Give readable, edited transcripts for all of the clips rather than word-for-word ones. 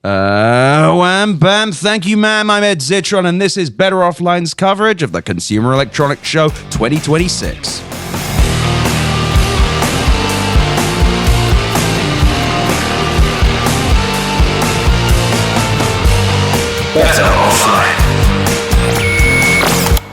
Wham bam, thank you ma'am, I'm Ed Zitron and this is Better Offline's coverage of the Consumer Electronics Show 2026. Better Offline.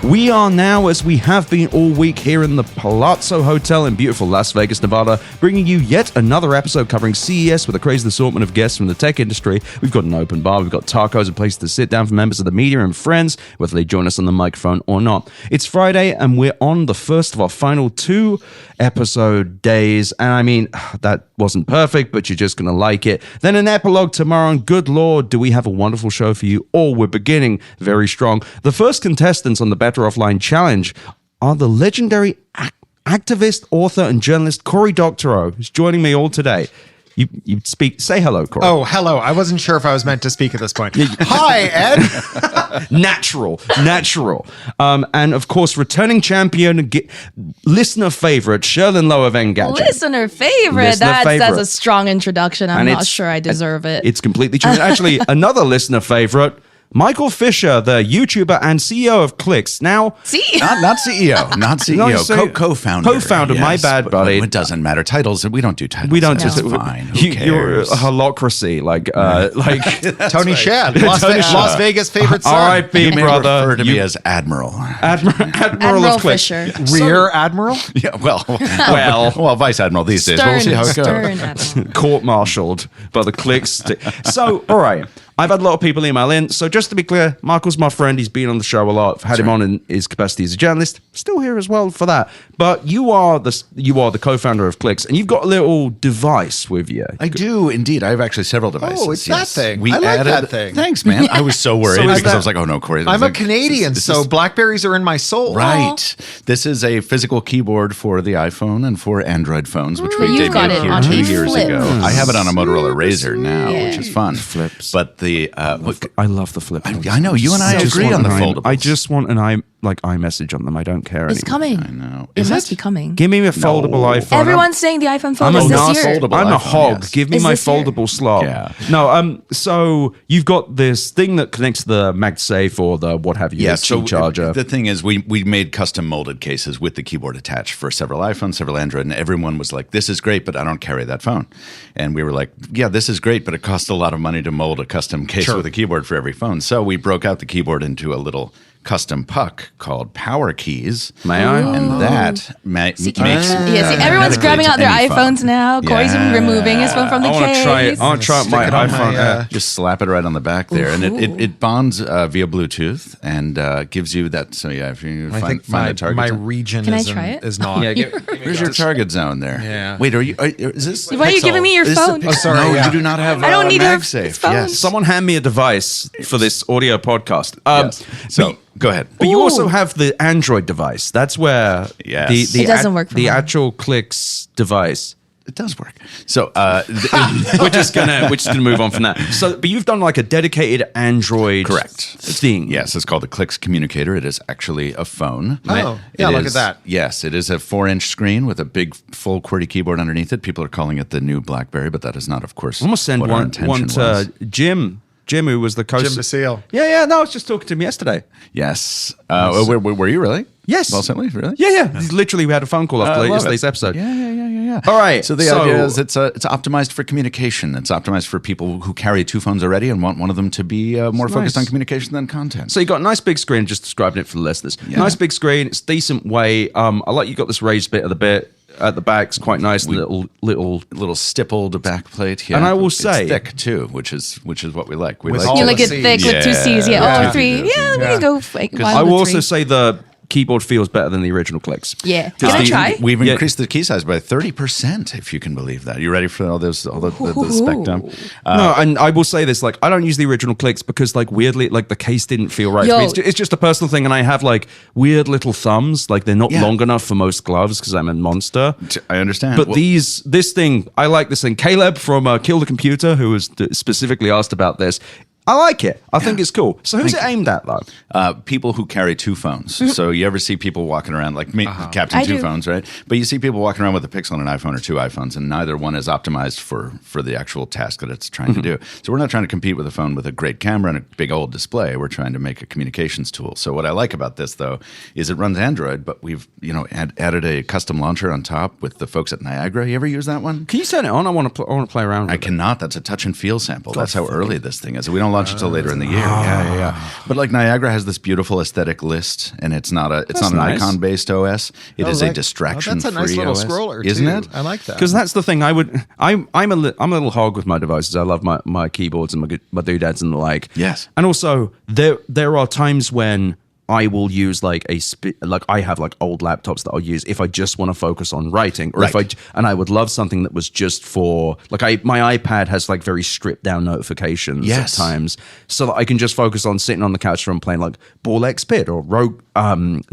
We are now, as we have been all week, here in the Palazzo Hotel in beautiful Las Vegas, Nevada, bringing you yet another episode covering CES with a crazy assortment of guests from the tech industry. We've got an open bar, we've got tacos, a place to sit down for members of the media and friends, whether they join us on the microphone or not. It's Friday, and we're on the first of our final 2 episode days, and I mean, that wasn't perfect, but you're just going to like it. Then an epilogue tomorrow, and good lord, do we have a wonderful show for you all. We're beginning very strong. The first contestants on the Better Offline Challenge are the legendary activist, author, and journalist Cory Doctorow, who's joining me all today. You speak. Say hello, Cory. Oh, hello. I wasn't sure if I was meant to speak at this point. Hi, Ed. Natural. And of course, returning champion, listener favorite, Sherlyn Lower Vengadget. Listener favorite. That's a strong introduction. I'm not sure I deserve it. It's completely true. Actually, another listener favorite, Michael Fisher, the YouTuber and CEO of Clicks. Now, not CEO, not CEO, co-founder. Co-founder, yes, my bad, buddy. It doesn't matter. Titles, we don't do titles. We don't. That's fine. Who cares? You're a holocracy, like Tony Shad, Las Vegas favorite son. R.I.P. brother. Refer to me as Admiral. Admiral of Clicks. Fisher. Rear Admiral? Yeah, well, Vice Admiral these days. We'll see how it goes. Court-martialed by the Clicks. So, all right. I've had a lot of people email in. So just to be clear, Michael's my friend. He's been on the show a lot. I've had him on in his capacity as a journalist. Still here as well for that. But you are the co-founder of Clicks, and you've got a little device with you. I do indeed. I have actually several devices. Oh, it's that thing. We like that thing. Thanks, man. I was so worried because I was like, oh no, Cory. I'm a Canadian, so Blackberries are in my soul. Right. This is a physical keyboard for the iPhone and for Android phones, which we debuted here 2 years ago. I have it on a Motorola Razr now, which is fun. Flips. But I love the flip. I know you and I agree on the foldables. I just want an iMessage on them. I don't care. It's coming. I know. It must be coming. Give me a foldable iPhone. Everyone's saying the iPhone phone is this year. I'm a hog. Yes. Give me my foldable slot. Yeah. No. So you've got this thing that connects to the MagSafe or the what have you. Yeah. So charger. The thing is, we made custom molded cases with the keyboard attached for several iPhones, several Android, and everyone was like, "This is great, but I don't carry that phone." And we were like, "Yeah, this is great, but it costs a lot of money to mold a custom case with a keyboard for every phone." So we broke out the keyboard into a little custom puck called Power Keys. May I? And that makes everyone's grabbing out their iPhones now. Cory's removing his phone from the case. I want to try my iPhone. Just slap it right on the back there, and it bonds via Bluetooth and gives you that. So yeah, if you find the target, my region. Can I try it? Is not. Where's your target zone there? Yeah. Wait, is this? Why are you giving me your phone? Oh, sorry. No, you do not have. I don't need MagSafe. phone. Yes. Someone hand me a device for this audio podcast. Yes. So. Go ahead. But you also have the Android device. That's where it doesn't work for the mine. actual Clicks device. It does work. So we're just gonna move on from that. So, but you've done like a dedicated Android thing. Yes, it's called the Clicks Communicator. It is actually a phone. Oh, yeah, look at that. Yes, it is a 4-inch screen with a big full QWERTY keyboard underneath it. People are calling it the new BlackBerry, but that is not, of course, I'm gonna send one to Jim, who was the Jim Basile. Yeah. No, I was just talking to him yesterday. Yes. Were you really? Yes. Well, certainly, really? Yeah. Literally, we had a phone call after yesterday's episode. Yeah. All right. So the idea is it's optimized for communication. It's optimized for people who carry 2 phones already and want one of them to be more focused on communication than content. So you got a nice big screen. Just describing it for the listeners. Yeah. Nice big screen. It's decent weight. I like you got this raised bit of the bit. At the back, it's quite nice, little stippled back plate. Yeah. And I will say, it's thick too, which is what we like. You like it thick with 2 C's, or 3. Yeah, we can go. I will also say the keyboard feels better than the original Clicks. Yeah. Can I try? We've increased the key size by 30%, if you can believe that. You ready for all the spec dump? No, and I will say this, like, I don't use the original Clicks because, like, weirdly, like, the case didn't feel right to me. It's just a personal thing, and I have, like, weird little thumbs. Like, they're not long enough for most gloves because I'm a monster. I understand. But this thing, I like this thing. Caleb from Kill the Computer, who was specifically asked about this, I like it. I think it's cool. So who's it aimed at, though? People who carry two phones. So you ever see people walking around like me, Captain I Two do. Phones, right? But you see people walking around with a Pixel and an iPhone or two iPhones, and neither one is optimized for the actual task that it's trying to do. So we're not trying to compete with a phone with a great camera and a big old display. We're trying to make a communications tool. So what I like about this, though, is it runs Android, but we've added a custom launcher on top with the folks at Niagara. You ever use that one? Can you turn it on? I want to play around with I it. cannot. That's a touch and feel sample. That's how early this thing is. We don't launch it until later in the year. Yeah. But like Niagara has this beautiful aesthetic list, and it's not an nice. icon-based OS. It is a distraction-free That's a nice little OS, scroller, isn't too. it? I like that. Because that's the thing. I'm a little hog with my devices. I love my keyboards and my doodads and the like. Yes. And also there are times when I will use like I have like old laptops that I'll use if I just want to focus on writing, or if I would love something that was just for like my iPad has like very stripped down notifications at times, so that I can just focus on sitting on the couch and playing like Ball X Pit or Rogue,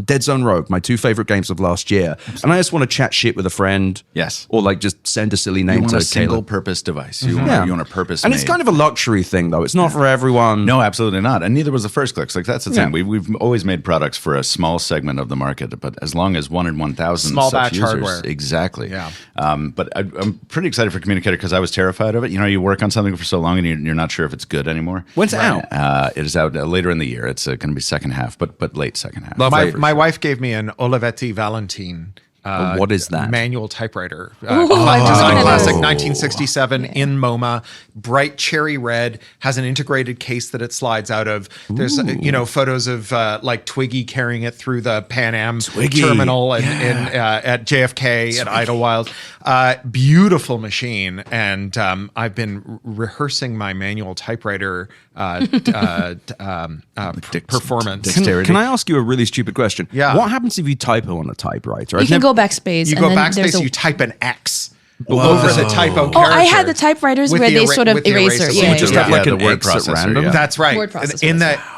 Dead Zone Rogue, my two favorite games of last year, and I just want to chat shit with a friend, or like just send a silly name You want to a single-purpose device. You want a purpose, and it's kind of a luxury thing though. It's not for everyone. No, absolutely not. And neither was the First Clicks. Like that's the thing. We've always made products for a small segment of the market, but as long as 1 in 1,000 small such batch users, hardware. exactly. Yeah. But I'm pretty excited for Communicator because I was terrified of it. You work on something for so long and you're not sure if it's good anymore. When's it out? It is out later in the year. It's going to be second half, but late second half. My wife gave me an Olivetti Valentine. What is that? Manual typewriter. Ooh, I'm just Design gonna classic, know. 1967 in MoMA, bright cherry red, has an integrated case that it slides out of. There's photos of like Twiggy carrying it through the Pan Am terminal at JFK at Idlewild. Beautiful machine, and I've been rehearsing my manual typewriter performance. Can I ask you a really stupid question? Yeah. What happens if you typo on a typewriter? You can go backspace. You and go then backspace, there's you type an X over the typo character. I had the typewriters with where the they era- sort of with the eraser. erasable. Yeah, You just yeah, have yeah. like the an word X at processor, random. yeah. That's right. Word processor.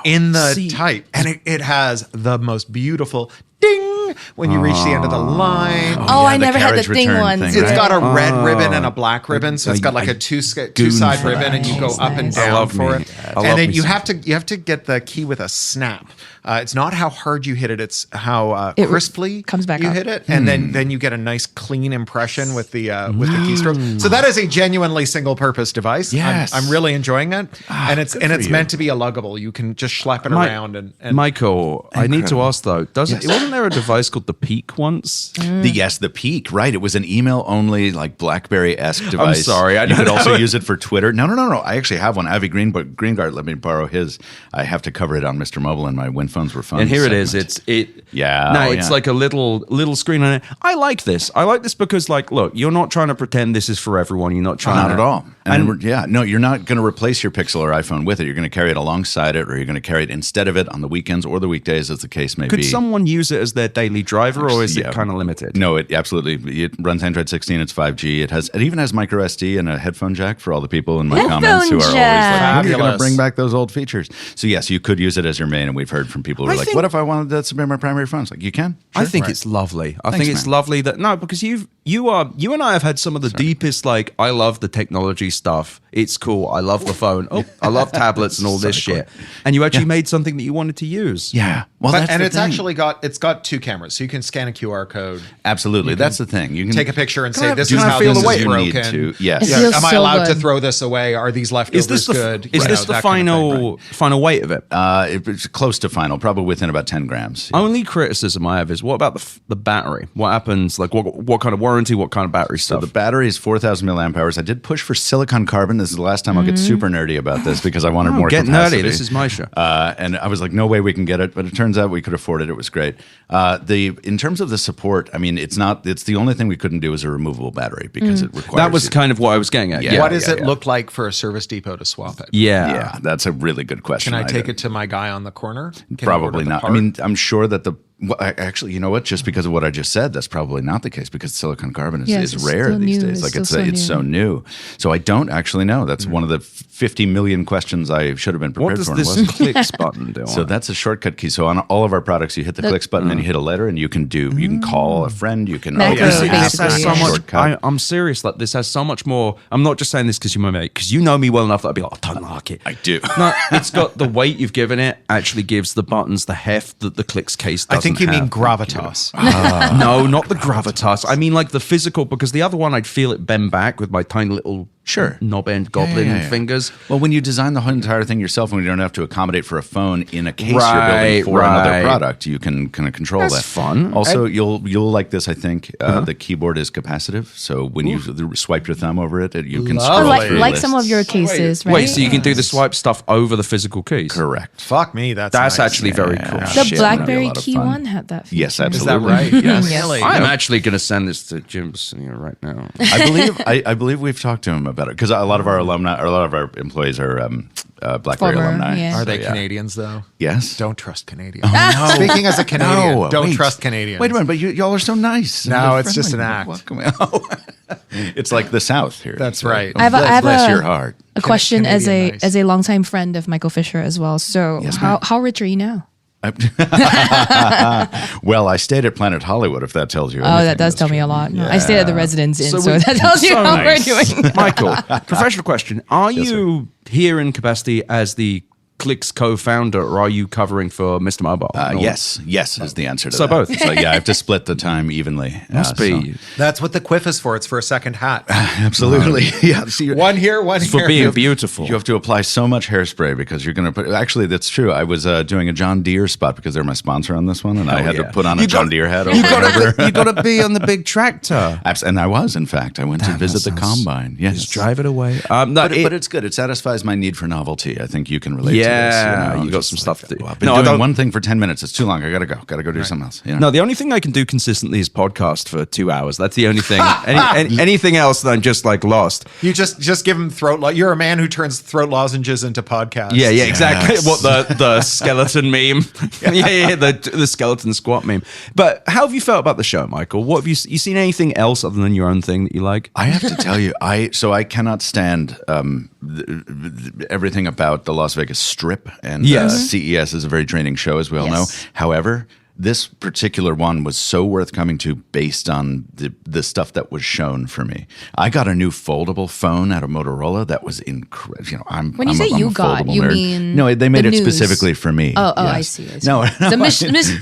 In the See- type, and it has the most beautiful ding when you reach the end of the line. Oh, I the never had the carriage thing return ones. thing, It's right? got a red ribbon and a black ribbon, so it's got like a two-side for ribbon, that. and you go up and Nice. down love for me. it. I love And then me you some- have to get the key with a snap. It's not how hard you hit it; it's how It crisply comes back you up. hit it, and then you get a nice clean impression with the keystroke. So that is a genuinely single-purpose device. Yes. I'm really enjoying it, and it's good for you. meant to be a luggable. You can just schlep it around and Michael, I need to ask though, wasn't there a device called the Peak once? The Peak, right? It was an email-only, like BlackBerry-esque device. sorry, I you don't could also know. use it for Twitter. No. I actually have one. Avi Greengard let me borrow his. I have to cover it on Mr. Mobile and my When Phones Were Fun. And here it is. segment. It's like a little screen on it. I like this. Because like, look, you're not trying to pretend this is for everyone. You're not trying Not to, at all. You're not going to replace your Pixel or iPhone with it. You're going to carry it alongside it, or you're going to carry it instead of it on the weekends or the weekdays, as the case may Could be. someone use it as their daily driver, or is Yeah. it kind of limited? No, it absolutely. It runs Android 16. It's 5G. It even has micro SD and a headphone jack for all the people in my Headphone comments who are always jack. like, "When are you going to Fabulous. bring back those old features?" So yes, you could use it as your main, and we've heard from people who are I like, think- "What if I wanted that to be my primary phone?" It's like, you can. I Sure. think Right. it's lovely. I Thanks, think it's man. lovely because you and I have had some of the deepest, like, I love the technology stuff. It's cool. I love the phone. Oh, I love tablets and all this shit. And you actually made something that you wanted to use. Yeah. Well, But, that's and the it's thing. actually got two cameras, so you can scan a QR code, Absolutely. That's the thing. You can take a picture, and say, I- "This can is I how feel this the is weight? You need broken." to. Yes. It Yeah, feels am I so allowed to good. throw this away? Are these leftovers Is this the good? is You this know, the that kind of thing, final right. final weight of it? It's close to final, probably within about 10 grams. Only criticism I have is what about the battery? What happens? Like what kind of warranty? What kind of battery So stuff? the battery is 4,000 milliamp hours. I did push for silicon carbon. This is the last time I'll get super nerdy about this because I wanted more Get capacity. nerdy. This is my show. And I was like, no way we can get it, but it turns out we could afford it. It was great. In terms of the support, I mean, it's the only thing we couldn't do is a removable battery because it requires. That was kind of what I was getting at. Yeah. Yeah. What does it look like for a service depot to swap it? Yeah, that's a really good question. Can I take it to my guy on the corner? Can he Probably order the not. I part? mean, I'm sure that Well, actually, you know what? Just because of what I just said, that's probably not the case because silicon carbon is Yes, rare still these new. days. Like It's it's so new. So I don't actually know. That's one of the 50 million questions I should have been What prepared does for. this and wasn't. clicks button do? So that's a shortcut key. So on all of our products, you hit the clicks button and you hit a letter, and you can call a friend. You can Macro, See, this basically. has so much. Shortcut. I'm serious. Like this has so much more. I'm not just saying this because you're my mate. Because you know me well enough that I'd be like, I don't like it. I do. No, it's got the weight you've given it. Actually, gives the buttons the heft that the clicks case doesn't. I think you mean have. gravitas. No, not the gravitas. I mean like the physical. Because the other one, I'd feel it bend back with my tiny little knob end goblin fingers. Well, when you design the whole entire thing yourself, when you don't have to accommodate for a phone in a case you're building for another product, you can kind of control That's that. fun. Also, you'll like this. I think the keyboard is capacitive, so when you swipe your thumb over it, you can scroll Lovely. through Like lists. some of your cases, right? Wait, so you can do the swipe stuff over the physical keys? Correct. Fuck me, that's That's nice. actually very cool. The Shit, that'd be a BlackBerry lot of Key fun. One had that feature. Yes, absolutely. right? Yes. Really? I'm actually going to send this to Jim Senior right now. I believe we've talked to him about it because a lot of our alumni, or a lot of our employees are BlackBerry Former, alumni. yeah. Are they So, Canadians though? Yes. Don't trust Canadians. Speaking as a Canadian, No, don't wait. trust Canadians. Wait a minute, but y'all are so nice. No, You're it's just friendly. an act. Welcome. Oh. It's like the South here. That's right. I have Bless a- your heart. A question as Canadian nice. a longtime friend of Michael Fisher as well. So Yes, ma'am. how rich are you now? Well, I stayed at Planet Hollywood, if that tells you Oh, anything. that does That's tell me true. a lot. No, I stayed at the Residence Inn, so that tells you so how nice. we're doing. Michael, professional question. Are you here in capacity as the Clicks co-founder, or are you covering for Mr. Mobile? No. Yes is the answer to So that. both. So yeah, I have to split the time evenly. Must be. That's what the quiff is for. It's for a second hat. Absolutely. Yeah. See, One here, one For here. being beautiful. you have to apply so much hairspray because you're going to put. Actually, that's true. I was doing a John Deere spot because they're my sponsor on this one, and I had to put on a John Deere hat over You whatever. got to be on the big tractor. And I was, in fact, I went to visit the sounds- combine. Yes, Just drive it away. No, But it's good. It satisfies my need for novelty. I think you can relate to this. Yeah, you got just some stuff to do. well, I've been No, I doing don't- one thing for 10 minutes. It's too long. I got to go. Got to go do something else. You know? No, the only thing I can do consistently is podcast for 2 hours. That's the only thing. Anything else, I'm just like lost. You just give him throat. You're a man who turns throat lozenges into podcasts. Yeah, exactly. Yes. What the skeleton meme? The skeleton squat meme. But how have you felt about the show, Michael? What have you seen anything else other than your own thing that you like? I have to tell you, I cannot stand everything about the Las Vegas Strip, and Yes. CES is a very draining show, as we all know. Yes. However, this particular one was so worth coming to based on the stuff that was shown for me. I got a new foldable phone out of Motorola that was incredible. You know, When you say I'm you a got, foldable you nerd. mean no? They made the it news. specifically for me. Oh, yes. I see. No, the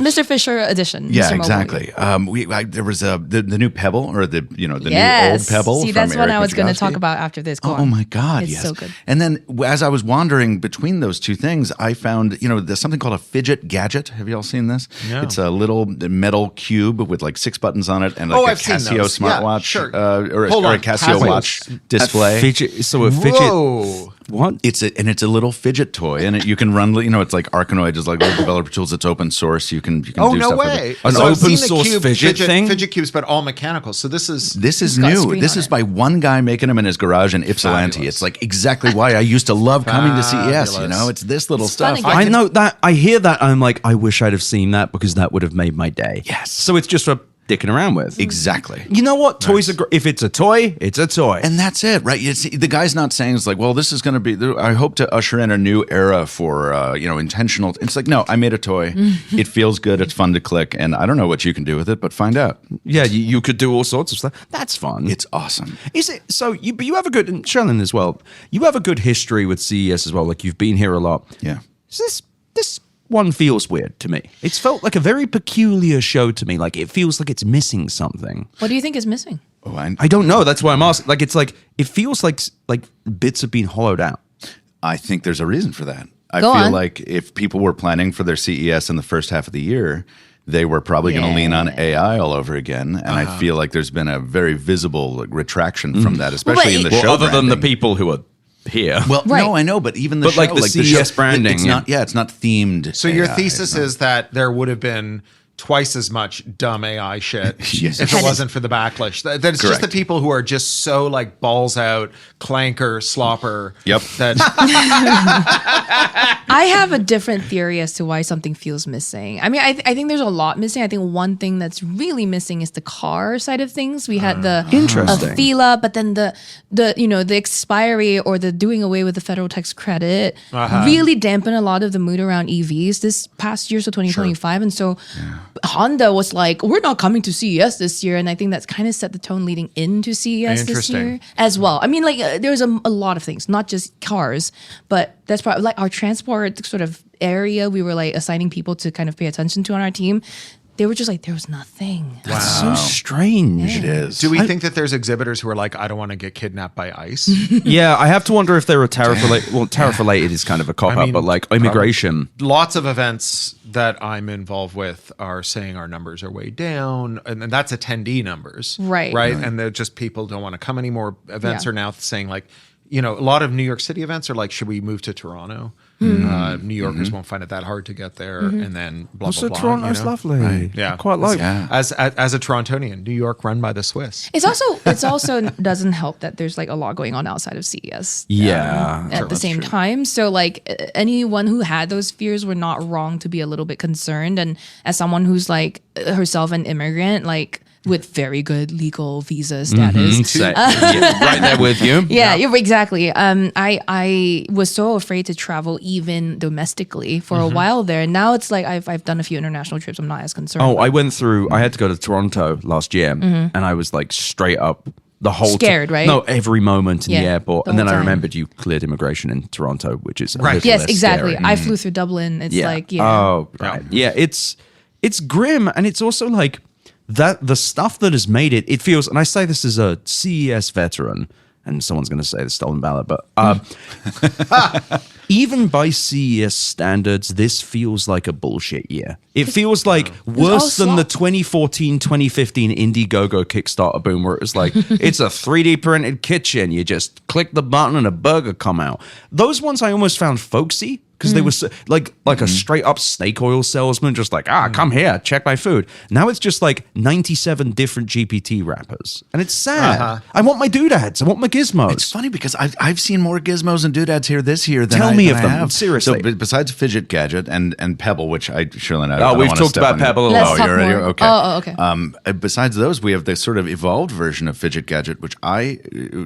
Mr. Fisher edition. yeah, Mr. Mobile. exactly. There was the new Pebble, or the new old Pebble. See, from that's what Eric I was going to Maczkowski. talk about after this. Go Oh on. my God! It's yes. so good. And then as I was wandering between those two things, I found there's something called a fidget gadget. Have you all seen this? No. It's a little metal cube with like 6 buttons on it and like a I've seen Casio those. Yeah, smartwatch, sure. or Hold a on. Casio Casio. watch display. A fidget. Whoa. What? It's a little fidget toy, and you can run. It's like Arkanoid, is like little developer tools. It's open source. You can Oh do no stuff with way! it. An So I've open seen the source cube, fidget thing? fidget cubes, but all mechanical. So this is This is got a new. screen This on is it. by one guy making them in his garage in Ypsilanti. Fabulous. It's like exactly why I used to love coming to CES. Fabulous. It's this little It's stuff. fun I again. know that. I hear that. I'm like, I wish I'd have seen that because that would have made my day. Yes. So it's just for dicking around with. Exactly. You know what? Toys are. If it's a toy, it's a toy. And that's it, right? The guy's not saying it's like, well, this is going to be. I hope to usher in a new era for intentional. It's like, no, I made a toy. It feels good. It's fun to click, and I don't know what you can do with it, but find out. Yeah, you could do all sorts of stuff. That's fun. It's awesome. Is it so? But you have a good, and Shannon as well. You have a good history with CES as well. Like you've been here a lot. Yeah. Is this one feels weird to me. It's felt like a very peculiar show to me. Like it feels like it's missing something. What do you think is missing? Oh, I don't know. That's why I'm asking. Like it's like it feels like bits have been hollowed out. I think there's a reason for that. I Go feel on. like if people were planning for their CES in the first half of the year, they were probably going to lean on AI all over again. And I feel like there's been a very visible retraction from that, especially in the show. Other than the branding. people who are here. Well, Right. no, I know, but even the But show, like the CES show, branding, it's not. Yeah, it's not themed. So your AI, thesis it's not- is that there would have been twice as much dumb AI shit Yes. if it wasn't for the backlash. That it's just the Correct. people who are just so like balls out, clanker, slopper. Yep. That I have a different theory as to why something feels missing. I mean, I think there's a lot missing. I think one thing that's really missing is the car side of things. We had the Interesting. FILA, but then the expiry or the doing away with the federal tax credit really dampened a lot of the mood around EVs this past year, so 2025. And so Honda was like, we're not coming to CES this year. And I think that's kind of set the tone leading into CES this Interesting. year as well. I mean, like there's a lot of things, not just cars, but that's probably like our transport sort of area we were like assigning people to kind of pay attention to on our team. They were just like, there was nothing. That's so strange. It is. do we think that there's exhibitors who are like, I don't want to get kidnapped by ICE? Yeah, I have to wonder if they're a tariff related. Well, tariff related is kind of a cop out, mean, but like immigration. Lots of events that I'm involved with are saying our numbers are way down, and that's attendee numbers, Right. And they're just people don't want to come anymore. Events Yeah. are now saying like, a lot of New York City events are like, should we move to Toronto? New Yorkers won't find it that hard to get there, and then blah Also, blah blah. Toronto's lovely. Yeah. I quite like. Yeah. As a Torontonian, New York run by the Swiss. It's also doesn't help that there's like a lot going on outside of CES. Yeah. At the same time. So like anyone who had those fears were not wrong to be a little bit concerned. And as someone who's like herself an immigrant, like with very good legal visa status. Right there with you. Yeah, exactly. I was so afraid to travel even domestically for a while there. And now it's like I've done a few international trips. I'm not as concerned. Oh, I had to go to Toronto last year, and I was like straight up the whole Scared, right? No, every moment in the Yeah, airport. the And then whole I time. remembered you cleared immigration in Toronto, which is a Right. little Yes, less exactly. scary. I flew through Dublin. It's like, yeah. Oh, right. Yeah, it's grim, and it's also like that the stuff that has made it. It feels, and I say this as a CES veteran, and someone's going to say the stolen ballot, but even by CES standards, this feels like a bullshit year. It feels like worse than the 2014, 2015 Indiegogo Kickstarter boom, where it was like, it's a 3D printed kitchen. You just click the button and a burger come out. Those ones I almost found folksy. Because they were so, like a straight up snake oil salesman, just like, come here, check my food. Now it's just like 97 different GPT wrappers. And it's sad. I want my doodads. I want my gizmos. It's funny because I've seen more gizmos and doodads here this year than Tell me than of I them, have. seriously. So besides Fidget Gadget and Pebble, which I surely not. Oh, we've talked about Pebble a lot. Let's talk you're already more. okay. Oh, okay. Besides those, we have the sort of evolved version of Fidget Gadget, which I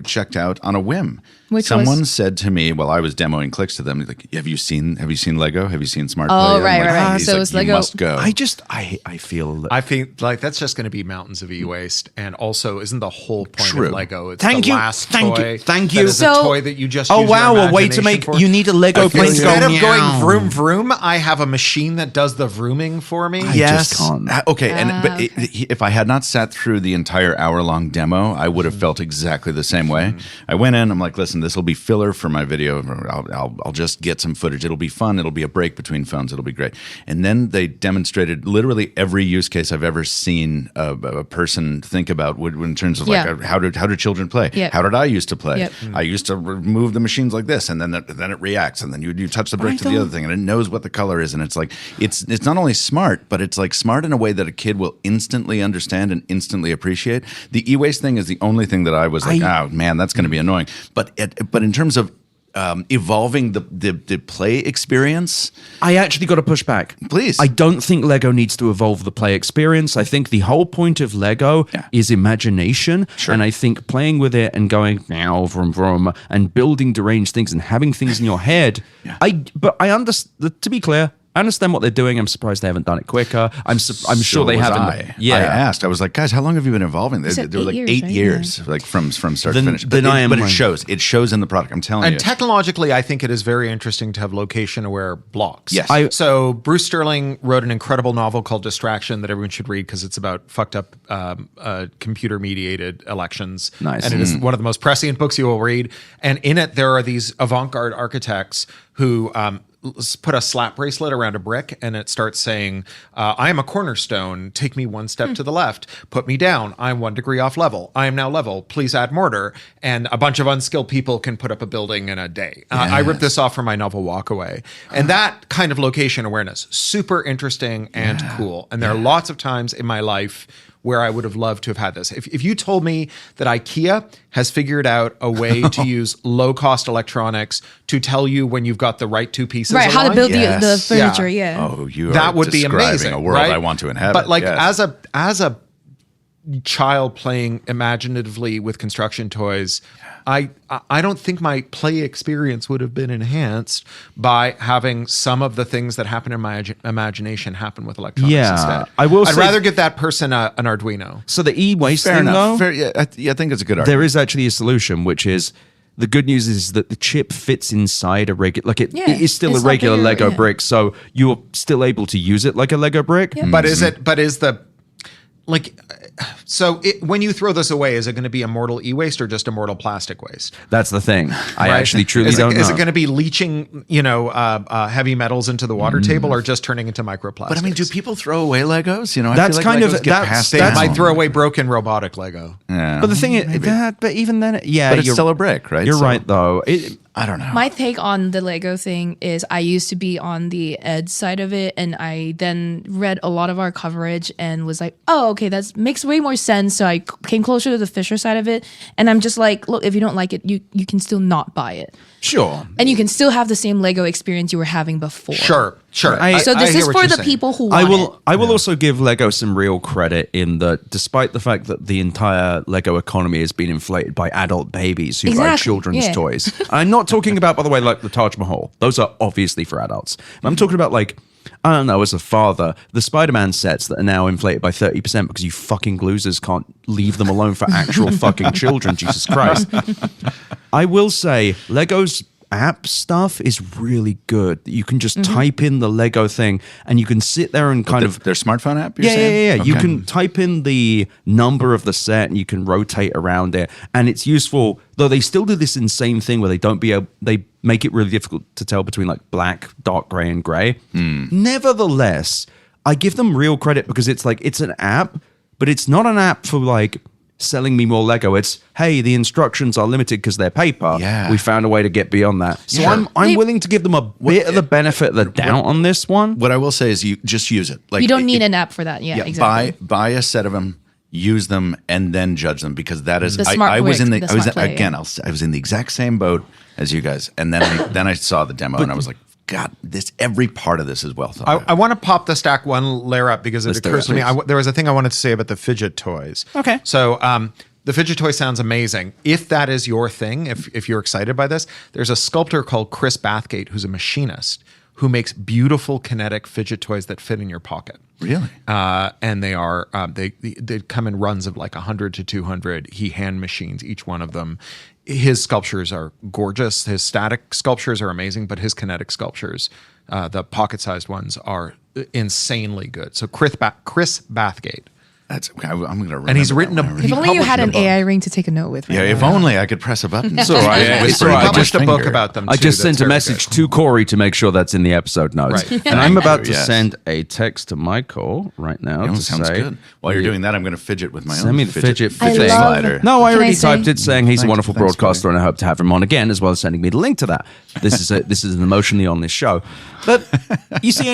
checked out on a whim. Someone said to me while I was demoing clicks to them, like, "Have you seen Lego? Have you seen Smart Play?" Oh, I'm right, like, right, right. He's So like, it's you Lego- must go. I feel I feel like that's just going to be mountains of e-waste, and also isn't the whole point True. of Lego? It's Thank the you. last Thank you. toy. Thank that you. is So- a toy that you just. Oh use your wow, a way to imagination make for. you need a Lego plane to Instead go of going meow. vroom vroom, I have a machine that does the vrooming for me. just can't. Okay, but if I had not sat through the entire hour-long demo, I would have felt exactly the same way. I went in. I'm like, listen, this will be filler for my video. I'll just get some footage. It'll be fun. It'll be a break between phones. It'll be great. And then they demonstrated literally every use case I've ever seen a person think about in terms of like how do children play? Yep. How did I used to play? Yep. I used to move the machines like this, and then it reacts, and then you touch the brick to the other thing, and it knows what the color is, and it's like it's not only smart, but it's like smart in a way that a kid will instantly understand and instantly appreciate. The e-waste thing is the only thing that I was like, oh man, that's going to be annoying. But in terms of evolving the play experience, I actually got to push back. Please. I don't think Lego needs to evolve the play experience. I think the whole point of Lego is imagination. Sure. And I think playing with it and going meow, vroom, vroom, and building deranged things and having things in your head. But I understand, to be clear, I understand what they're doing. I'm surprised they haven't done it quicker. I'm sure they haven't. I asked. I was like, guys, how long have you been evolving? They said were like 8 years, 8 right? years, like from start to Then- finish. then I am but it like- shows. It shows in the product. I'm telling And you. technologically, I think it is very interesting to have location-aware blocks. Yes. So Bruce Sterling wrote an incredible novel called Distraction that everyone should read because it's about fucked up computer-mediated elections. Nice. And it is one of the most prescient books you will read. And in it, there are these avant-garde architects who put a slap bracelet around a brick and it starts saying, I am a cornerstone. Take me one step to the left. Put me down. I'm 1 degree off level. I am now level. Please add mortar. And a bunch of unskilled people can put up a building in a day. I ripped this off from my novel Walkaway. And that kind of location awareness, super interesting and cool. And there are lots of times in my life where I would have loved to have had this. If you told me that IKEA has figured out a way to use low-cost electronics to tell you when you've got the right two pieces Right, how to aligned, build the furniture, yeah. Oh, you are that would be describing amazing. a world right? I want to inhabit. But like yes. as a child playing imaginatively with construction toys, I don't think my play experience would have been enhanced by having some of the things that happen in my imagination happen with electronics instead. I'd rather give that person an Arduino. So the e-waste Fair thing, enough. though, I think it's a good argument. there is actually a solution, which is the good news is that the chip fits inside a regular, like it is still a it's not regular bigger, Lego brick, so you're still able to use it like a Lego brick. But is the like, so when you throw this away, is it going to be a mortal e-waste or just a mortal plastic waste? That's the thing. I Right? actually truly don't know. Is it going to be leaching, heavy metals into the water table or just turning into microplastics? But I mean, do people throw away Legos? I That's feel like kind of- Legos get that's- passed They that's- down. might throw away broken robotic Lego. Yeah. But the thing is, but even then, yeah, But it's you're, still a brick, right? You're So- right, though. I don't know. My take on the Lego thing is I used to be on the Ed side of it, and I then read a lot of our coverage and was like, oh, okay, that makes way more sense. So I came closer to the Fisher side of it, and I'm just like, look, if you don't like it, you can still not buy it. Sure. And you can still have the same Lego experience you were having before. Sure. So this hear is what for you're the saying. people who want it. I will also give Lego some real credit in that despite the fact that the entire Lego economy has been inflated by adult babies who buy Exactly, children's yeah. toys. I'm not talking about, by the way, like the Taj Mahal. Those are obviously for adults. I'm talking about like, I don't know, as a father, the Spider-Man sets that are now inflated by 30% because you fucking losers can't leave them alone for actual fucking children. Jesus Christ. I will say Lego's app stuff is really good. You can just type in the Lego thing and you can sit there and kind of their smartphone app. You're yeah. saying? You Okay. can type in the number of the set and you can rotate around it, and it's useful. Though they still do this insane thing where they make it really difficult to tell between like black, dark gray, and gray. Nevertheless, I give them real credit because it's like it's an app, but it's not an app for like selling me more Lego. It's, hey, the instructions are limited because they're paper. Yeah. We found a way to get beyond that. So Sure. I'm willing to give them a bit of the benefit of the doubt on this one. What I will say is, you just use it. Like You don't need an app for that. Yeah, exactly. Buy a set of them, use them, and then judge them, because that is. The smart I was in work, the. the I was smart play, again. yeah. I was in the exact same boat as you guys, and then I saw the demo, and I was like, God, every part of this is well thought out. I want to pop the stack one layer up because it Let's do occurs it, to me. please. There was a thing I wanted to say about the fidget toys. Okay. So the fidget toy sounds amazing. If that is your thing, if you're excited by this, there's a sculptor called Chris Bathgate who's a machinist who makes beautiful kinetic fidget toys that fit in your pocket. Really? And they are they come in runs of like 100 to 200. He hand machines each one of them. His sculptures are gorgeous. His static sculptures are amazing, but his kinetic sculptures, the pocket-sized ones, are insanely good. So Chris Bathgate. That's. I'm going to. And he's written If only you had an AI ring to take a note with. Yeah, right if now. only I could press a button. It's all right. It's all right. He published a book about them. I too just that's sent a very message good. to Corey to make sure that's in the episode notes. Right. And I'm about to Yes. send a text to Michael right now Oh, to sounds say, good. While you're doing that, I'm going to fidget with my own. Send me the fidget I thing. love- slider. No, I Can already I say- typed it saying he's a Thanks, wonderful thanks, broadcaster and I hope to have him on again, as well as sending me the link to that. This is an emotionally on this show. But do you see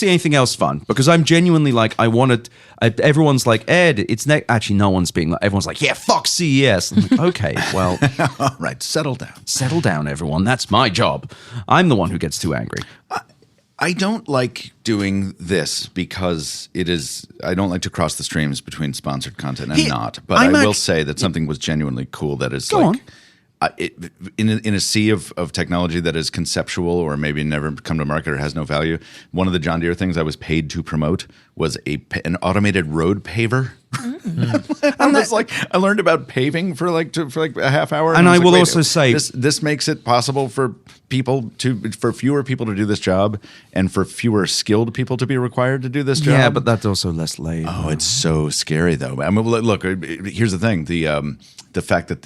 anything else fun? Because I'm genuinely like, everyone's like, Ed, it's actually no one's being like, everyone's like, yeah, fuck CES. I'm like, okay, well, All right, settle down. settle down, everyone. That's my job. I'm the one who gets too angry. I don't like doing this because I don't like to cross the streams between sponsored content and not. But I will say that something was genuinely cool that is Go like, in a sea of technology that is conceptual or maybe never come to market or has no value, one of the John Deere things I was paid to promote was an automated road paver. I was like, I learned about paving for like a half hour, And I was will like, also say- this makes it possible for fewer people to do this job, and for fewer skilled people to be required to do this job. Yeah, but that's also less labor. Oh, it's so scary, though. I mean, look. Here's the thing: the fact that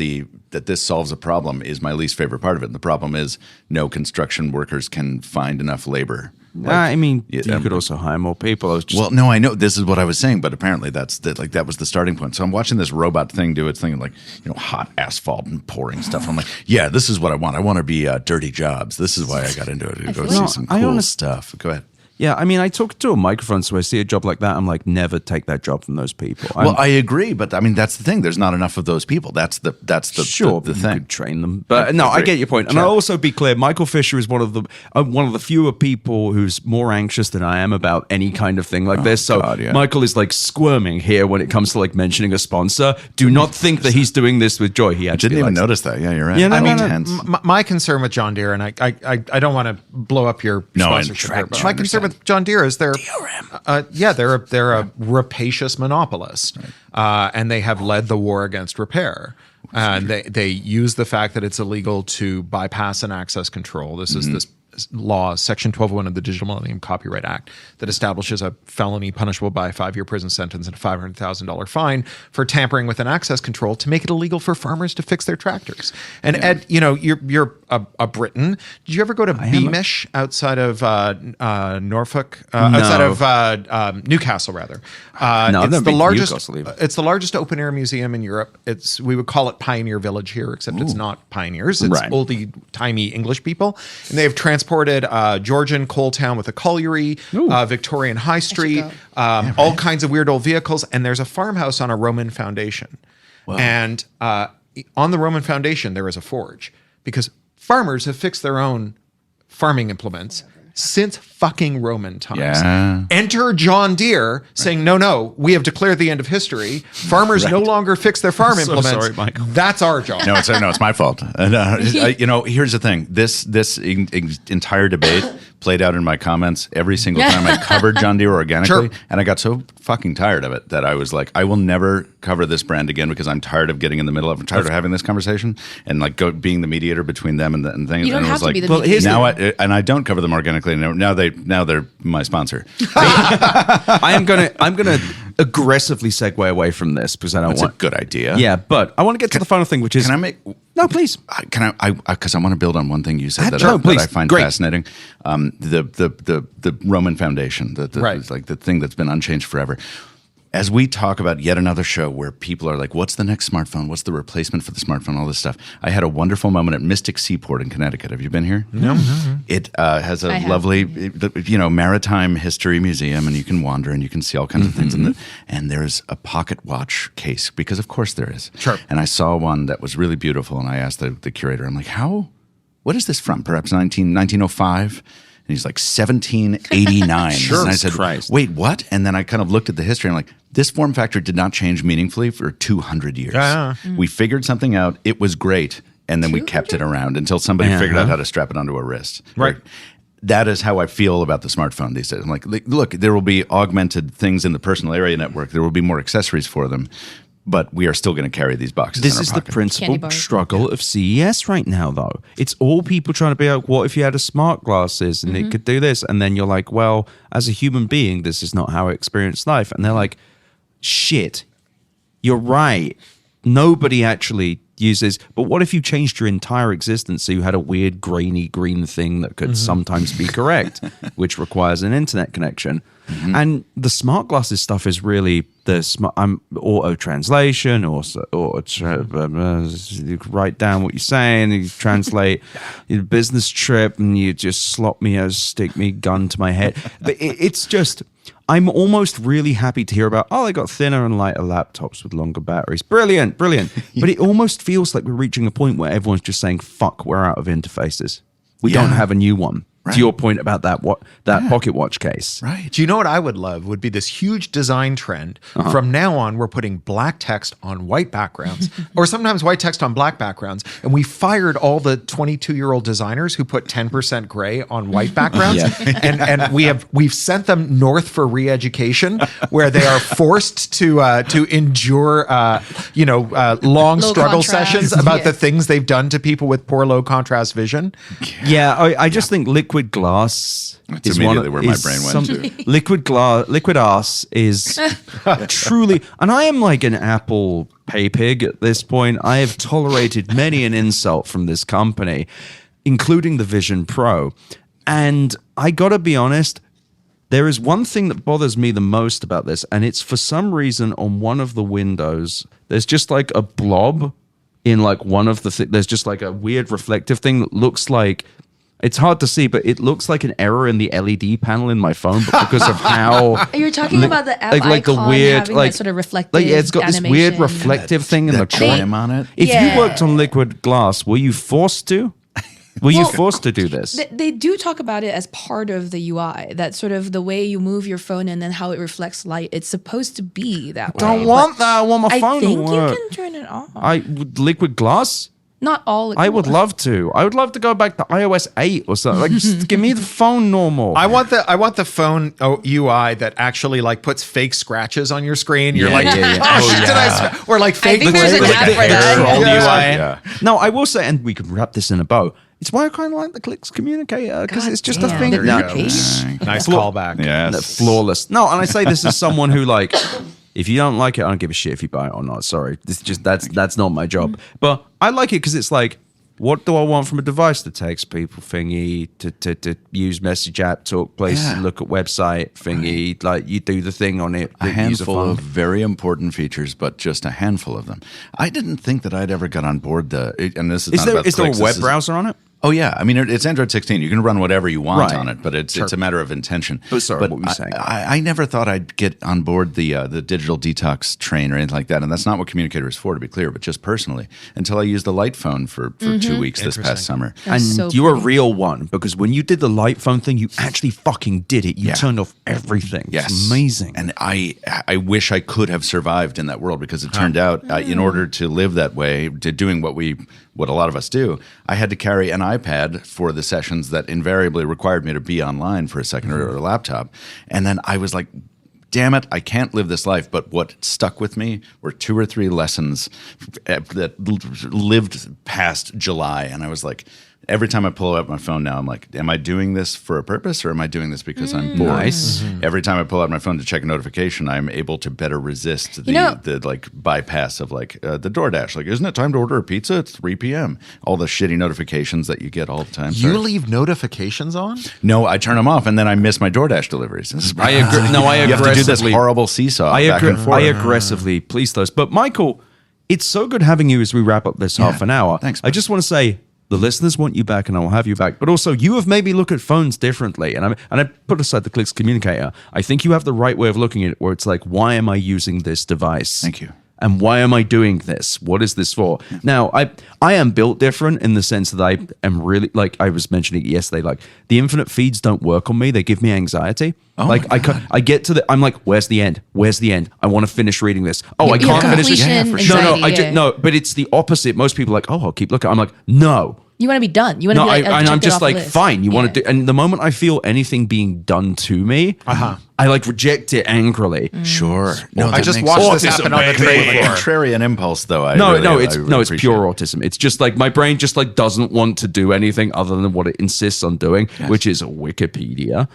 that this solves a problem is my least favorite part of it. And the problem is no construction workers can find enough labor. I mean, you could also hire more people. Well, no, I know this is what I was saying, but apparently that was the starting point. So I'm watching this robot thing do its thing, like hot asphalt and pouring stuff. I'm like, yeah, this is what I want. I want to be dirty jobs. This is why I got into it. To go see some cool stuff. Go ahead. Yeah, I mean, I talk to a microphone, so I see a job like that. I'm like, never take that job from those people. Well, I agree, but I mean, that's the thing. There's not enough of those people. That's the sure the you thing. could train them, but no, I get your point. And I'll also be clear: Michael Fisher is one of the fewer people who's more anxious than I am about any kind of thing like this. So God, yeah. Michael is like squirming here when it comes to like mentioning a sponsor. Do not think that he's doing this with joy. He actually Didn't even likes it. notice that. Yeah, you're right. Yeah, no, I mean, no, no. tense. My concern with John Deere, and I don't want to blow up your sponsorship here, but my concern with John Deere is they're a rapacious monopolist, and they have led the war against repair. And they use the fact that it's illegal to bypass an access control. This is this law, Section 1201 of the Digital Millennium Copyright Act, that establishes a felony punishable by a 5-year prison sentence and a $500,000 fine for tampering with an access control to make it illegal for farmers to fix their tractors. And Ed, you're a Briton. Did you ever go to Beamish outside of Norfolk? Outside of Newcastle, rather. No, I've it's never the been to largest. Newcastle either. It's the largest open air museum in Europe. We would call it Pioneer Village here, except it's not pioneers. It's Right. oldie timey English people, and they have transported Georgian coal town with a colliery, Victorian High Street, all kinds of weird old vehicles, and there's a farmhouse on a Roman foundation. And on the Roman foundation there is a forge, because farmers have fixed their own farming implements since fucking Roman times. Yeah. Enter John Deere saying, no, we have declared the end of history. Farmers no longer fix their farm implements. sorry, Michael. That's our job. No, it's my fault. And, here's the thing. This entire debate played out in my comments every single time I covered John Deere organically, and I got so fucking tired of it that I was like, I will never cover this brand again because I'm tired of getting in the middle of. I'm tired of having this conversation and like being the mediator between them and things. You don't and have I was to be like, the mediator. now I don't cover them organically. Now they're my sponsor. I'm gonna aggressively segue away from this because I don't That's want. a good idea. Yeah, but I want to get to the final thing, which is. Can I make? No, please. Can I? Because I want to build on one thing you said that Sure, please. I find Great. fascinating. The Roman foundation, Right. it's like the thing that's been unchanged forever. As we talk about yet another show where people are like, what's the next smartphone? What's the replacement for the smartphone? All this stuff. I had a wonderful moment at Mystic Seaport in Connecticut. Have you been here? No. It has a lovely, maritime history museum, and you can wander and you can see all kinds of things. And there's a pocket watch case, because of course there is. Sure. And I saw one that was really beautiful, and I asked the curator, I'm like, what is this from? Perhaps 1905? And he's like, 1789. Sure. And I said, Christ. wait, what? And then I kind of looked at the history and I'm like, this form factor did not change meaningfully for 200 years. We figured something out. It was great. And then we kept it around until somebody figured out how to strap it onto a wrist. Right. That is how I feel about the smartphone these days. I'm like, look, there will be augmented things in the personal area network. There will be more accessories for them. But we are still going to carry these boxes This in our is the pocket. Candy principal bars. struggle of CES right now, though. It's all people trying to be like, what if you had a smart glasses and it could do this? And then you're like, well, as a human being, this is not how I experience life. And they're like, shit, you're right. Nobody actually uses. But what if you changed your entire existence so you had a weird grainy green thing that could sometimes be correct, which requires an internet connection? And the smart glasses stuff is really the smart auto translation, you write down what you're saying, you translate your business trip, and you just stick me gun to my head. But it's just, I'm almost really happy to hear about, they got thinner and lighter laptops with longer batteries. Brilliant. But it almost feels like we're reaching a point where everyone's just saying, fuck, we're out of interfaces. We don't have a new one. To your point about that pocket watch case. Right. Do you know what I would love would be this huge design trend. From now on, we're putting black text on white backgrounds or sometimes white text on black backgrounds. And we fired all the 22-year-old designers who put 10% gray on white backgrounds. And we've sent them north for re-education where they are forced to endure long struggle contrast. sessions about the things they've done to people with poor low contrast vision. Yeah, I just think liquid glass That's is immediately one, where my is brain went some- to. liquid ass is truly, and I am like an Apple pay pig at this point. I have tolerated many an insult from this company, including the Vision Pro, and I gotta be honest. There is one thing that bothers me the most about this, and it's for some reason on one of the windows, there's just like a blob in like one of the there's just like a weird reflective thing that looks like, it's hard to see, but it looks like an error in the LED panel in my phone, but because of how You're talking about the app like the icon weird having like that sort of reflective like it's got this weird animation. reflective thing in the That corner. trim on it. If Yeah. you worked on liquid glass, were you forced to? Were you Well, forced to do this? They do talk about it as part of the UI, that sort of the way you move your phone and then how it reflects light. It's supposed to be that way. Don't want that. I want my I phone to think you work. can turn it off. Liquid glass? Not all. I would love to. I would love to go back to iOS 8 or something. Like, just give me the phone normal. I want the phone UI that actually like puts fake scratches on your screen. You're like, Oh, shit, did I or like fake. think there's an flavors. app for that. Troll UI. Yeah. No, I will say, and we can wrap this in a bow. It's why I kind of like the Clicks Communicator because God it's just a damn, thing. the No, page. Nice callback. Yes. flawless. No, and I say this as someone who like, if you don't like it, I don't give a shit if you buy it or not. Sorry, this is just that's not my job. But I like it because it's like, what do I want from a device that takes people thingy to use message app, talk places, Yeah. and look at website thingy? Like you do the thing on it. A that use handful phone. of very important features, but just a handful of them. I didn't think that I'd ever got on board and this is Is not there about is there a clicks, web this is- browser on it? Oh yeah, I mean it's Android 16. You can run whatever you want Right. on it, but it's a matter of intention. But sorry, what were you saying? I never thought I'd get on board the digital detox train or anything like that, and that's not what Communicator is for, to be clear. But just personally, until I used the light phone for 2 weeks this past summer. And so you're a pretty. real one because when you did the light phone thing, you actually fucking did it. You Yeah. turned off everything. Yes, It's amazing. And I wish I could have survived in that world because it turned out in order to live that way, to doing what a lot of us do, I had to carry an iPad for the sessions that invariably required me to be online for a second or a laptop. And then I was like, damn it, I can't live this life. But what stuck with me were 2 or 3 lessons that lived past July. And I was like, every time I pull out my phone now, I'm like, am I doing this for a purpose or am I doing this because I'm bored? Nice. Every time I pull out my phone to check a notification, I'm able to better resist the like bypass of like the DoorDash. Like, isn't it time to order a pizza? It's 3 p.m. All the shitty notifications that you get all the time. You Sorry. leave notifications on? No, I turn them off and then I miss my DoorDash deliveries. This is I agree. No, I you have to do this aggressively. horrible seesaw back and forth. I aggressively please those. But Michael, it's so good having you as we wrap up this half an hour. Thanks, I just want to say the listeners want you back and I will have you back. But also you have made me look at phones differently. And I put aside the Clicks Communicator. I think you have the right way of looking at it where it's like, why am I using this device? Thank you. And why am I doing this? What is this for? Now, I am built different in the sense that I am really, like I was mentioning yesterday, like the infinite feeds don't work on me. They give me anxiety. Oh like I get to I'm like, where's the end? Where's the end? I want to finish reading this. Oh, I You have can't finish this. completion No, anxiety, I yeah. just no. But it's the opposite. Most people are like, oh, I'll keep looking. I'm like, no. You want to be done. You want to No, be like, and I'm just like, list. fine. You want Yeah. to do, and the moment I feel anything being done to me, I like reject it angrily. Sure. I that just makes watched sense. this happen on the trade floor. Contrarian impulse, though. No, it's it's pure autism. It's just like my brain just like doesn't want to do anything other than what it insists on doing, which is Wikipedia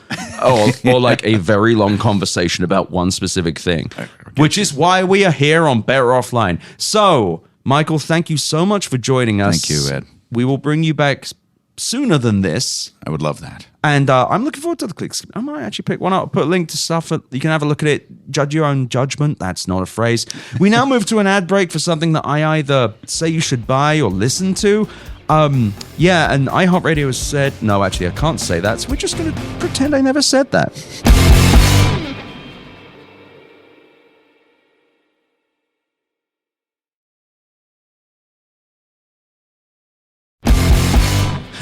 or like a very long conversation about one specific thing, which is why we are here on Better Offline. So, Michael, thank you so much for joining us. Thank you, Ed. We will bring you back sooner than this. I would love that. And I'm looking forward to the clicks. I might actually pick one up, put a link to stuff. You can have a look at it. Judge your own judgment. That's not a phrase. We now move to an ad break for something that I either say you should buy or listen to. Yeah, and iHeartRadio has said, no, actually, I can't say that. So we're just going to pretend I never said that.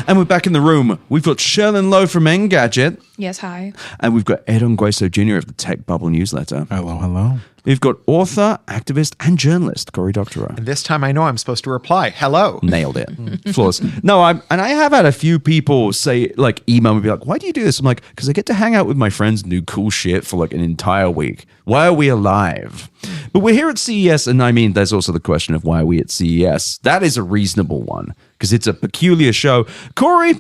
And we're back in the room. We've got Sherlyn Lowe from Engadget. Yes, hi. And we've got Ed Ongweso Jr. of the Tech Bubble newsletter. Hello. We've got author, activist, and journalist Cory Doctorow. And this time I know I'm supposed to reply. Hello. Nailed it. Flawless. No, I have had a few people say, like, email me, be like, why do you do this? I'm like, because I get to hang out with my friends and do cool shit for like an entire week. Why are we alive? But we're here at CES, and I mean, there's also the question of why are we at CES? That is a reasonable one, because it's a peculiar show. Cory,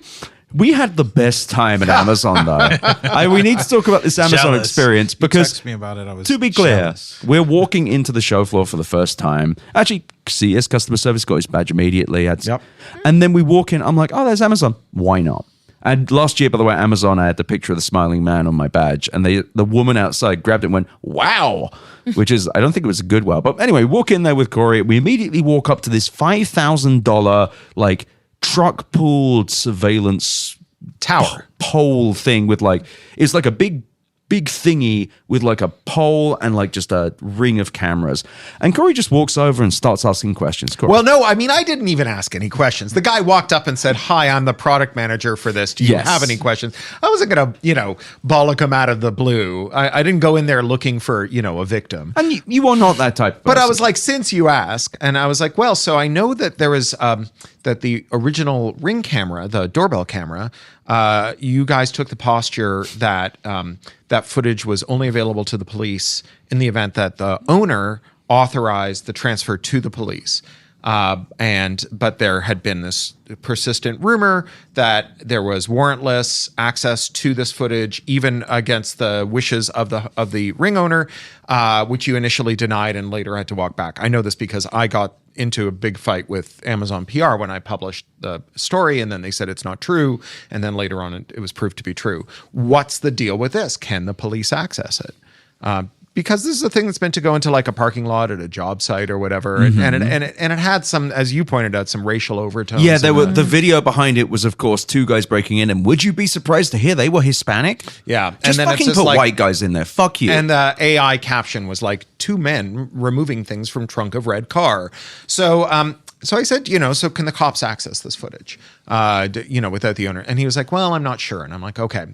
we had the best time at Amazon, though. We need to talk about this Amazon Jealous. experience because, Text me about it. I was to be clear, jealous. we're walking into the show floor for the first time. Actually, CES customer service got his badge immediately. Yep. And then we walk in. I'm like, oh, there's Amazon. Why not? And last year, by the way, Amazon, I had the picture of the smiling man on my badge, and the woman outside grabbed it and went, wow, which is, I don't think it was a good wow. But anyway, walk in there with Cory. We immediately walk up to this $5,000, like, truck pulled surveillance Tower. pole thing with like, it's like a big thingy with like a pole and like just a ring of cameras. And Cory just walks over and starts asking questions. Cory. Well, no, I mean, I didn't even ask any questions. The guy walked up and said, hi, I'm the product manager for this. Do you Yes. have any questions? I wasn't going to, bollock him out of the blue. I didn't go in there looking for, a victim. and you are not that type of person. But I was like, since you ask, and I was like, well, so I know that there was that the original Ring camera, the doorbell camera, you guys took the posture that that footage was only available to the police in the event that the owner authorized the transfer to the police. But there had been this persistent rumor that there was warrantless access to this footage, even against the wishes of the Ring owner, which you initially denied and later had to walk back. I know this because I got into a big fight with Amazon PR when I published the story, and then they said it's not true, and then later on it was proved to be true. What's the deal with this? Can the police access it? Because this is a thing that's meant to go into like a parking lot at a job site or whatever, and it had some, as you pointed out, some racial overtones. yeah, there were the video behind it was, of course, two guys breaking in, and would you be surprised to hear they were Hispanic? Yeah, just and then fucking it's just put like, white guys in there. Fuck you. And the AI caption was like, two men removing things from trunk of red car. So I said, so can the cops access this footage, without the owner? And he was like, well, I'm not sure. And I'm like, okay,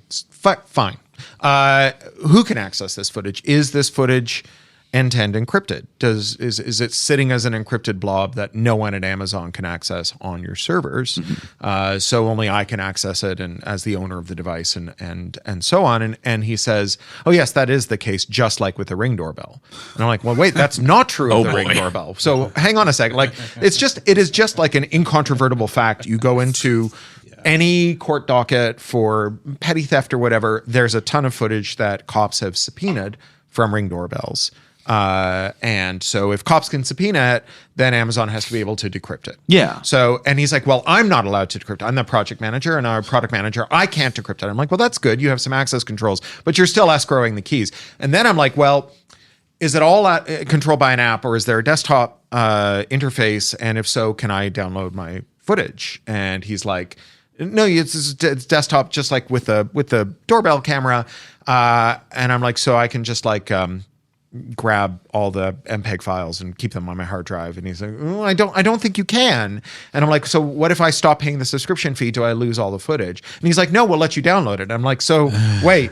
fine. Who can access this footage? Is this footage end-to-end encrypted? Is it sitting as an encrypted blob that no one at Amazon can access on your servers? So only I can access it, and as the owner of the device, and so on. And he says, oh yes, that is the case, just like with the Ring doorbell. And I'm like, well, wait, that's not true of the Ring doorbell. So hang on a second. Like, it is just like an incontrovertible fact. You go into any court docket for petty theft or whatever, there's a ton of footage that cops have subpoenaed from Ring doorbells. And so if cops can subpoena it, then Amazon has to be able to decrypt it. Yeah. So, and he's like, well, I'm not allowed to decrypt it. I'm the project manager, and our product manager, I can't decrypt it. I'm like, well, that's good. You have some access controls, but you're still escrowing the keys. And then I'm like, well, is it all controlled by an app, or is there a desktop interface? And if so, can I download my footage? And he's like, no, it's desktop, just like with the doorbell camera. And I'm like, so I can just like grab all the MPEG files and keep them on my hard drive. And he's like, oh, I don't think you can. And I'm like, so what if I stop paying the subscription fee? Do I lose all the footage? And he's like, no, we'll let you download it. I'm like, so wait,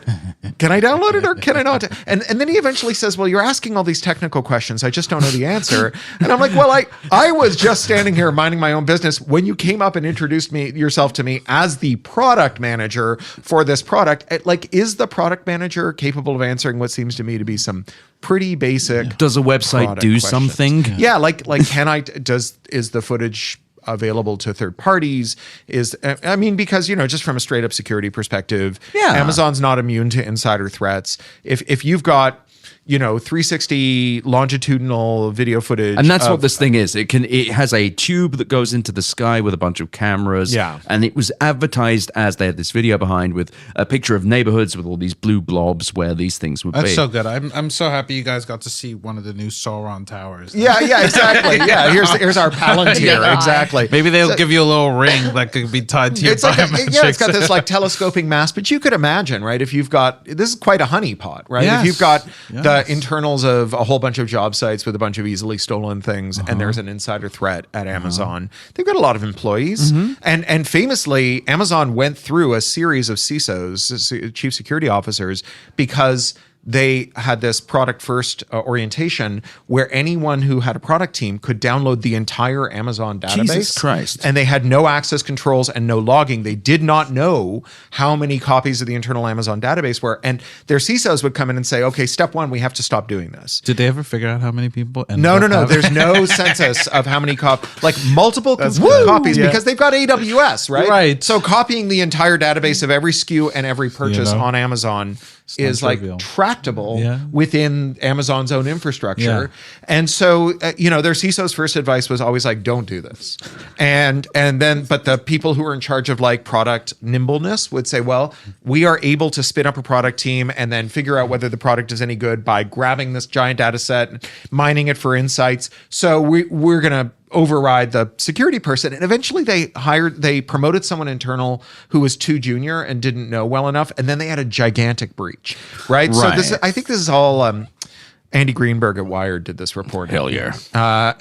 can I download it or can I not? And then he eventually says, well, you're asking all these technical questions. I just don't know the answer. And I'm like, well, I was just standing here minding my own business when you came up and introduced yourself to me as the product manager for this product. Like, is the product manager capable of answering what seems to me to be some pretty basic? Does a website do questions. something? Yeah, like is the footage available to third parties? Because just from a straight up security perspective, Yeah. Amazon's not immune to insider threats. If you've got 360 longitudinal video footage. And that's what this thing is. It has a tube that goes into the sky with a bunch of cameras. Yeah. And it was advertised as they had this video behind with a picture of neighborhoods with all these blue blobs where these things would be. That's so good. I'm so happy you guys got to see one of the new Sauron towers. Yeah, exactly. Yeah, here's our Palantir. Yeah. Exactly. Maybe they'll give you a little ring that could be tied to your It's like biometrics. it's got this like telescoping mass, but you could imagine, right? If you've got, this is quite a honeypot, right? Yes. If you've got Yeah. the internals of a whole bunch of job sites with a bunch of easily stolen things, and there's an insider threat at Amazon. They've got a lot of employees, and famously, Amazon went through a series of CISOs, chief security officers, because they had this product first orientation where anyone who had a product team could download the entire Amazon database. Jesus Christ. And they had no access controls and no logging. They did not know how many copies of the internal Amazon database were. And their CISOs would come in and say, okay, step one, we have to stop doing this. Did they ever figure out how many people? No. There's no census of how many copies, like multiple copies, because they've got AWS, right? Right. So copying the entire database of every SKU and every purchase on Amazon is like tractable within Amazon's own infrastructure. And so, their CISO's first advice was always like, don't do this. But the people who are in charge of like product nimbleness would say, well, we are able to spin up a product team and then figure out whether the product is any good by grabbing this giant data set, mining it for insights. So we're going to override the security person. And eventually they promoted someone internal who was too junior and didn't know well enough. And then they had a gigantic breach, right? So I think this is all, Andy Greenberg at Wired did this report. Hell yeah.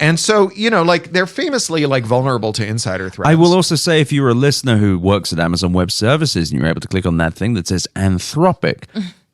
And so, they're famously like vulnerable to insider threats. I will also say, if you're a listener who works at Amazon Web Services and you're able to click on that thing that says Anthropic,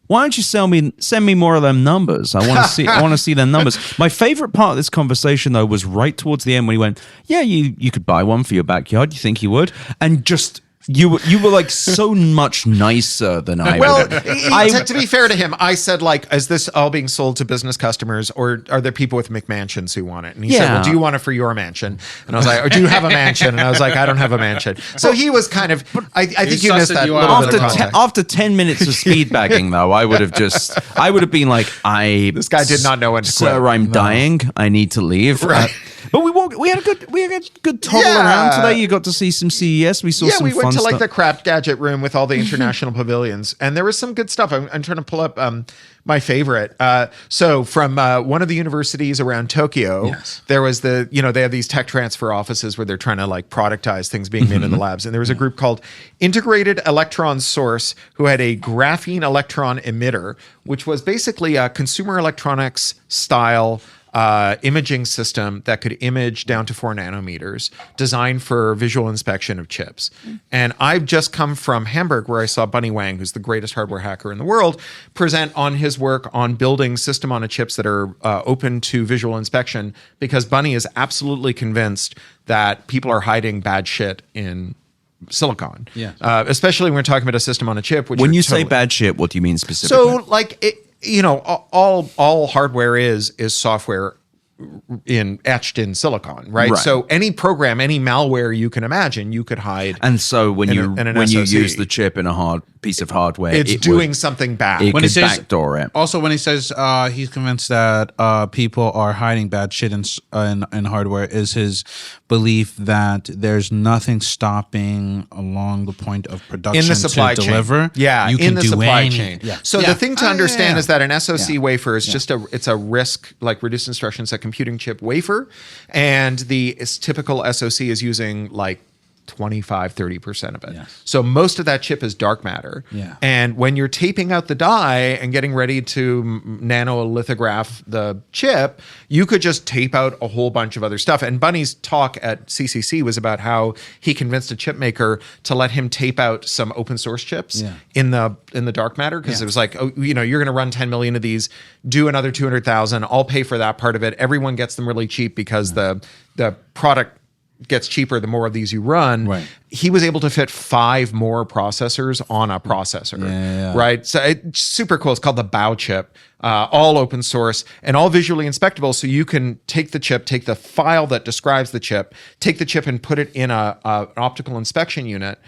why don't you send me more of them numbers? I want to see them numbers. My favorite part of this conversation, though, was right towards the end when he went, yeah, you could buy one for your backyard. You think you would? And just you were like so much nicer than I well, would. To be fair to him, I said, like, is this all being sold to business customers, or are there people with McMansions who want it? And he said, well, do you want it for your mansion? And I was like, or do you have a mansion? And I was like, I don't have a mansion. So he was kind of, I think you missed that little bit of context. After 10 minutes of speed bagging, though, I would have been like, this guy did not know when to quit. Sir, I'm dying. I need to leave. Right. But we had a good toggle around today. You got to see some CES. We saw some we went fun to like stuff. the crap gadget room with all the international pavilions, and there was some good stuff. I'm trying to pull up my favorite. So from one of the universities around Tokyo, there was they have these tech transfer offices where they're trying to like productize things being made in the labs. And there was a group called Integrated Electron Source who had a graphene electron emitter, which was basically a consumer electronics style imaging system that could image down to 4 nanometers, designed for visual inspection of chips. And I've just come from Hamburg, where I saw Bunny Wang, who's the greatest hardware hacker in the world, present on his work on building system on a chips that are open to visual inspection, because Bunny is absolutely convinced that people are hiding bad shit in silicon. Especially when we're talking about a system on a chip. Which when you say bad shit, what do you mean specifically? So like all hardware is software etched in silicon, right? So any program, any malware you can imagine, you could hide. And so when you use the chip in a piece of hardware, it's doing something bad. It could backdoor it. Also, when he says he's convinced that people are hiding bad shit in hardware, is his belief that there's nothing stopping along the point of production in the supply to chain. deliver. Yeah, you in can the do supply any, chain. Yeah. So the thing to understand is that an SoC wafer is just it's a RISC, like reduced instruction set computing chip wafer, and the typical SoC is using like 25-30% of it. So most of that chip is dark matter. And when you're taping out the die and getting ready to nanolithograph the chip, you could just tape out a whole bunch of other stuff. And Bunny's talk at CCC was about how he convinced a chip maker to let him tape out some open source chips in the dark matter, because it was like, you're going to run 10 million of these, do another 200,000. I'll pay for that part of it. Everyone gets them really cheap because the product gets cheaper the more of these you run. He was able to fit 5 more processors on a processor, right? So it's super cool. It's called the Bow chip, all open source and all visually inspectable. So you can take the chip, take the file that describes the chip, take the chip and put it in an optical inspection unit,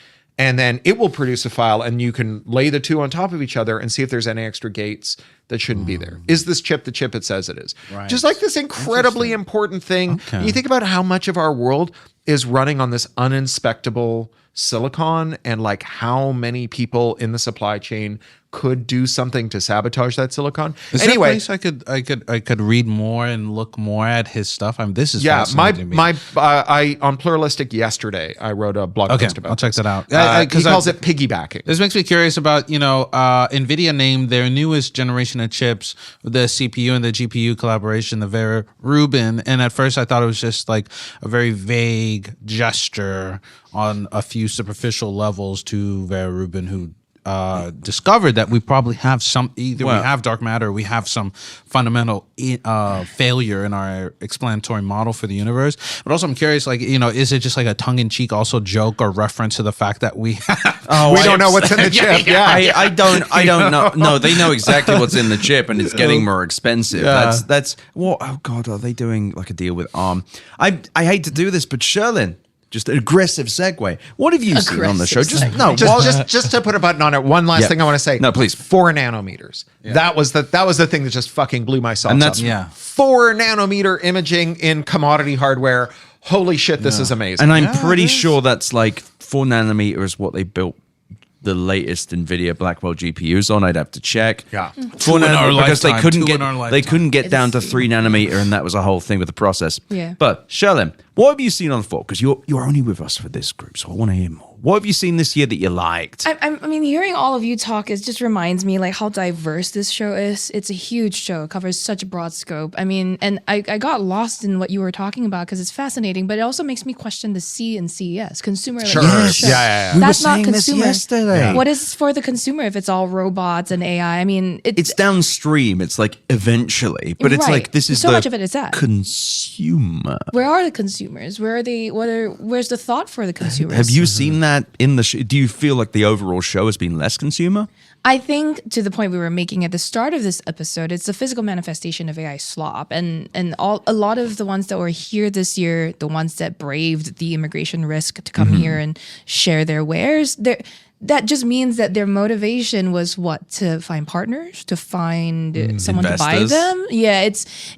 and then it will produce a file, and you can lay the two on top of each other and see if there's any extra gates that shouldn't be there. Is this chip the chip it says it is? Just like this incredibly important thing. You think about how much of our world is running on this uninspectable silicon, and like how many people in the supply chain could do something to sabotage that silicon. Anyway, there a place I could read more and look more at his stuff. This is fascinating to me. I on Pluralistic yesterday, I wrote a blog post about. I'll check that out. He calls it piggybacking. This makes me curious about NVIDIA named their newest generation collaboration of chips, the CPU and the GPU collaboration, the Vera Rubin. And at first I thought it was just like a very vague gesture on a few superficial levels to Vera Rubin, who discovered that we probably have we have dark matter, or we have some fundamental failure in our explanatory model for the universe. But also I'm curious, like, is it just like a tongue-in-cheek also joke or reference to the fact that we have we don't know what's in the chip. I don't know. No, they know exactly what's in the chip, and it's getting more expensive. That's what. Oh God, are they doing like a deal with ARM? I hate to do this, but Sherlyn, just an aggressive segue. What have you seen on the show? Just to put a button on it. One last thing I want to say. No, please. 4 nanometers. Yeah. That was the thing that just fucking blew my socks off. 4 nanometer imaging in commodity hardware. Holy shit, this is amazing. And I'm pretty sure that's like 4 nanometer is what they built the latest NVIDIA Blackwell GPUs on. I'd have to check. Yeah. 4 nanometer, because they couldn't get down to 3 nanometer, and that was a whole thing with the process. Yeah. But Sherlyn, what have you seen on the floor? Because you're only with us for this group, so I want to hear more. What have you seen this year that you liked? I mean, hearing all of you talk just reminds me like how diverse this show is. It's a huge show. It covers such a broad scope. I mean, and I got lost in what you were talking about because it's fascinating, but it also makes me question the C in CES, consumer. Sure. Yes. Yeah. That's not consumer. Yesterday. What is for the consumer if it's all robots and AI? I mean, it's downstream. It's like eventually, but it's like this is so the much of it is that consumer. Where are the consumers? Where are they? Where's the thought for the consumers? Have you seen that in the show? Do you feel like the overall show has been less consumer? I think to the point we were making at the start of this episode, it's a physical manifestation of AI slop, and a lot of the ones that were here this year, the ones that braved the immigration risk to come here and share their wares, that just means that their motivation was what? To find partners, to find someone investors. to buy them. Yeah,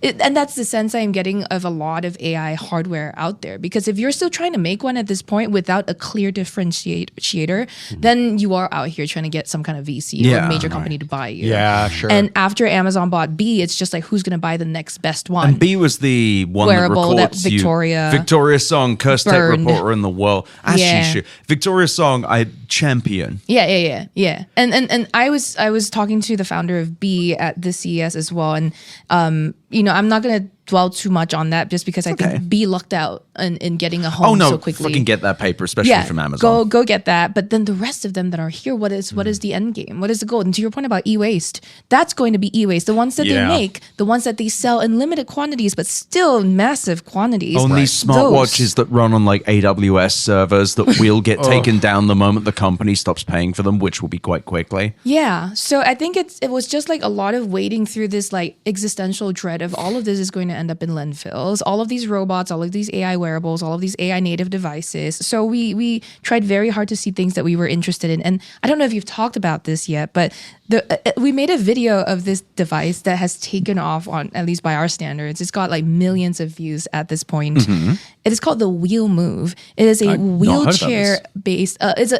and that's the sense I'm getting of a lot of AI hardware out there. Because if you're still trying to make one at this point without a clear differentiator, then you are out here trying to get some kind of VC or major company to buy you. Yeah, sure. And after Amazon bought B, it's just like who's going to buy the next best one? And B was the one Wearable that records that Victoria Song, cursed tech burned. reporter in the world. As she should. Victoria Song, I champion. Yeah. And I was talking to the founder of B at the CES as well, and I'm not gonna dwell too much on that just because I think B lucked out in getting a home so quickly. Fucking get that paper, especially from Amazon. Go get that. But then the rest of them that are here, what is the end game? What is the goal? And to your point about e-waste, that's going to be e-waste. The ones that they make, the ones that they sell in limited quantities, but still massive quantities. Only smartwatches that run on like AWS servers that will get taken down the moment the company stops paying for them, which will be quite quickly. Yeah. So I think it was just like a lot of wading through this like existential dread of all of this is going to end up in landfills, all of these robots, all of these AI wearables, all of these AI native devices. So we tried very hard to see things that we were interested in. And I don't know if you've talked about this yet, but we made a video of this device that has taken off on, at least by our standards. It's got like millions of views at this point. It is called the Wheel Move. It is a wheelchair based, it's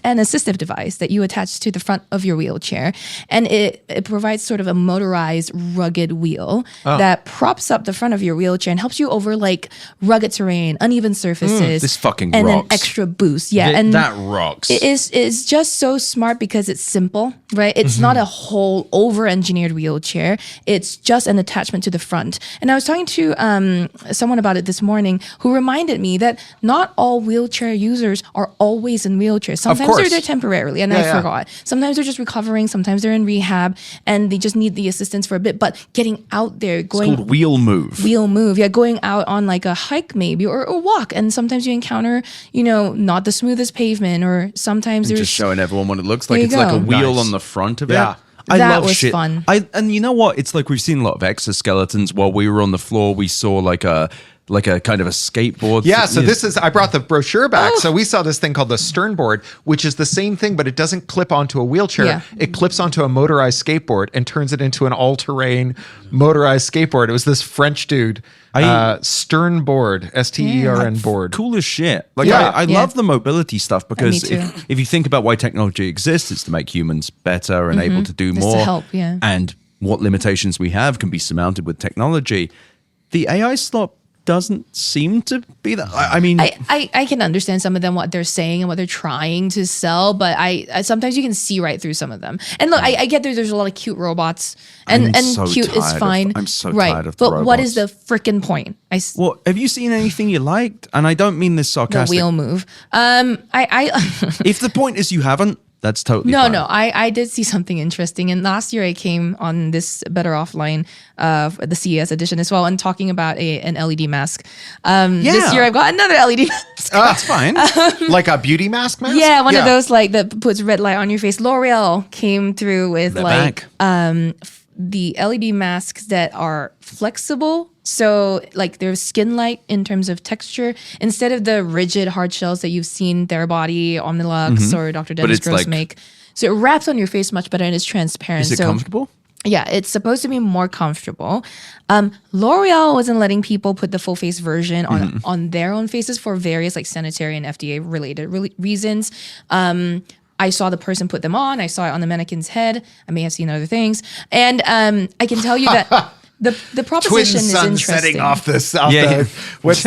an assistive device that you attach to the front of your wheelchair, and it provides sort of a motorized, rugged wheel that props up the front of your wheelchair and helps you over like rugged terrain, uneven surfaces. This fucking and rocks. an extra boost. Yeah, and that rocks. It's just so smart because it's simple, right? It's not a whole over-engineered wheelchair. It's just an attachment to the front. And I was talking to someone about it this morning who reminded me that not all wheelchair users are always in wheelchairs. Sometimes they're there temporarily, and I forgot. Sometimes they're just recovering. Sometimes they're in rehab, and they just need the assistance for a bit. But getting out there, it's called Wheel Move. Wheel Move, yeah, going out on like a hike maybe or a walk, and sometimes you encounter, not the smoothest pavement, or sometimes there's just showing everyone what it looks like. It's like a wheel on the front of it. Yeah. I that love was shit. fun. And you know what? It's like we've seen a lot of exoskeletons. While we were on the floor, we saw like a kind of a skateboard. Yeah, so I brought the brochure back. So we saw this thing called the Sternboard, which is the same thing, but it doesn't clip onto a wheelchair. Yeah. It clips onto a motorized skateboard and turns it into an all-terrain motorized skateboard. It was this French dude, Sternboard, Stern board. Cool as shit. Like Yeah. I love the mobility stuff because me too. if you think about why technology exists, it's to make humans better and able to do Just more. to help, yeah. And what limitations we have can be surmounted with technology. The AI slot doesn't seem to be that. I mean, I can understand some of them, what they're saying and what they're trying to sell, but I sometimes you can see right through some of them. And look, I get there's a lot of cute robots, and so cute is fine. I'm so right. tired of the But what is robots. the freaking point? Well, have you seen anything you liked? And I don't mean this The sarcastic. wheel move. If the point is you haven't, that's totally No, fine. no. I did see something interesting. And last year I came on this Better Offline, the CES edition as well, and talking about an LED mask. This year I've got another LED mask. That's fine. Like a beauty mask mask? Yeah, one of those like that puts red light on your face. L'Oreal came through with They're like back. the LED masks that are flexible. So like they're skin-like in terms of texture instead of the rigid hard shells that you've seen Therabody, Omnilux, or Dr. Dennis it's Gross like- make. So it wraps on your face much better and it's transparent. Is it so, comfortable? Yeah, it's supposed to be more comfortable. L'Oreal wasn't letting people put the full face version on their own faces for various like sanitary and FDA related reasons. I saw the person put them on. I saw it on the mannequin's head. I may have seen other things, and I can tell you that the Twin proposition is sun interesting. setting off this. What's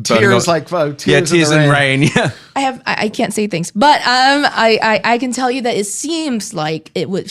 tears like tears and rain. Yeah. I can't say things, but I can tell you that it seems like it would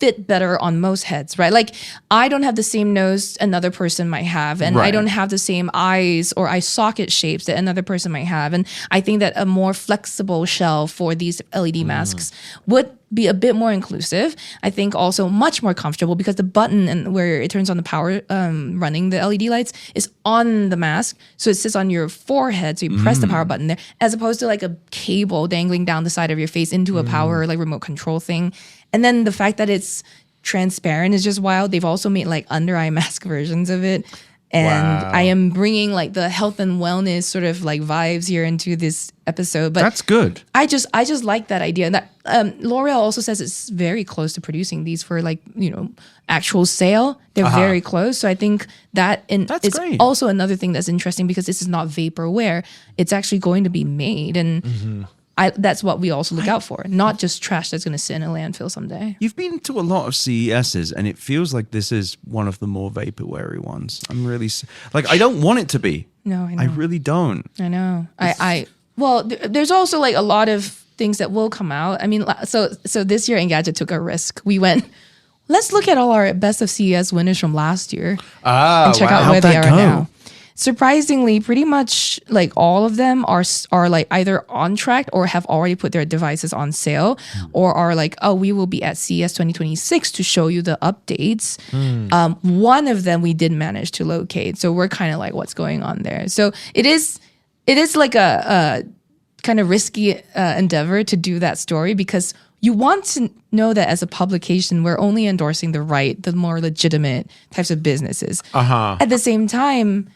fit better on most heads, right? Like I don't have the same nose another person might have, and I Right. don't have the same eyes or eye socket shapes that another person might have. And I think that a more flexible shell for these LED masks would be a bit more inclusive. I think also much more comfortable because the button and where it turns on the power running the LED lights is on the mask. So it sits on your forehead. So you press the power button there as opposed to like a cable dangling down the side of your face into a power like remote control thing. And then the fact that it's transparent is just wild. They've also made like under eye mask versions of it. And I am bringing like the health and wellness sort of like vibes here into this episode. But That's good. I just like that idea. And that L'Oreal also says it's very close to producing these for like, actual sale. They're very close. So I think that That's it's great. also another thing that's interesting because this is not vaporware. It's actually going to be made. And that's what we also look out for. Not just trash that's going to sit in a landfill someday. You've been to a lot of CESs, and it feels like this is one of the more vaporware ones. I'm really I don't want it to be. No, I know. I really don't. I know. Well, there's also like a lot of things that will come out. I mean, so this year Engadget took a risk. We went, let's look at all our best of CES winners from last year and check out where How'd they that are go? now. Surprisingly, pretty much like all of them are like either on track or have already put their devices on sale or are like, oh, we will be at CES 2026 to show you the updates. One of them we did manage to locate. So we're kind of like, what's going on there? So it is like a kind of risky endeavor to do that story because you want to know that as a publication, we're only endorsing the more legitimate types of businesses. At the same time,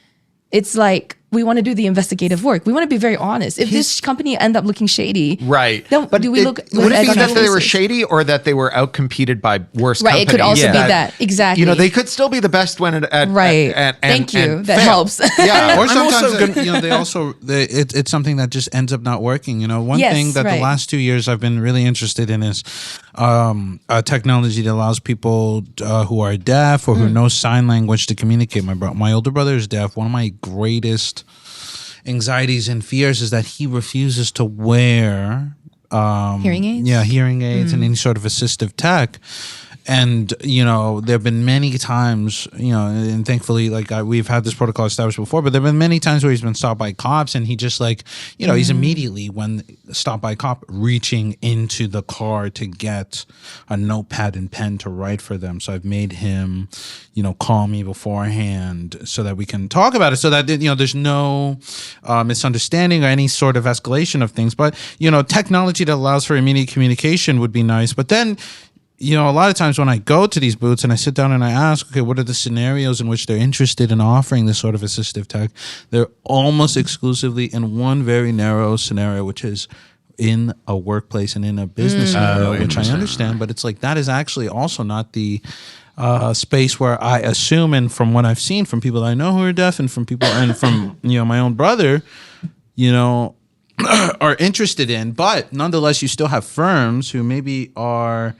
it's like we want to do the investigative work. We want to be very honest. If this company end up looking shady, Right. then do we look? Would it be at that our they were faces? shady or that they were outcompeted by worse Right. companies? It could also be that. Exactly. They could still be the best one at Right. Thank you. and That fail. helps. Yeah. Or sometimes also it's something that just ends up not working. One Yes, thing that right. the last 2 years I've been really interested in is technology that allows people who are deaf or who know sign language to communicate. My older brother is deaf. One of my greatest anxieties and fears is that he refuses to wear Hearing aids? Yeah, hearing aids and any sort of assistive tech. And, there have been many times, and thankfully, we've had this protocol established before, but there have been many times where he's been stopped by cops and he just he's immediately, when stopped by a cop, reaching into the car to get a notepad and pen to write for them. So I've made him, call me beforehand so that we can talk about it so that, there's no misunderstanding or any sort of escalation of things. But, technology that allows for immediate communication would be nice. But then, a lot of times when I go to these booths and I sit down and I ask, okay, what are the scenarios in which they're interested in offering this sort of assistive tech? They're almost exclusively in one very narrow scenario, which is in a workplace and in a business scenario, which I understand. But it's like that is actually also not the space where I assume, and from what I've seen from people that I know who are deaf and from people and from, my own brother, are interested in. But nonetheless, you still have firms who maybe are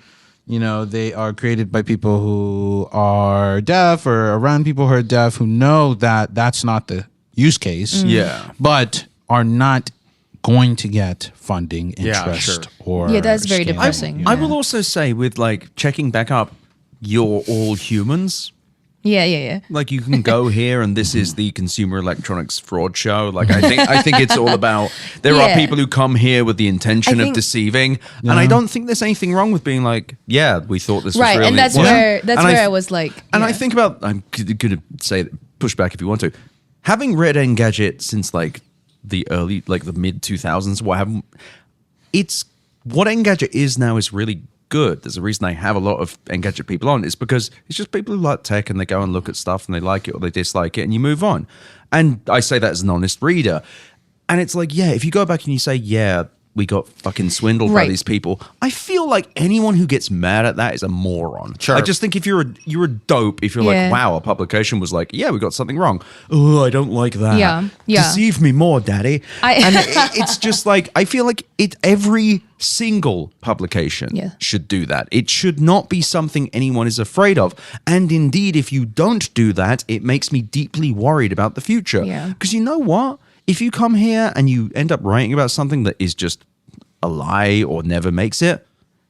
they are created by people who are deaf or around people who are deaf who know that that's not the use case. Yeah. But are not going to get funding, interest, or that's very scale. depressing. I will also say, with like checking back up, you're all humans. Yeah. Like you can go here, and this is the Consumer Electronics Fraud Show. Like I think it's all about. There are people who come here with the intention of deceiving, and I don't think there's anything wrong with being like, yeah, we thought this was Right, really and that's where I was like, and I think about. I'm gonna say push back if you want to. Having read Engadget since like the mid 2000s, what have it's what Engadget is now is really good. There's a reason I have a lot of Engadget people on. It's because it's just people who like tech and they go and look at stuff and they like it or they dislike it and you move on. And I say that as an honest reader. And it's like, yeah, if you go back and you say, yeah, we got fucking swindled by these people, I feel like anyone who gets mad at that is a moron. Sure. I just think if you're a dope, if you're like, wow, a publication was like, yeah, we got something wrong. Oh, I don't like that. Yeah. Deceive me more, daddy. And it's just like, I feel like every single publication should do that. It should not be something anyone is afraid of. And indeed, if you don't do that, it makes me deeply worried about the future. Because you know what? If you come here and you end up writing about something that is just a lie or never makes it,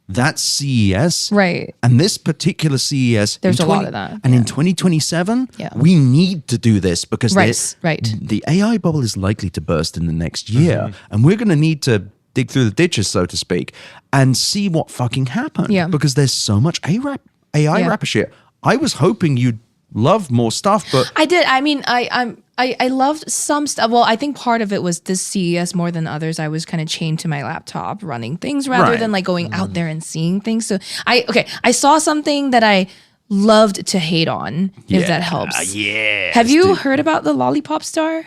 that's CES. Right. And this particular CES, there's a lot of that. And in 2027, we need to do this because the AI bubble is likely to burst in the next year. And we're going to need to dig through the ditches, so to speak, and see what fucking happened. Because there's so much AI rapper shit. I was hoping you'd love more stuff, but I did. I mean, I loved some stuff. Well, I think part of it was this CES more than others. I was kind of chained to my laptop running things rather than like going out there and seeing things. So I saw something that I loved to hate on, if that helps. Have you heard about the Lollipop Star?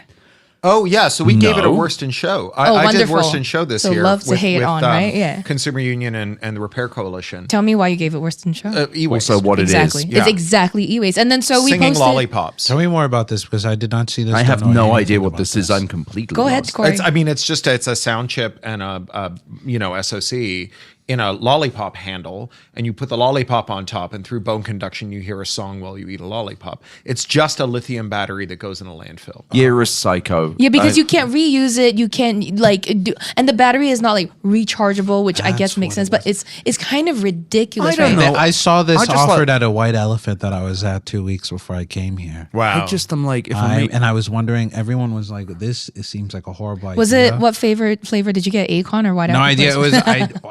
Oh, yeah. So we gave it a worst in show. I did worst in show this year. Love to hate on, right? Yeah. Consumer Union and the Repair Coalition. Tell me why you gave it worst in show. E-waste. Also what exactly. it is. It's exactly e-waste. And then so we Singing posted lollipops. Tell me more about this because I did not see this. I have no idea what this is. I'm completely Go ahead, lost. Corey. It's a sound chip and a SoC in a lollipop handle, and you put the lollipop on top, and through bone conduction, you hear a song while you eat a lollipop. It's just a lithium battery that goes in a landfill. You're a psycho. Yeah, because you can't reuse it. You can't and the battery is not like rechargeable, which I guess makes sense. But it's kind of ridiculous. I don't know. I saw this offered at a White Elephant that I was at 2 weeks before I came here. Wow. I'm like, and I was wondering, everyone was like, it seems like a horrible idea. Was it, what flavor did you get? Acon or White Elephant? No idea. It was,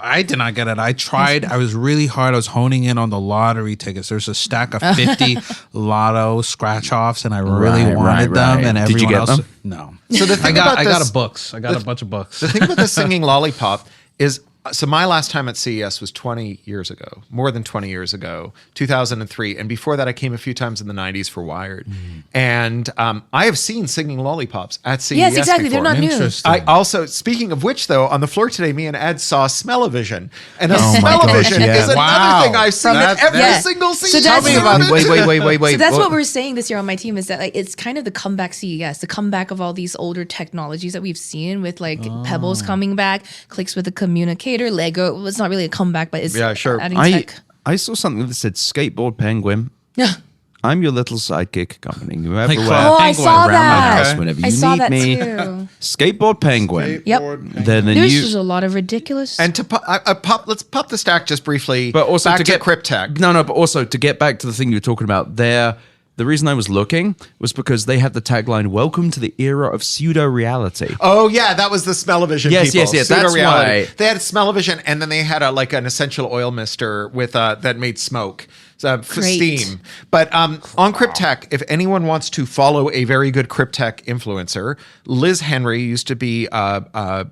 I did not get it. I tried. I was really hard. I was honing in on the lottery tickets. There's a stack of 50 lotto scratch offs, and I really wanted them. And everyone Did you get else, them? no. So the thing I got a bunch of books. The thing about the singing lollipop is, so my last time at CES was 20 years ago, more than 20 years ago, 2003. And before that, I came a few times in the 90s for Wired. And I have seen singing lollipops at CES Yes, exactly. before. They're not new. Interesting. I also, speaking of which, though, on the floor today, me and Ed saw Smell-O-Vision. And a Oh my Smell-O-Vision gosh, yeah. is another Wow. thing I've seen at every Yeah. single So CES. that's- Tell me about event. wait. So that's what we're saying this year on my team is that like it's kind of the comeback CES, the comeback of all these older technologies that we've seen with like Pebbles coming back, Clicks with the communicator, Lego. It's not really a comeback, but it's adding tech. I saw something that said skateboard penguin. Yeah. I'm your little sidekick accompanying you everywhere. Oh, I saw around my that. house whenever I you saw need that me. too. Skateboard penguin. Yep. Then the There's new. just a lot of ridiculous. And let's pop the stack just briefly. But also back to get Cryptech. No, but also to get back to the thing you were talking about there. The reason I was looking was because they had the tagline "Welcome to the era of pseudo reality." Oh yeah, that was the Smell-O-Vision Yes, people. yes. That's Pseudo-reality. why. They had Smell-O-Vision, and then they had an essential oil mister with that made smoke. For Great. steam. But on Cryptech, if anyone wants to follow a very good Cryptech influencer, Liz Henry used to be a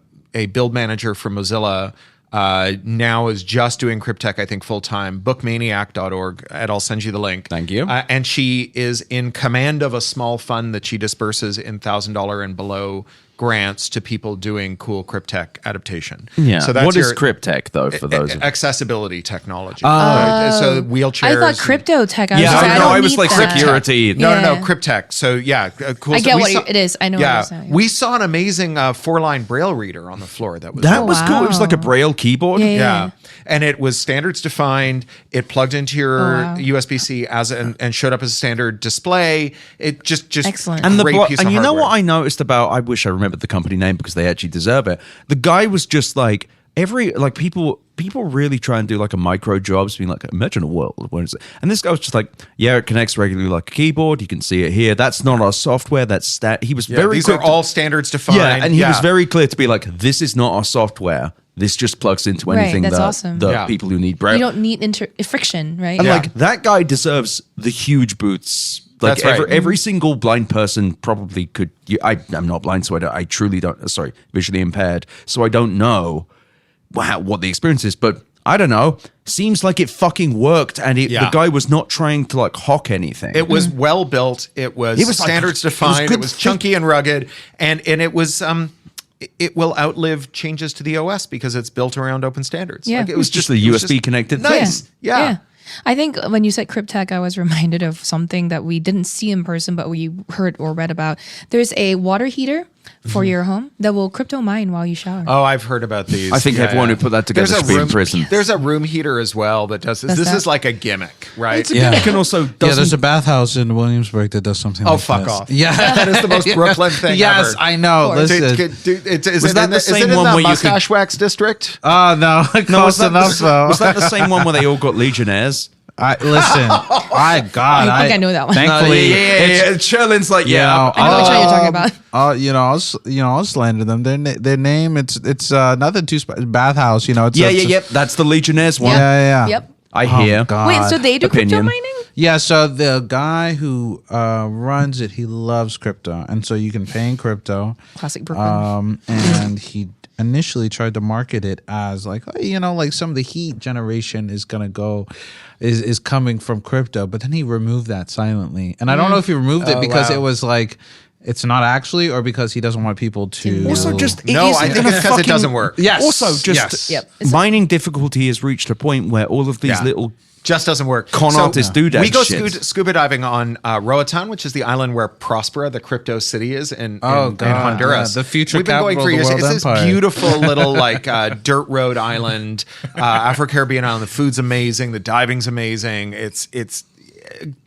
build manager for Mozilla. Now is just doing Cryptech, I think, full time. Bookmaniac.org. Ed, I'll send you the link. Thank you. And she is in command of a small fund that she disperses in $1,000 and below grants to people doing cool Cryptech adaptation. Yeah. So that's what is Cryptech though for those? accessibility technology. Right? So wheelchairs. I thought crypto tech. I was Yeah, just like, I I know. don't I was need like that. security. No, Yeah. Cryptech. So yeah, cool. I So get we what it is. I know what Yeah, you're saying. we saw an amazing 4-line Braille reader on the floor. That was That was cool. It was like a wow. Braille keyboard. Yeah. yeah. And it was standards defined. It plugged into your wow. USB-C and showed up as a standard display. It just Excellent. And great piece of you know hardware. what I noticed about? I wish I remembered the company name because they actually deserve it. The guy was just like people really try and do like a micro jobs, being like, imagine a world. What is it? And this guy was just like, yeah, it connects regularly like a keyboard. You can see it here. That's not our software. That's stat. He was very these quick are to- all standards defined. yeah, and he was very clear to be like, this is not our software. This just plugs into Right, anything that's that awesome. the Yeah. people who need Braille. You don't need friction, right? And Yeah. like that guy deserves the huge boots. Like That's right. every single blind person probably could. I'm not blind, so I truly don't. Sorry, visually impaired, so I don't know what the experience is. But I don't know. Seems like it fucking worked, and the guy was not trying to like hawk anything. It was well built. It was It was like- standards it was defined. good It was chunky and rugged, and it was it will outlive changes to the OS because it's built around open standards. Yeah. Like, It was just a it was USB connected nice. thing. Yeah. I think when you said Cryptech, I was reminded of something that we didn't see in person, but we heard or read about. There's a water heater for your home that will crypto mine while you shower. Oh, I've heard about these. I think everyone who put that together There's should be in room, prison. There's a room heater as well that does this. Does This that? is like a gimmick, right? Yeah. You can also Yeah, there's doesn't a bathhouse in Williamsburg that does something Oh, like fuck this. off. Yeah. That is the most Brooklyn thing Yes, ever. I know. Of course. Listen. Is it that in the is same it in one the where you mustache wax district? Oh, no. No, Close was that, enough, the, though. was that the same one where they all got Legionnaires? Listen, I think I know that one. Thankfully, Sherlin's like, you know, I know which one you're talking about. You know, I'll slander them. Their name, it's nothing too bathhouse. You know, it's yep. That's the Legionnaires one. yeah. Yep. I Oh, hear. God. Wait, so they do crypto Opinion. mining? Yeah, so the guy who runs it, he loves crypto, and so you can pay in crypto. Classic Brooklyn. And he initially tried to market it as like, oh, you know, like some of the heat generation is coming from crypto, but then he removed that silently, and I don't know if he removed it because wow. it was like it's not actually, or because he doesn't want people to. Also, just No, is I think in a it's 'cause it fucking- doesn't work. Yes. Also, just Yes. Yep. mining difficulty has reached a point where all of these Yeah. little Just doesn't work. Con artists do that We go shit. scuba diving on Roatan, which is the island where Prospera, the crypto city, is in God, Honduras. yeah, the future We've been going capital for of the years. world It's this empire. beautiful little like dirt road island, Afro-Caribbean island. The food's amazing. The diving's amazing. It's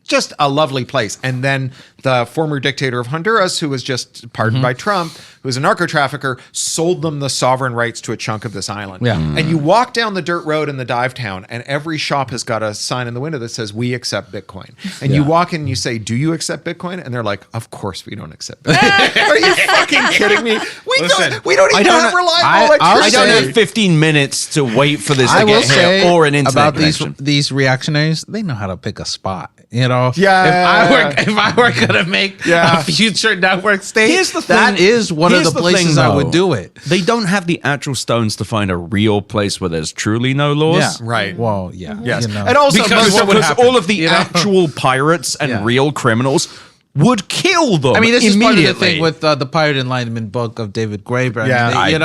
just a lovely place. And then the former dictator of Honduras, who was just pardoned by Trump, who was a narco trafficker, sold them the sovereign rights to a chunk of this island. Yeah. And you walk down the dirt road in the dive town, and every shop has got a sign in the window that says, "We accept Bitcoin." And you walk in and you say, "Do you accept Bitcoin?" And they're like, "Of course we don't accept Bitcoin." Are you fucking kidding me? We don't even have reliable I'll I don't electricity. have 15 minutes to wait for this I to will get say here or an internet about connection. these reactionaries, they know how to pick a spot. You know, Yeah. If I were gonna make Yeah. a future network state, Here's the that thing- is one of here's the the places thing, I though. would do it. They don't have the actual stones to find a real place where there's truly no laws. Yeah, Right. Well, yeah, Yes. you know. And also, Because, most of what because happened- all of the you know? actual pirates and Yeah. real criminals would kill them. I mean, this is part of the immediately. thing with the Pirate Enlightenment book of David Graeber. Yeah. I mean,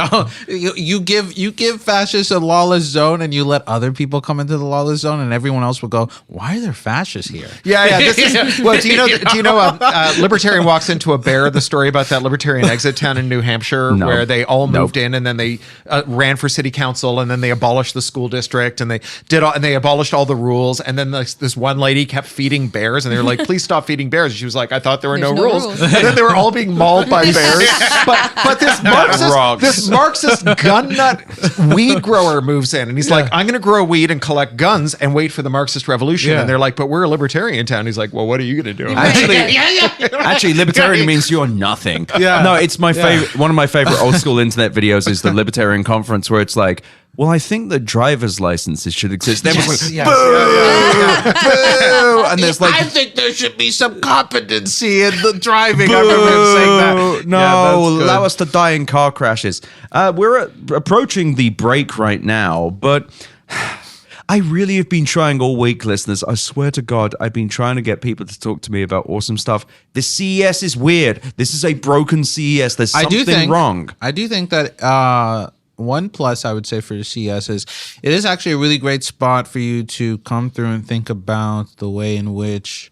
you give fascists a lawless zone, and you let other people come into the lawless zone, and everyone else will go, "Why are there fascists here?" Yeah. This is, well, do you know a libertarian walks into a bear? The story about that libertarian exit town in New Hampshire, No. where they all moved Nope. in, and then they ran for city council, and then they abolished the school district, and they abolished all the rules, and then this one lady kept feeding bears, and they were like, "Please stop feeding bears." And she was like, "I thought there were There's no no rules," rules. and then they were all being mauled by bears. But this Marxist gun nut weed grower moves in, and he's like, "I'm going to grow weed and collect guns and wait for the Marxist revolution." Yeah. And they're like, "But we're a libertarian town." He's like, "Well, what are you going to do?" Actually, libertarian means you're nothing. Yeah. No, it's my favorite. One of my favorite old school internet videos is the libertarian conference where it's like, well, I think the driver's licenses should exist. Everyone's like, boo! And there's like, I think there should be some competency in the driving. I remember him saying that. no, Yeah, that's good. allow us to die in car crashes. We're approaching the break right now, but I really have been trying all week, listeners. I swear to God, I've been trying to get people to talk to me about awesome stuff. This CES is weird. This is a broken CES. There's something wrong. I do think that one plus I would say for the CES is it is actually a really great spot for you to come through and think about the way in which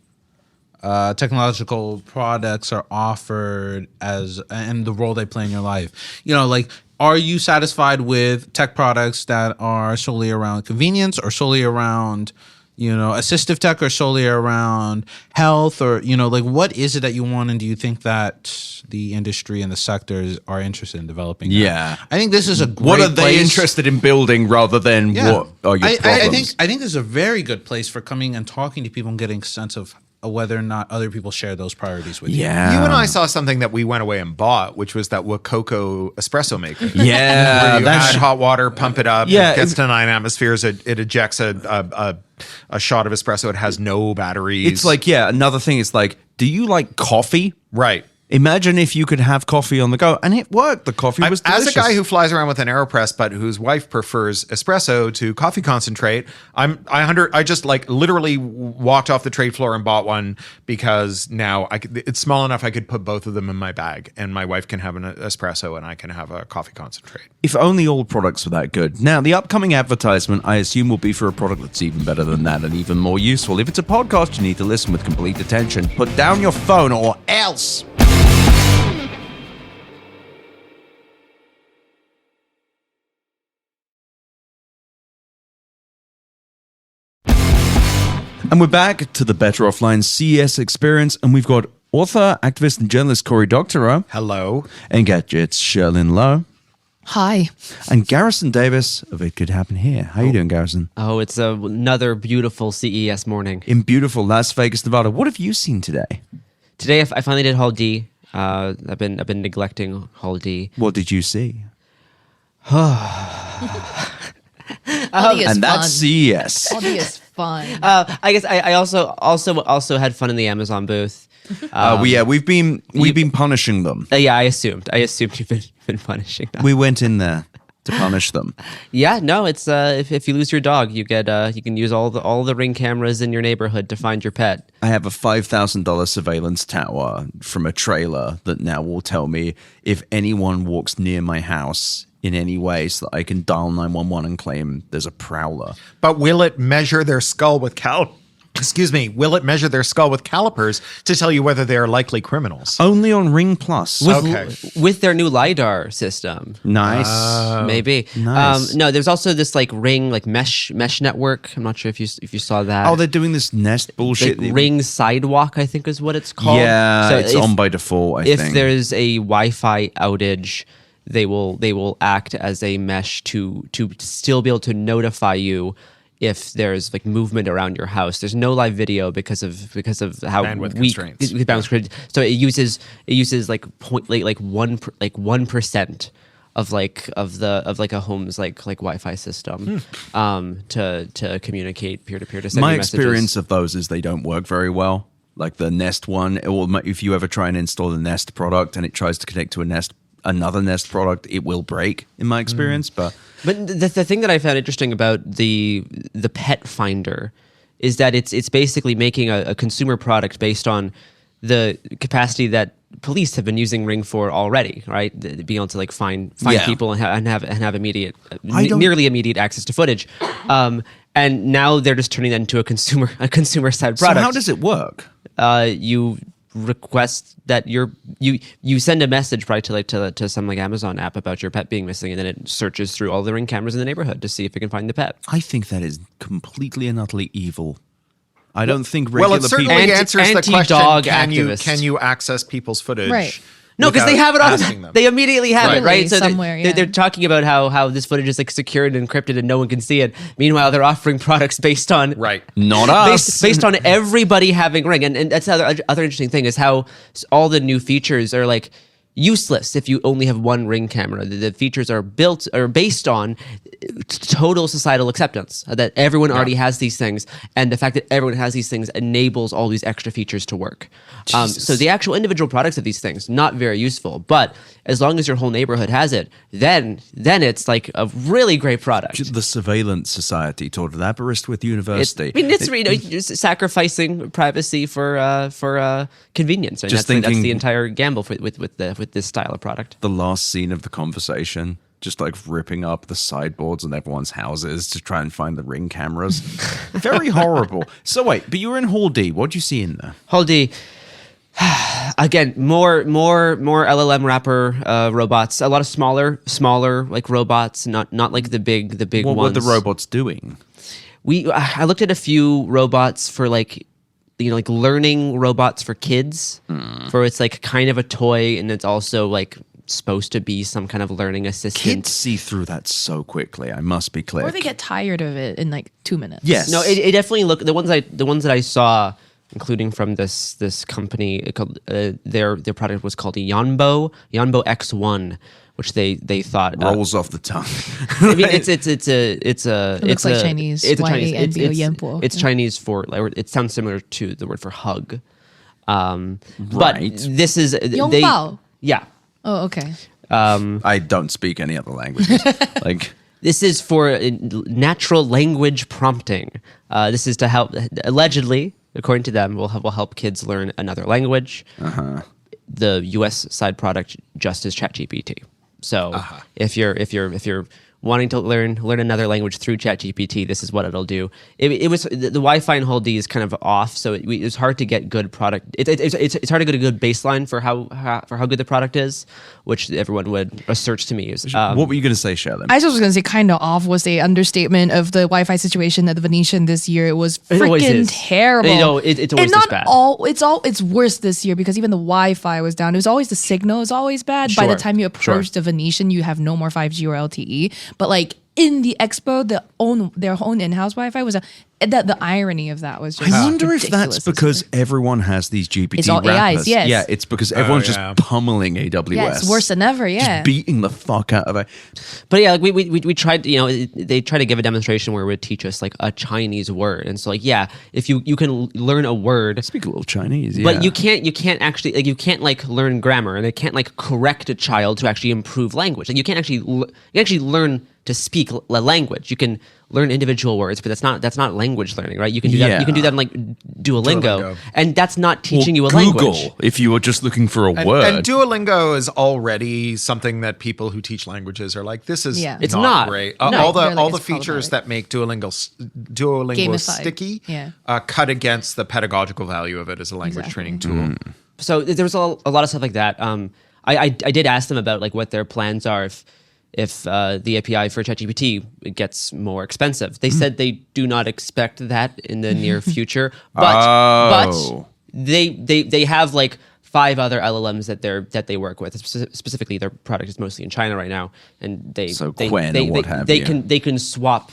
technological products are offered and the role they play in your life. You know, like, are you satisfied with tech products that are solely around convenience or solely around, you know, assistive tech or solely around health, or, you know, like, what is it that you want, and do you think that the industry and the sectors are interested in developing? Yeah. I think this is a great What are they place. interested in building rather than what are your problems? I think this is a very good place for coming and talking to people and getting a sense of whether or not other people share those priorities with you. Yeah. You and I saw something that we went away and bought, which was that Wakoko espresso maker. Yeah. Where you add hot water, pump it up, Yeah, it gets to 9 atmospheres, it ejects a shot of espresso. It has no batteries. It's like, another thing is like, do you like coffee? Right. Imagine if you could have coffee on the go, and it worked. The coffee was delicious. As a guy who flies around with an AeroPress, but whose wife prefers espresso to coffee concentrate, I just like literally walked off the trade floor and bought one because now it's small enough I could put both of them in my bag, and my wife can have an espresso and I can have a coffee concentrate. If only all products were that good. Now, the upcoming advertisement, I assume, will be for a product that's even better than that and even more useful. If it's a podcast, you need to listen with complete attention. Put down your phone or else. And we're back to the Better Offline CES experience, and we've got author, activist, and journalist Cory Doctorow. Hello. And Gadgets Sherlyn Lowe. Hi. And Garrison Davis of It Could Happen Here. How you doing, Garrison? Oh, it's another beautiful CES morning. In beautiful Las Vegas, Nevada. What have you seen today? Today, I finally did Hall D. I've been neglecting Hall D. What did you see? And that's CES. Audi is fun. I guess I also had fun in the Amazon booth. We've been punishing them. Yeah, I assumed you've been punishing them. We went in there to punish them. Yeah, no, it's if you lose your dog, you can use all the Ring cameras in your neighborhood to find your pet. I have a $5,000 surveillance tower from a trailer that now will tell me if anyone walks near my house in any way, so that I can dial 911 and claim there's a prowler. But will it measure their skull with will it measure their skull with calipers to tell you whether they are likely criminals? Only on Ring Plus. With their new LiDAR system. Nice. Maybe. Nice. No, there's also this like Ring mesh network. I'm not sure if you saw that. Oh, they're doing this Nest bullshit. Like Ring Sidewalk, I think is what it's called. Yeah, so it's on by default, I think. If there's a Wi-Fi outage, they will act as a mesh to still be able to notify you if there's like movement around your house. There's no live video because of how bandwidth weak constraints. So it uses like 1% of a home's like Wi-Fi system to communicate peer-to-peer to send My you messages. experience of those is they don't work very well. Like the Nest one, or if you ever try and install the Nest product and it tries to connect to another Nest product, it will break in my experience. But the thing that I found interesting about the pet finder is that it's basically making a consumer product based on the capacity that police have been using Ring for already, right? Being able to like find people and have immediate, nearly immediate access to footage. And now they're just turning that into a consumer side product. So how does it work? You request that you send a message probably to some like Amazon app about your pet being missing, and then it searches through all the Ring cameras in the neighborhood to see if it can find the pet. I think that is completely and utterly evil. I don't think regular it certainly people... answers the question, Anti-dog can activist. you access people's footage? Right. No, because they have it asking on. them? They immediately have it, right? So somewhere, they're talking about how this footage is like secured and encrypted and no one can see it. Meanwhile, they're offering products based on Not us. based on everybody having Ring, and that's the other interesting thing is how all the new features are like. useless if you only have one Ring camera. The features are based on total societal acceptance that everyone already has these things, and the fact that everyone has these things enables all these extra features to work. So the actual individual products of these things, not very useful, but as long as your whole neighborhood has it, then it's like a really great product. The surveillance society taught that with university. It's sacrificing privacy for convenience. And Just that's thinking- the entire gamble with this style of product. The last scene of the conversation, just like ripping up the sideboards in everyone's houses to try and find the Ring cameras. Very horrible. So wait, but you were in Hall D. What'd you see in there? Hall D. Again, more LLM wrapper robots. A lot of smaller like robots, not like the big What ones. were the robots doing? I looked at a few robots for like learning robots for kids, for it's like kind of a toy, and it's also like supposed to be some kind of learning assistant. Kids see through that so quickly. I must be clear. Or they get tired of it in like 2 minutes. Yes. No, it definitely looked the ones that I saw, including from this company, their product was called Yanbo X1, which they thought rolls off the tongue. I mean, it's looks like Chinese. It's a Chinese. Yanbo. It's Chinese for. It sounds similar to the word for hug. But Right. this is Yongbao. Yeah. Oh, okay. I don't speak any other languages. Like, This is for natural language prompting. This is to help, allegedly, according to them, will help kids learn another language. The U.S. side product just is ChatGPT. So if you're wanting to learn another language through ChatGPT, this is what it'll do. It was the Wi-Fi in Hall D is kind of off, so it was hard to get good product. It's hard to get a good baseline for how good the product is, which everyone would assert to me is. what were you going to say, Sheldon? I was going to say kind of off was a understatement of the Wi-Fi situation at the Venetian this year. It was always freaking is. terrible. It's always and not this bad. It's worse this year because even the Wi-Fi was down. It was always the signal is always bad. By the Sure, time you approach the Venetian, you have no more 5G or LTE. But like in the expo, their own in-house Wi-Fi was the irony of that was just I wonder if ridiculous that's this because year. everyone has these GPT It's all wrappers. AIs, yes. Yeah, it's because everyone's just pummeling AWS. Yeah, it's worse than ever. Yeah. Just beating the fuck out of it. But yeah, like we tried, they try to give a demonstration where it would teach us like a Chinese word. And so like, yeah, if you can learn a word, Speak a little Chinese, yeah. but you can't actually, like, you can't like learn grammar, and it can't like correct a child to actually improve language. Like you can't actually learn to speak a language. You can learn individual words, but that's not language learning, right? You can do that. You can do that in like Duolingo. And that's not teaching you a Google, language. if you were just looking for a word. And Duolingo is already something that people who teach languages are like, this is It's not. great. No. all They're like, the it's features problematic. that make Duolingo Gamified. sticky Yeah. cut against the pedagogical value of it as a language training tool. So there was a lot of stuff like that. I did ask them about like what their plans are if the API for ChatGPT gets more expensive. They said they do not expect that in the near future, but they have like 5 other LLMs that they work with. Specifically, their product is mostly in China right now, and they can swap.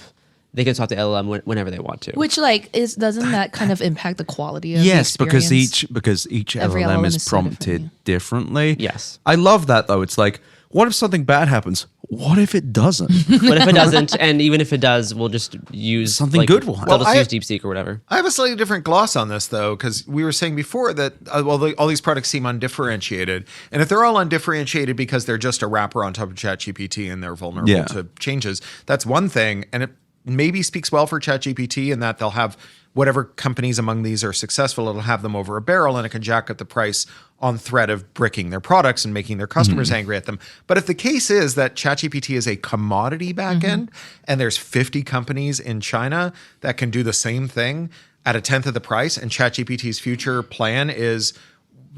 They can swap the LLM whenever they want to. Which like doesn't that kind of impact the quality of Yes, the experience? because each Every LLM LLM is is so prompted differently. Yes. I love that though. It's like, what if something bad happens? What if it doesn't? But if it doesn't, and even if it does, we'll just use Something good will happen. We'll just Well, use DeepSeek or whatever. I have a slightly different gloss on this, though, because we were saying before that all these products seem undifferentiated. And if they're all undifferentiated because they're just a wrapper on top of ChatGPT and they're vulnerable to changes, that's one thing. And it maybe speaks well for ChatGPT in that they'll have whatever companies among these are successful, it'll have them over a barrel and it can jack up the price on threat of bricking their products and making their customers angry at them. But if the case is that ChatGPT is a commodity backend and there's 50 companies in China that can do the same thing at a tenth of the price, and ChatGPT's future plan is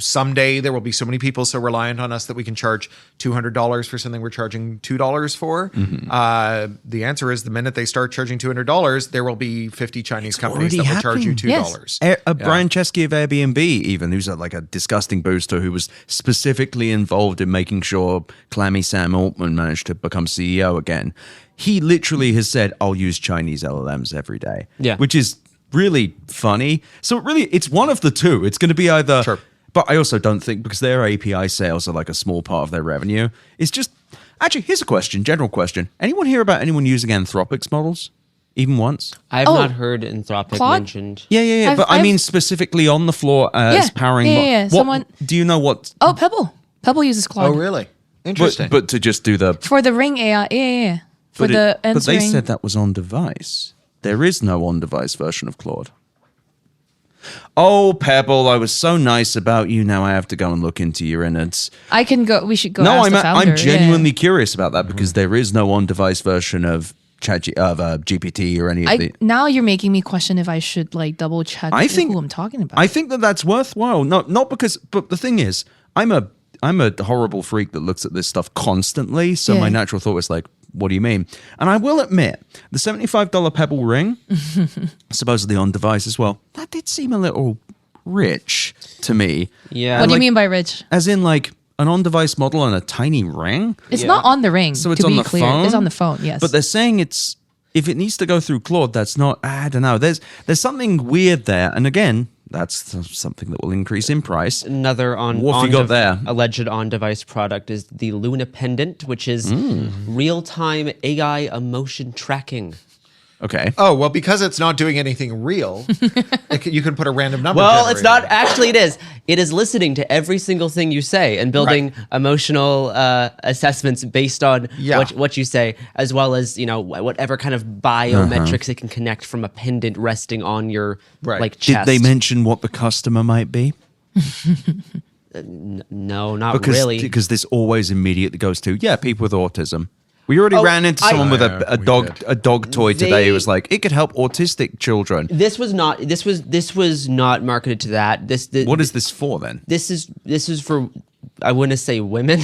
someday there will be so many people so reliant on us that we can charge $200 for something we're charging $2 for. The answer is the minute they start charging $200, there will be 50 Chinese companies that will charge you $2. Yes. Brian Chesky of Airbnb, even, who's like a disgusting booster who was specifically involved in making sure clammy Sam Altman managed to become CEO again. He literally has said, I'll use Chinese LLMs every day. Yeah. Which is really funny. So it's one of the two. It's going to be either But I also don't think, because their API sales are like a small part of their revenue, it's just... Actually, here's a question, general question. Anyone hear about anyone using Anthropic's models? Even once? I have Oh, not heard Anthropic Claude? mentioned. Yeah. But I mean specifically on the floor as powering... Yeah. What, Someone... do you know what... Oh, Pebble. Pebble uses Claude. Oh, really? Interesting. But to just do the... For the Ring AI. Yeah. For But, the but they answering... said that was on device. There is no on device version of Claude. Oh, Pebble, I was so nice about you. Now I have to go and look into your innards. I can go... We should go No, ask the founder. I'm genuinely curious about that because there is no on device version of GPT or any of the... Now you're making me question if I should like double check who I'm talking about. I think that that's worthwhile. Not because... But the thing is, I'm a horrible freak that looks at this stuff constantly. So Yeah. my natural thought was like, what do you mean? And I will admit, the $75 Pebble ring, supposedly on device as well, that did seem a little rich to me. Yeah. What do you like- mean by rich? As in like an on-device model and a tiny ring? It's not on the ring. So it's to on be the clear. phone? It's on the phone. Yes. But they're saying it's... If it needs to go through Claude, that's not... I don't know. There's something weird there. And again, that's something that will increase in price. Another What have you got there? alleged on-device product is the Luna Pendant, which is real-time AI emotion tracking. Okay. Oh, well, because it's not doing anything real, you can put a random number. Well, it's not. generator. Actually, it is. It is listening to every single thing you say and building emotional assessments based on Yeah. what you say, as well as whatever kind of biometrics it can connect from a pendant resting on your Right. like Did chest. they mention what the customer might be? No, not really. Because this always immediately goes to, people with autism. We already Oh, ran into someone with a we dog toy today who They- was like, it could help autistic children. This was not marketed to that. What is this for then? This is for, I wouldn't say women.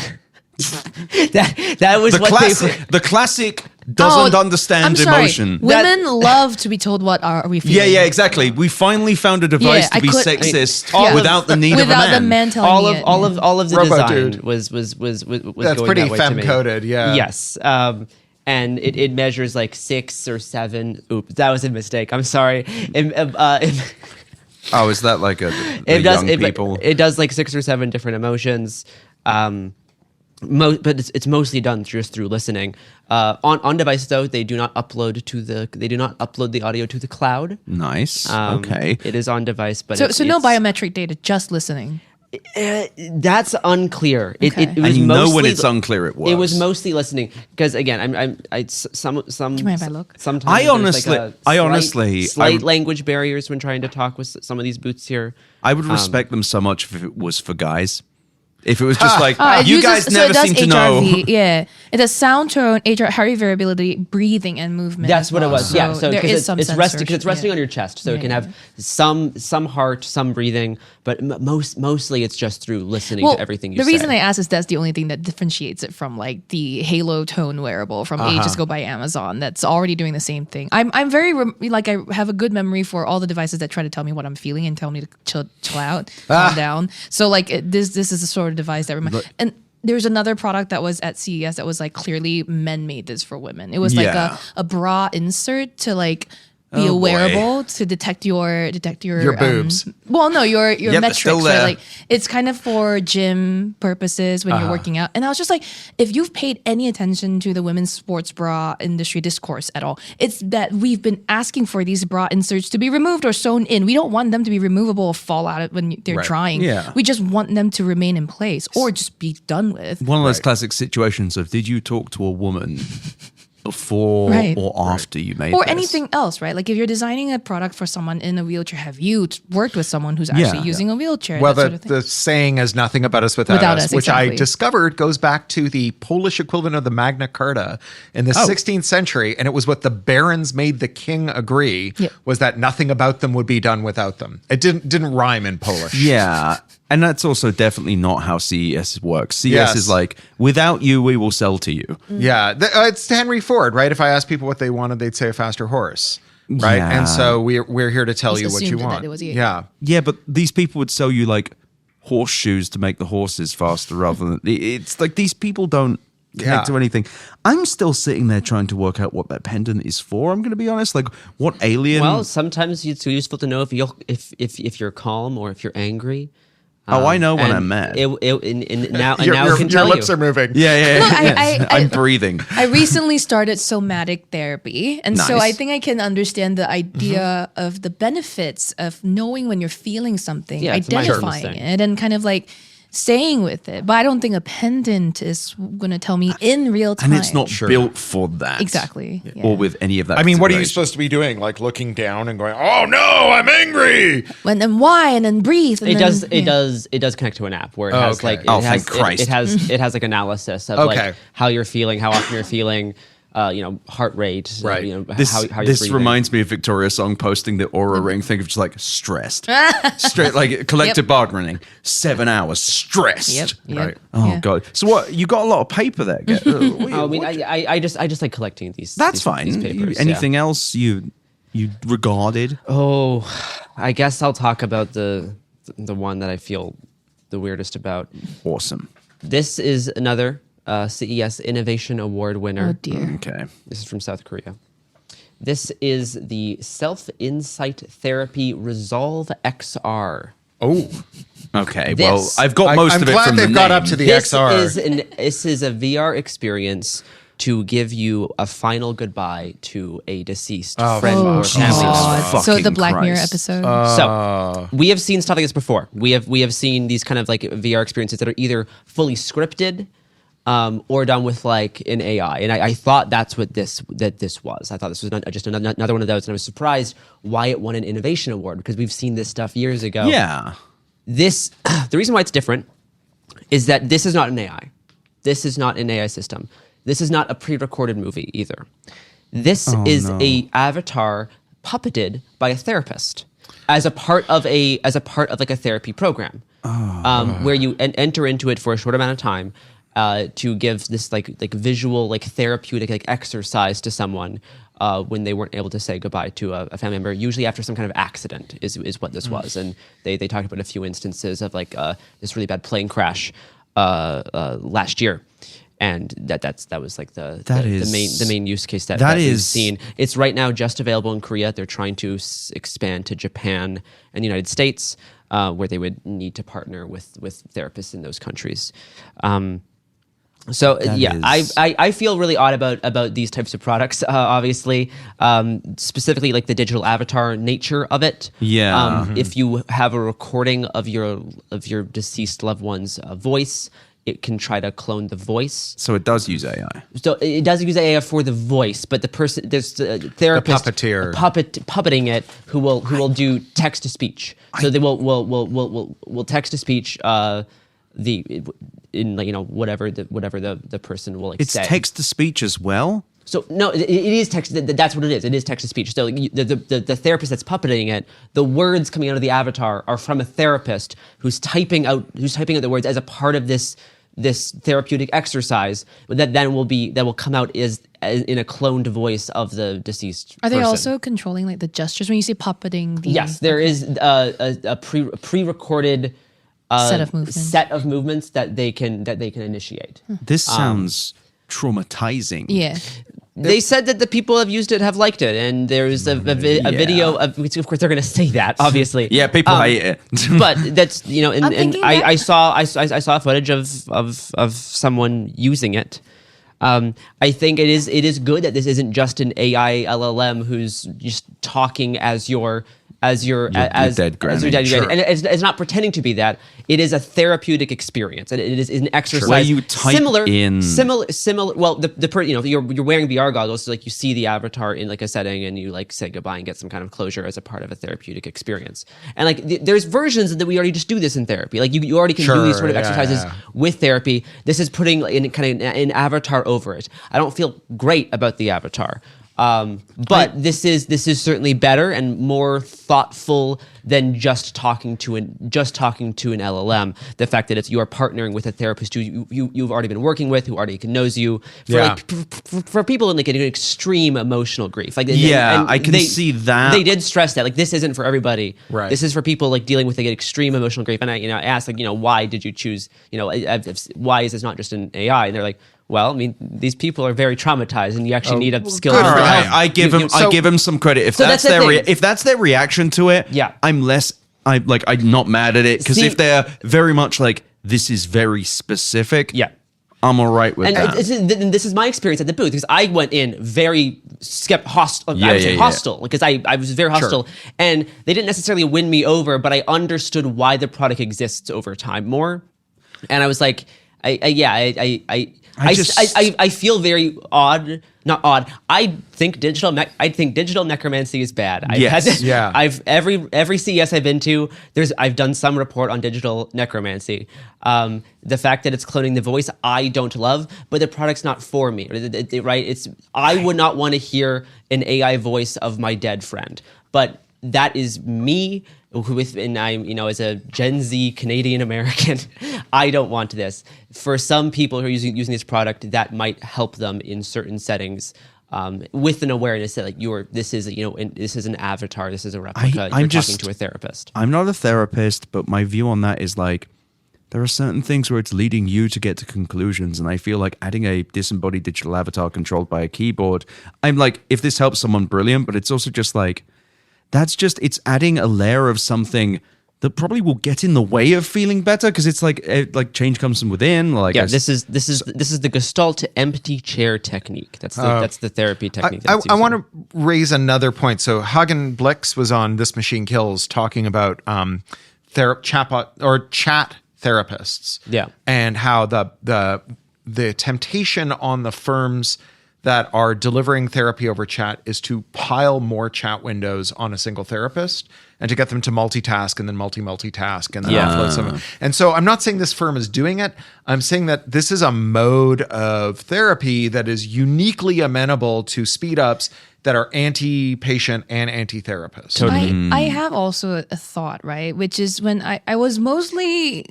that was The classic doesn't understand I'm sorry. emotion. Women love to be told what are we feeling. Yeah, exactly. We finally found a device Yeah, to I be could- sexist Yeah. without the need of a Without the man. man telling all me of all of all of the Robo design dude. was That's going pretty that way to me. femme-coded, yeah. Yes. And it measures like 6 or 7. Oops, that was a mistake. I'm sorry. Oh, is that like the young people? It does like 6 or 7 different emotions. But it's mostly done just through listening. On device though, they do not upload the audio to the cloud. Nice. Okay. It is on device, but So it's, no it's- biometric data, just listening. That's unclear. Okay. It was And you know mostly, when it's unclear it It was works. mostly listening because again, some. Do you mind if I look? Sometimes I there's honestly- slight language barriers when trying to talk with some of these booths here. I would respect them so much if it was for guys. If it was just like, It you uses- guys so never it does seem to know. HRV, Yeah, it does sound, tone, heart variability, breathing, and movement. That's as what it well. was. Yeah. So there because is some it's resting censorship, on your chest, so it can Yeah. have some heart, some breathing, but mostly it's just through listening Well, to everything you the say. reason I ask is that's the only thing that differentiates it from like the Halo Tone wearable from ages ago by Amazon that's already doing the same thing. I'm very like I have a good memory for all the devices that try to tell me what I'm feeling and tell me to chill out, calm down. So like this is the sort of device that and there's another product that was at CES that was like clearly men made this for women. It was like Yeah. a bra insert to like be Oh, a boy. wearable to detect your boobs. Well, no, your they're metrics. still Right? there. Like it's kind of for gym purposes when you're working out. And I was just like, if you've paid any attention to the women's sports bra industry discourse at all, it's that we've been asking for these bra inserts to be removed or sewn in. We don't want them to be removable or fall out when they're drying. Yeah. We just want them to remain in place or just be done with. One of those classic situations of, did you talk to a woman before Right. or after you made Or this? anything else, right? Like if you're designing a product for someone in a wheelchair, have you worked with someone who's actually using a wheelchair? Well, that sort of thing? the saying is nothing about us without, Without us, us, which I exactly. discovered goes back to the Polish equivalent of the Magna Carta in the 16th century. And it was what the barons made the king agree Yep. was that nothing about them would be done without them. It didn't rhyme in Polish. Yeah. And that's also definitely not how CES works. CES Yes. is like, without you, we will sell to you. Yeah. It's Henry Ford, right? If I asked people what they wanted, they'd say a faster horse. Right. Yeah. And so we're here to tell Just you what you assumed that want. it was you. Yeah. Yeah, but these people would sell you like horseshoes to make the horses faster rather than... It's like these people don't connect to anything. I'm still sitting there trying to work out what that pendant is for. I'm going to be honest. Like, what alien... Well, sometimes it's useful to know if you're calm or if you're angry. I know when And I'm mad. now now Your it can tell lips you. are moving. yeah. Look, I- I'm breathing. I recently started somatic therapy, and so Nice. I think I can understand the idea of the benefits of knowing when you're feeling something, Yeah, it's a mindfulness identifying thing. it, and kind of like staying with it. But I don't think a pendant is going to tell me in real time. And it's not built for that. Exactly. Yeah. Or with any of that. I mean, what are you consideration. supposed to be doing? Like looking down and going, "Oh no, I'm angry." When and why, and then breathe. And It then, does. It yeah. does. It does connect to an app where it has okay. like. It Oh, has, thank Christ. It has like analysis of Okay. like how you're feeling, how often you're feeling, heart rate. Right. This, how you're this breathing. reminds me of Victoria Song posting the Aura Ring thing of just like stressed. Straight, like collective Yep. bargaining. 7 hours stressed. Yep. Yep. Right. Oh, Yeah. God. So what? You got a lot of paper there. I mean, I just like collecting these. That's these, fine. These papers, Anything else you regarded? Oh, I guess I'll talk about the one that I feel the weirdest about. Awesome. This is another CES Innovation Award winner. Oh dear. Okay. This is from South Korea. This is the Self Insight Therapy Resolve XR. Oh, Okay. This- Well, I've got most I'm of it glad from they've the got name. up to the This XR. this is a VR experience to give you a final goodbye to a deceased friend Oh, or family member. God. So the Fucking Black Mirror Christ. episode. So we have seen stuff like this before. We have seen these kind of like VR experiences that are either fully scripted or done with like an AI. And I thought that's what this was. I thought this was just another one of those, and I was surprised why it won an innovation award because we've seen this stuff years ago. Yeah. This the reason why it's different is that this is not an AI. This is not an AI system. This is not a pre-recorded movie either. This is a avatar puppeted by a therapist as a part of like a therapy program, where you enter into it for a short amount of time to give this like visual like therapeutic like exercise to someone when they weren't able to say goodbye to a family member, usually after some kind of accident is what this was. And they talked about a few instances of like this really bad plane crash last year. And that was like the main use case that we've seen. It's right now just available in Korea. They're trying to expand to Japan and the United States, where they would need to partner with therapists in those countries. I feel really odd about these types of products. Obviously, specifically like the digital avatar nature of it. Yeah. If you have a recording of your deceased loved one's voice, it can try to clone the voice. So it does use AI. So it does use AI for the voice, but there's a therapist, puppeteer. puppeting it who will do text to speech. So they will text to speech whatever the person will It's say. text to speech as well. So no, it is text. That's what it is. It is text to speech. So the therapist that's puppeting it, the words coming out of the avatar are from a therapist who's typing out the words as a part of this therapeutic exercise that will come out as in a cloned voice of the deceased. Are they person. also controlling like the gestures when you say puppeting? Yes, there is a pre-recorded Set of movements. set of movements that they can initiate. This sounds traumatizing. Yeah. They said that the people have used it have liked it, and there's a video of which of course they're going to say that obviously. Yeah, people hate it. But that's and thinking I saw footage of someone using it. I think it is good that this isn't just an AI LLM who's just talking as your dead granny. Sure. And it's not pretending to be that. It is a therapeutic experience, and it is an exercise. Where you type similar. Well, you're wearing VR goggles, so like you see the avatar in like a setting, and you like say goodbye and get some kind of closure as a part of a therapeutic experience. And like there's versions that we already just do this in therapy. Like you already can do these sort of exercises with therapy. This is putting an avatar over it. I don't feel great about the avatar. But this is certainly better and more thoughtful than just talking to an LLM. The fact that you are partnering with a therapist who you've already been working with, who already knows you. For people in like an extreme emotional grief, like I can see that. They did stress that like this isn't for everybody. Right. This is for people like dealing with like extreme emotional grief. And I asked like why did you choose why is this not just an AI? And they're like, well, I mean, these people are very traumatized, and you actually need a skill. good for for help. them. I give them some credit. If So that's that's the thing. if that's their reaction to it, Yeah. I'm less I'm not mad at it because See- if they're very much like this is very specific, Yeah. I'm all right with And that. this is my experience at the booth because I went in very hostile. I would say hostile because I was very hostile, and they didn't necessarily win me over, but I understood why the product exists over time more. And I was like, I feel very odd. Not odd. I think digital necromancy is bad. Every CES I've been to, I've done some report on digital necromancy. The fact that it's cloning the voice, I don't love, but the product's not for me. Right? I would not want to hear an AI voice of my dead friend, but that is me. And I'm, as a Gen Z Canadian American, I don't want this. For some people who are using this product, that might help them in certain settings, with an awareness that this is an avatar, this is a replica. You're talking to a therapist. I'm not a therapist, but my view on that is like there are certain things where it's leading you to get to conclusions, and I feel like adding a disembodied digital avatar controlled by a keyboard. I'm like, if this helps someone, brilliant, but it's also just like. It's adding a layer of something that probably will get in the way of feeling better because it's like change comes from within. This is the Gestalt empty chair technique. That's the therapy technique. I want to raise another point. So Hagen Blix was on This Machine Kills talking about chat therapists. Yeah, and how the temptation on the firms that are delivering therapy over chat is to pile more chat windows on a single therapist and to get them to multitask and then multitask and then offload some. And so I'm not saying this firm is doing it. I'm saying that this is a mode of therapy that is uniquely amenable to speed ups that are anti-patient and anti-therapist. I have also a thought, right? Which is when I was mostly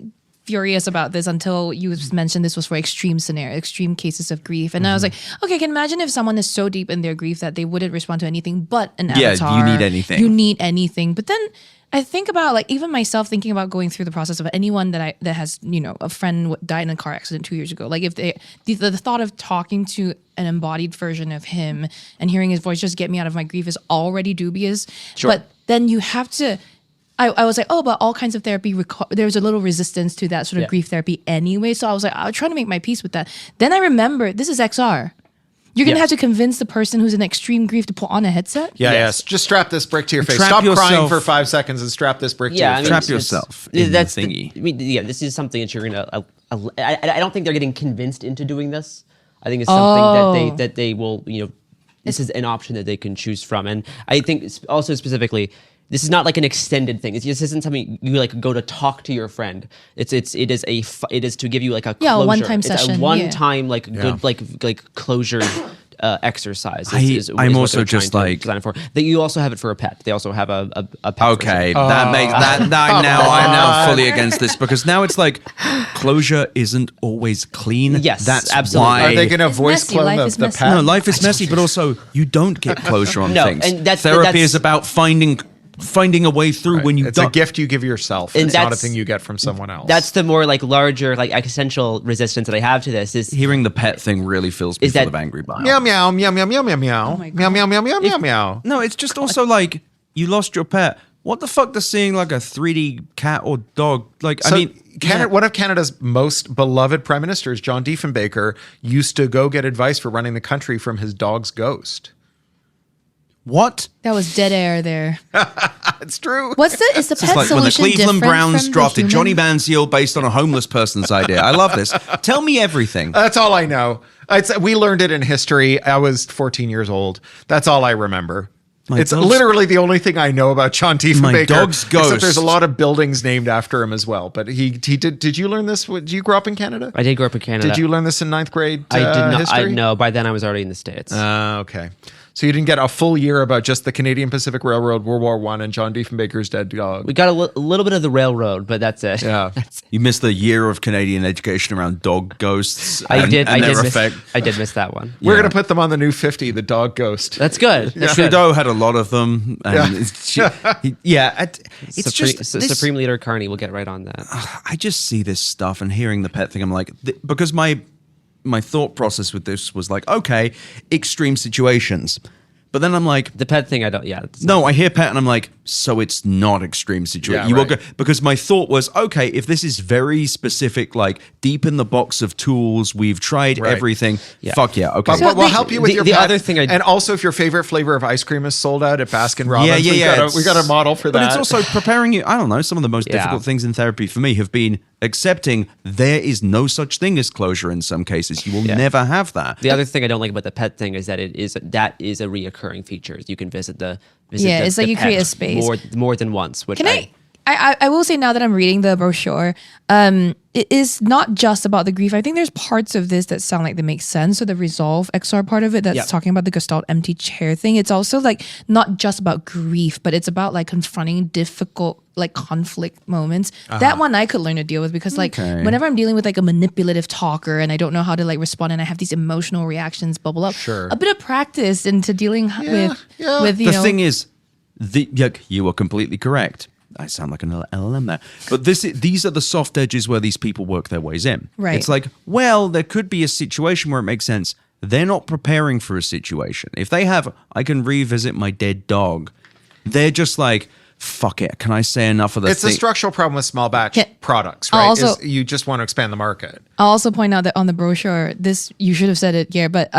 furious about this until you mentioned this was for extreme cases of grief. And I was like, okay, I can imagine if someone is so deep in their grief that they wouldn't respond to anything but an avatar. You need anything. You need anything. But then I think about even myself thinking about going through the process of anyone that has, a friend died in a car accident 2 years ago. Like if the thought of talking to an embodied version of him and hearing his voice just get me out of my grief is already dubious. Sure. But then you have to, I was like, but all kinds of therapy, there's a little resistance to that sort of grief therapy anyway. So I was like, I'll try to make my peace with that. Then I remember, this is XR. You're going to have to convince the person who's in extreme grief to put on a headset? Yes. Just strap this brick to your face. Stop crying for 5 seconds and strap this brick to your face. Trap yourself in the thingy. This is something that you're going to... I don't think they're getting convinced into doing this. I think it's something that they will, this is an option that they can choose from. And I think also specifically... This is not like an extended thing. This isn't something you go to talk to your friend. It is to give you a closure. A one-time session. It's a one-time good closure exercise. I'm also just design for that. You also have it for a pet. They also have a pet. Okay, that makes that I'm now fully against this because now it's like closure isn't always clean. Yes, that's absolutely. why. Are they going to voice clone the pet? No, life is messy, but also you don't get closure on things. And therapy is about finding a way through when you it's a gift you give yourself. It's not a thing you get from someone else. That's the more larger existential resistance that I have to this is hearing the pet thing really fills me full of angry bile. Meow meow meow meow meow meow meow meow meow meow meow meow meow. No, it's just also you lost your pet. What the fuck does seeing a 3D cat or dog Canada, one of Canada's most beloved prime ministers, John Diefenbaker, used to go get advice for running the country from his dog's ghost. What? That was dead air there. It's true. Is the pet Like when the solution Cleveland different Browns from drafted the Johnny human? Manziel based on a homeless person's idea. I love this. Tell me everything. That's all I know. We learned it in history. I was 14 years old. That's all I remember. It's literally the only thing I know about John Diefenbaker. My dog's ghost. Except there's a lot of buildings named after him as well. But he did. Did you learn this? Did you grow up in Canada? I did grow up in Canada. Did you learn this in 9th grade? I did not. History? No, by then I was already in the States. Okay. So you didn't get a full year about just the Canadian Pacific Railroad, World War I, and John Diefenbaker's dead dog. We got a little bit of the railroad, but that's it. Yeah. You missed the year of Canadian education around dog ghosts. I did miss that one. We're going to put them on the new 50, the dog ghost. That's good. That's good. Trudeau had a lot of them. And it's Supreme Leader Carney will get right on that. I just see this stuff and hearing the pet thing. I'm like, because my thought process with this was okay, extreme situations. But then I'm like, The pet thing, I don't. Yeah. no, I hear pet and I'm like, so it's not extreme situation. Yeah, You will right. go, because my thought was, okay, if this is very specific, like deep in the box of tools, we've tried Right. everything. Yeah. Fuck yeah, okay. But we'll help you with the- your the pet. other thing and also if your favorite flavor of ice cream is sold out at Baskin Robbins, we got a model for that. But it's also preparing you. I don't know. Some of the most Yeah. difficult things in therapy for me have been accepting there is no such thing as closure in some cases. You will never have that. The other thing I don't like about the pet thing is that that is a reoccurring feature. You can visit the it's like you pet create a space. more than once. Which Can I will say now that I'm reading the brochure, it is not just about the grief. I think there's parts of this that sound like they make sense. So the Resolve XR part of it that's talking about the Gestalt empty chair thing. It's also like not just about grief, but it's about like confronting difficult like conflict moments. That one I could learn to deal with because like whenever I'm dealing with like a manipulative talker and I don't know how to like respond and I have these emotional reactions bubble up. Sure. A bit of practice into dealing with you The know. thing is, you are completely correct. I sound like an LLM there. But these are the soft edges where these people work their ways in. Right. It's like, well, there could be a situation where it makes sense. They're not preparing for a situation. If they have, I can revisit my dead dog, they're just like, fuck it. Can I say enough of this? It's a structural problem with small batch Yeah. products, I'll right? also- You just want to expand the market. I'll also point out that on the brochure, this you should have said it here, but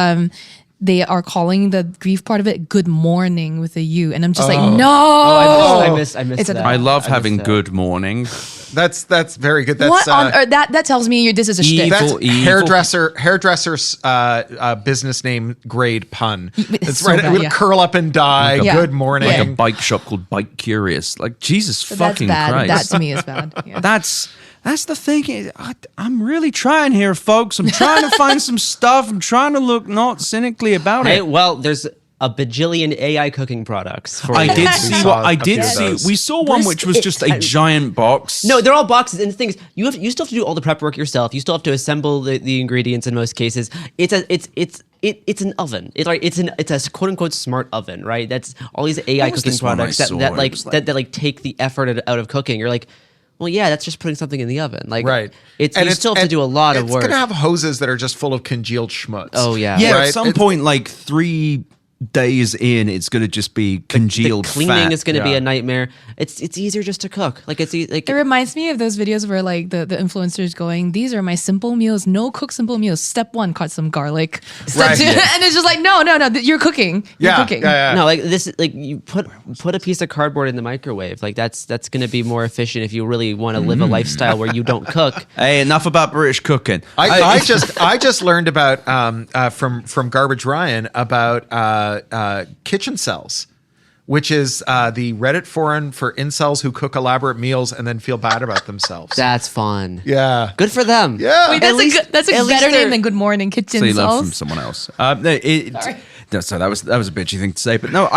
they are calling the grief part of it "Good Morning" with a U, and I'm just like, no. I missed It's a- that. I love missed having that. good morning. That's very good. That's What on earth? That tells me this is a shtick. Evil. that's hairdresser's business name grade pun. It's so right. bad, It would yeah. curl up and die. Yeah. Good morning. Like a bike shop called Bike Curious. Like, Jesus That's fucking bad. Christ. That to me is bad. Yeah. That's the thing. I'm really trying here, folks. I'm trying to find some stuff. I'm trying to look not cynically about Hey, it. well, there's a bajillion AI cooking products. For I you. did We see saw what I a did few of see. those. We saw one which was just a giant box. No, they're all boxes. And the thing is, you still have to do all the prep work yourself. You still have to assemble the ingredients in most cases. It's an oven. It's a quote unquote smart oven, right? That's all these AI What was cooking this one I products that saw? that It like was like- that take the effort out of cooking. You're like, well, yeah, that's just putting something in the oven. Like, Right. You still have to do a lot of work. It's going to have hoses that are just full of congealed schmutz. Oh, yeah. Yeah, Right? at some point, like 3 days in, it's going to just be congealed the cleaning fat. is going to be Yeah. a nightmare. It's easier just to cook. Like It reminds me of those videos where like the influencers going, "These are my simple meals. No cook simple meals. Step 1, cut some garlic. Step Right. 2," and it's just like, no, you're cooking. You're Yeah, cooking. yeah. No, like this, like you put a piece of cardboard in the microwave. Like that's going to be more efficient if you really want to live a lifestyle where you don't cook. Hey, enough about British cooking. I just learned about from Garbage Ryan about kitchen cells, which is the Reddit forum for incels who cook elaborate meals and then feel bad about themselves. That's fun. Yeah. Good for them. Yeah. Wait, At least- that's a at least better they're- name than Good Morning Kitchen So you learned from Sauce. someone else. So that was a bitchy thing to say. But no,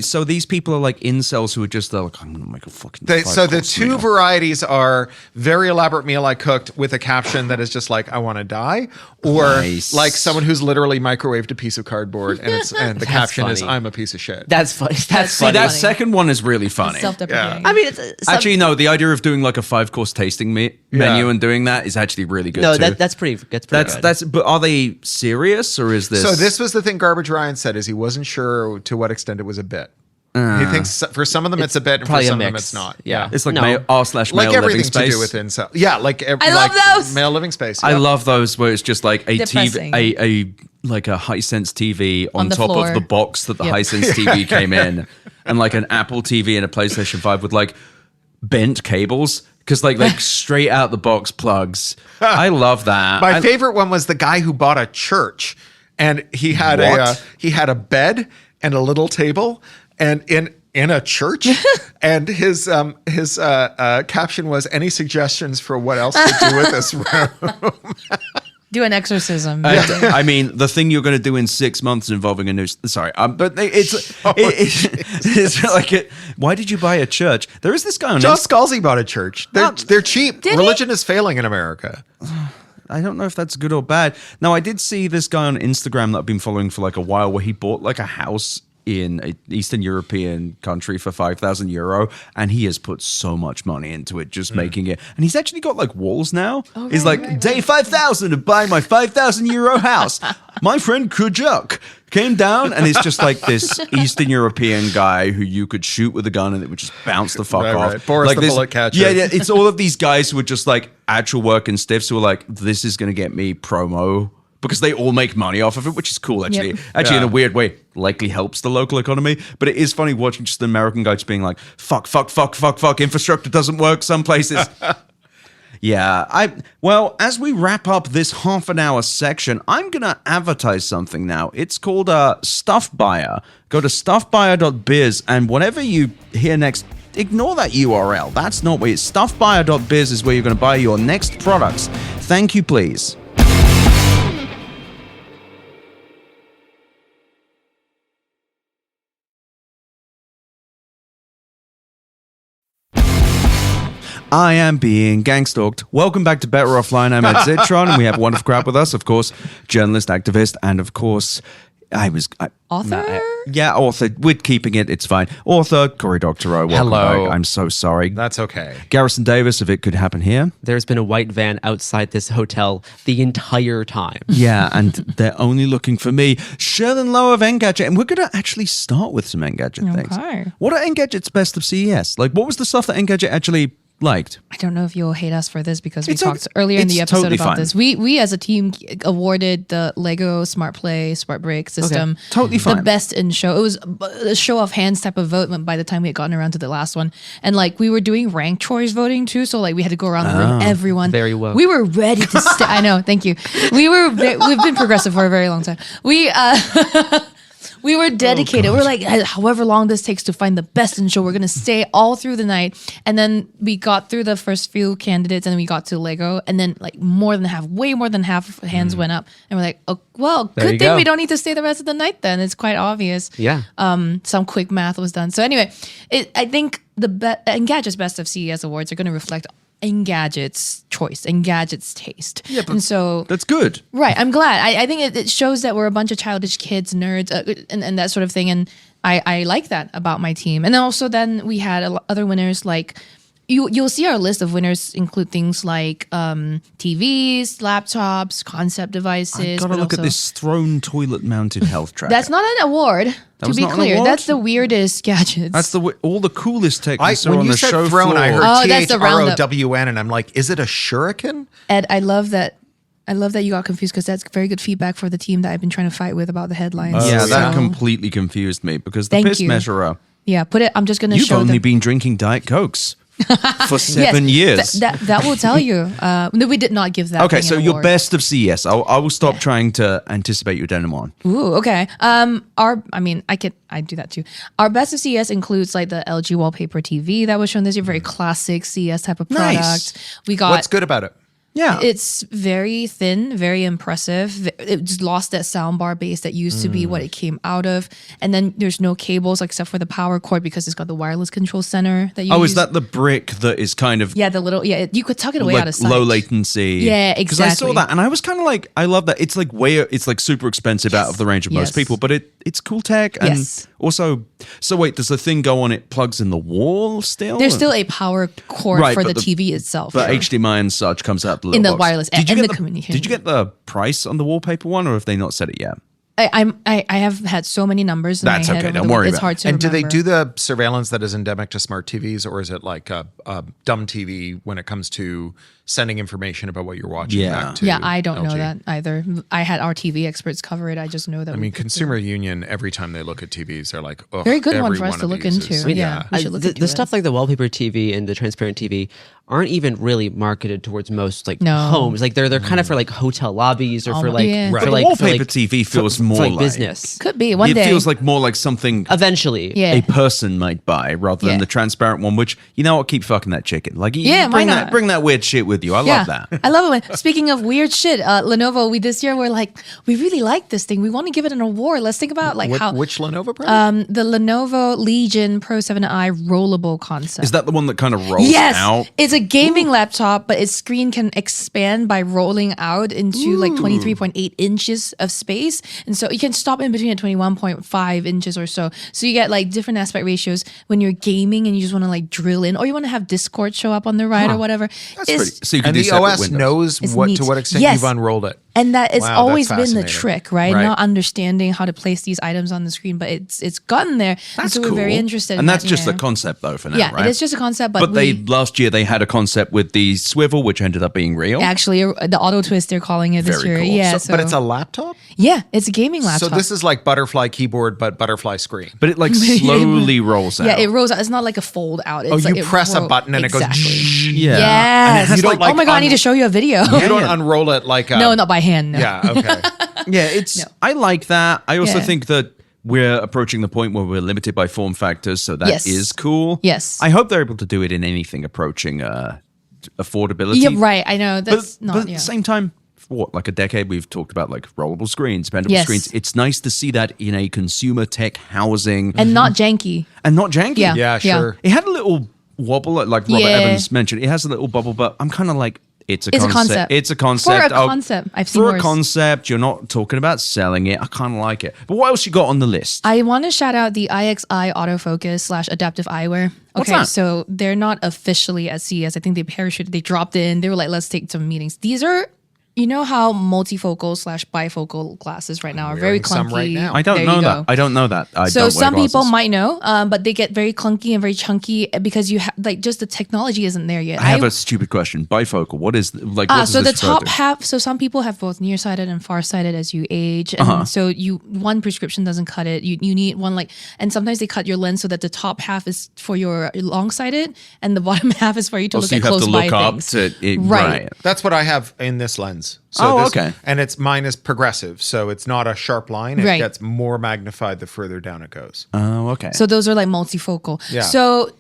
so these people are like incels who are just like, I'm gonna make a fucking. So the 5-course two meal. varieties are very elaborate meal I cooked with a caption that is just like I want to die, or Nice. like someone who's literally microwaved a piece of cardboard and the caption is funny. I'm a piece of shit. That's funny. That's See, funny. that funny. second one is really funny. Self-deprecating. I mean, it's Actually, no. The idea of doing like a 5-course tasting menu and doing that is actually really good. no, too. that's pretty good. That's. But are they serious or is this? So this was the thing Garbage Ryan said is he wasn't sure to what extent it was a bit. He thinks for some of them it's a bit and for probably a some of them mix. it's not. Yeah. It's like No. male r/male Like living everything to space. do with incel. Yeah, like I love those. male living space. I yeah. love those where it's just like a Depressing. TV, like a Hisense TV on On the top floor. of the box that the Yep. Hisense TV came in, and like an Apple TV and a PlayStation 5 with like bent cables because like straight out the box plugs. I love that. My favorite one was the guy who bought a church, and he had What? he had a bed and a little table, and in a church, and his caption was, "Any suggestions for what else to do with this room?" Do an exorcism. I mean, the thing you're going to do in 6 months involving a new. Sorry, but it's like it. Why did you buy a church? There is this guy on. John Scalzi bought a church. They're cheap. Did he? Religion is failing in America. I don't know if that's good or bad. No, I did see this guy on Instagram that I've been following for like a while where he bought like a house in an Eastern European country for €5,000, and he has put so much money into it, just making it. And he's actually got like walls now. He's like, day 5,000 of buying my €5,000 house. My friend Kujuk came down, and it's just like this Eastern European guy who you could shoot with a gun and it would just bounce the fuck off. Right. Boris like the bullet catcher. Yeah, it's all of these guys who are just like actual working stiffs who are like, this is going to get me promo, because they all make money off of it, which is cool, actually. Yep. Actually, in a weird way, likely helps the local economy. But it is funny watching just an American guy just being like, fuck, infrastructure doesn't work some places. Yeah, well, as we wrap up this half an hour section, I'm going to advertise something now. It's called Stuff Buyer. Go to stuffbuyer.biz, and whatever you hear next, ignore that URL. That's not where it's stuffbuyer.biz is where you're going to buy your next products. Thank you, please. I am being gang-stalked. Welcome back to Better Offline. I'm Ed Zitron, and we have a wonderful crowd with us. Of course, journalist, activist, and of course, Author? Author. We're keeping it. It's fine. Author, Cory Doctorow. Welcome Hello. back. I'm so sorry. That's okay. Garrison Davis, if it could happen here. There's been a white van outside this hotel the entire time. Yeah, and they're only looking for me. Sherlyn Lowe of Engadget, and we're going to actually start with some Engadget things. Okay. What are Engadget's best of CES? Like, what was the stuff that Engadget actually liked? I don't know if you'll hate us for this because we It's talked okay. earlier in the It's episode totally about fine. this. We as a team awarded the Lego Smart Play Smart Break system Totally the fine. best in show. It was a show of hands type of vote by the time we had gotten around to the last one. And like we were doing ranked choice voting too, so like we had to go around the room, everyone. Very woke. We were ready to stay. I know, thank you. We've been progressive for a very long time. We were dedicated. We're like, however long this takes to find the best in show, we're going to stay all through the night. And then we got through the first few candidates and then we got to Lego. And then like way more than half hands went up. And we're like, oh, well, There good you thing go. we don't need to stay the rest of the night then. It's quite obvious. Yeah. Some quick math was done. So anyway, I think the Engadget's Best of CES Awards are going to reflect Engadget's choice, Engadget's taste. Yeah, and so That's good. right, I'm glad. I think it shows that we're a bunch of childish kids, nerds, and that sort of thing. And I like that about my team. And then also then we had other winners like you'll see our list of winners include things like TVs, laptops, concept devices. Gotta but look at also- this throne toilet mounted health tracker. That's not an award. To was be not an clear, award? that's the weirdest gadgets. That's all the coolest tech you saw When on you the said show throne, floor. I heard Oh, that's the roundup. THROWN, and I'm like, is it a shuriken? Ed, I love that. I love that you got confused because that's very good feedback for the team that I've been trying to fight with about the headlines. Yeah, that So, completely confused me because the Thank piss you. measurer. Yeah, put it. I'm just gonna You've show only them. been drinking Diet Cokes for Yes, 7 years. That will tell you. No, we did not give that. Okay, thing so an your award. best of CES. I will stop trying to anticipate your denim on. Ooh, okay. I do that too. Our best of CES includes like the LG wallpaper TV that was shown this year, very classic CES type of product. Nice. We got What's good about it? Yeah. It's very thin, very impressive. It just lost that soundbar base that used to be what it came out of. And then there's no cables except for the power cord because it's got the wireless control center that you Oh, use. is that the brick that is kind of Yeah, the little, you could tuck it away out of sight. low latency? Yeah, Because I saw exactly. that and I was kind of like, I love that. It's like super expensive out of the range of most Yes. people, but it's cool tech. And Yes. also, so wait, does the thing go on? It plugs in the wall still? There's still a power cord Right, for but the TV itself. But Sure. HDMI and such comes out the little In the box. wireless Did you and get the communication. Did you get the price on the wallpaper one, or have they not said it yet? I have had so many numbers in That's my head. okay, over don't the week, worry It's about hard to And do they remember. do the surveillance that is endemic to smart TVs, or is it like a dumb TV when it comes to sending information about what you're watching Yeah. back to Yeah, I don't know LG? that either. I had our TV experts cover it. I just know that. I mean, Consumer Union, every time they look at TVs, they're like, oh, Very good one for us to look into. Yeah, we I- should look the, into the it. stuff like the wallpaper TV and the transparent TV aren't even really marketed towards most like No. homes. Like they're kind of for like hotel lobbies or for like yeah. for Right. But like the wallpaper for like, TV feels for, more for like like business. Could be one it day. feels like more like something Eventually, Yeah. a person might buy rather than Yeah. the transparent one. Which you know what, keep fucking that chicken. Like Yeah, why bring not? that weird shit with you. I love that. I love it. Speaking of weird shit, Lenovo, this year we're like, we really like this thing. We want to give it an award. Let's think about like how Which Lenovo product? the Lenovo Legion Pro 7i rollable concept. Is that the one that kind of rolls Yes, out? it's a gaming laptop, but its screen can expand by rolling out into like 23.8 inches of space. And so you can stop in between at 21.5 inches or so. So you get like different aspect ratios when you're gaming and you just want to like drill in, or you want to have Discord show up on the right or whatever. So you can And do the separate OS windows. knows It's what neat. to what extent Yes. you've unrolled it. And that it's Wow, always that's been the fascinating. trick, right? Right. Not understanding how to place these items on the screen, but it's gotten there. And That's so cool. we're very interested in And that's that, just yeah. the concept, though, for now, Yeah, right? it is just a concept, but But we last year they had a concept with the swivel, which ended up being real. actually the auto twist they're calling it this Very year. cool. Yeah, But it's a laptop? yeah, it's a gaming laptop. So this is like butterfly keyboard, but butterfly screen. But it like slowly rolls out. yeah, it rolls out. It's not like a fold out. It's Oh, like you it press a roll- button and it goes. exactly. Yeah. And it Yes. has, You don't oh my like god, I need to show you a video. You don't unroll it like a. no, not by hand. No. Yeah, okay. Yeah, it's. I like that. I also Yeah. think that we're approaching the point where we're limited by form factors, so that is Yes. cool. Yes. I hope they're able to do it in anything approaching affordability. Yeah, right. I know But, that's but not. at Yeah. the same time, for what, like a decade, we've talked about like rollable screens, bendable Yes. screens. It's nice to see that in a consumer tech housing And not janky. and not janky. Yeah. Yeah, sure. It had a little wobble, like Robert Yeah. Evans mentioned. It has a little bubble, but I'm kind of like, it's a concept. It's a concept. For a concept. I've seen For a worse. concept, you're not talking about selling it. I kind of like it. But what else you got on the list? I want to shout out the IXI autofocus / adaptive eyewear. What's Okay, that? so they're not officially at CES. I think they parachuted, they dropped in. They were like, let's take some meetings. These are, you know how multifocal / bifocal glasses right now are very wearing some clunky. right now. I don't There know you that. go. I don't know that. I So don't wear some people glasses. might know, but they get very clunky and very chunky because you have like just the technology isn't there yet. I have a stupid question. Bifocal. What is like? What does So the this refer top to? half. So some people have both nearsighted and farsighted as you age, and so one prescription doesn't cut it. You need one like, and sometimes they cut your lens so that the top half is for your long-sighted and the bottom half is for you to look so you at have close to by look up things. to it, Right. That's what I have in this lens. So Oh, this, okay. And mine is progressive, so it's not a sharp line. It Right. gets more magnified the further down it goes. Oh, okay. So those are like multifocal. Yeah. So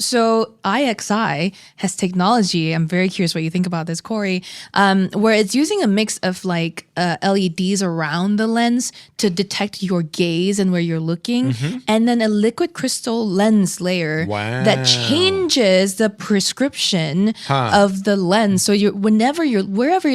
IXI has technology. I'm very curious what you think about this, Corey. Where it's using a mix of like LEDs around the lens to detect your gaze and where you're looking, and then a liquid crystal lens layer that changes the prescription of the lens. So wherever you're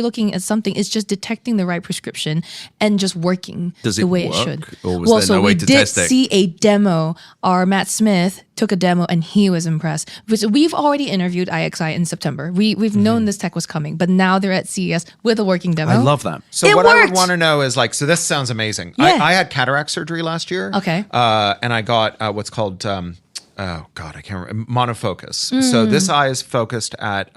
looking at something, it's just detecting the right prescription and just working Does the it way work? it should. Or was there no way to test it? We did see a demo. Our Matt Smith took a demo and he was impressed. We've already interviewed IXI in September. We've known this tech was coming, but now they're at CES with a working demo. I love that. So It what I would worked. want to know is like, so this sounds amazing. Yeah. I had cataract surgery last year. Okay. And I got what's called, oh God, I can't remember, monofocus. So this eye is focused at,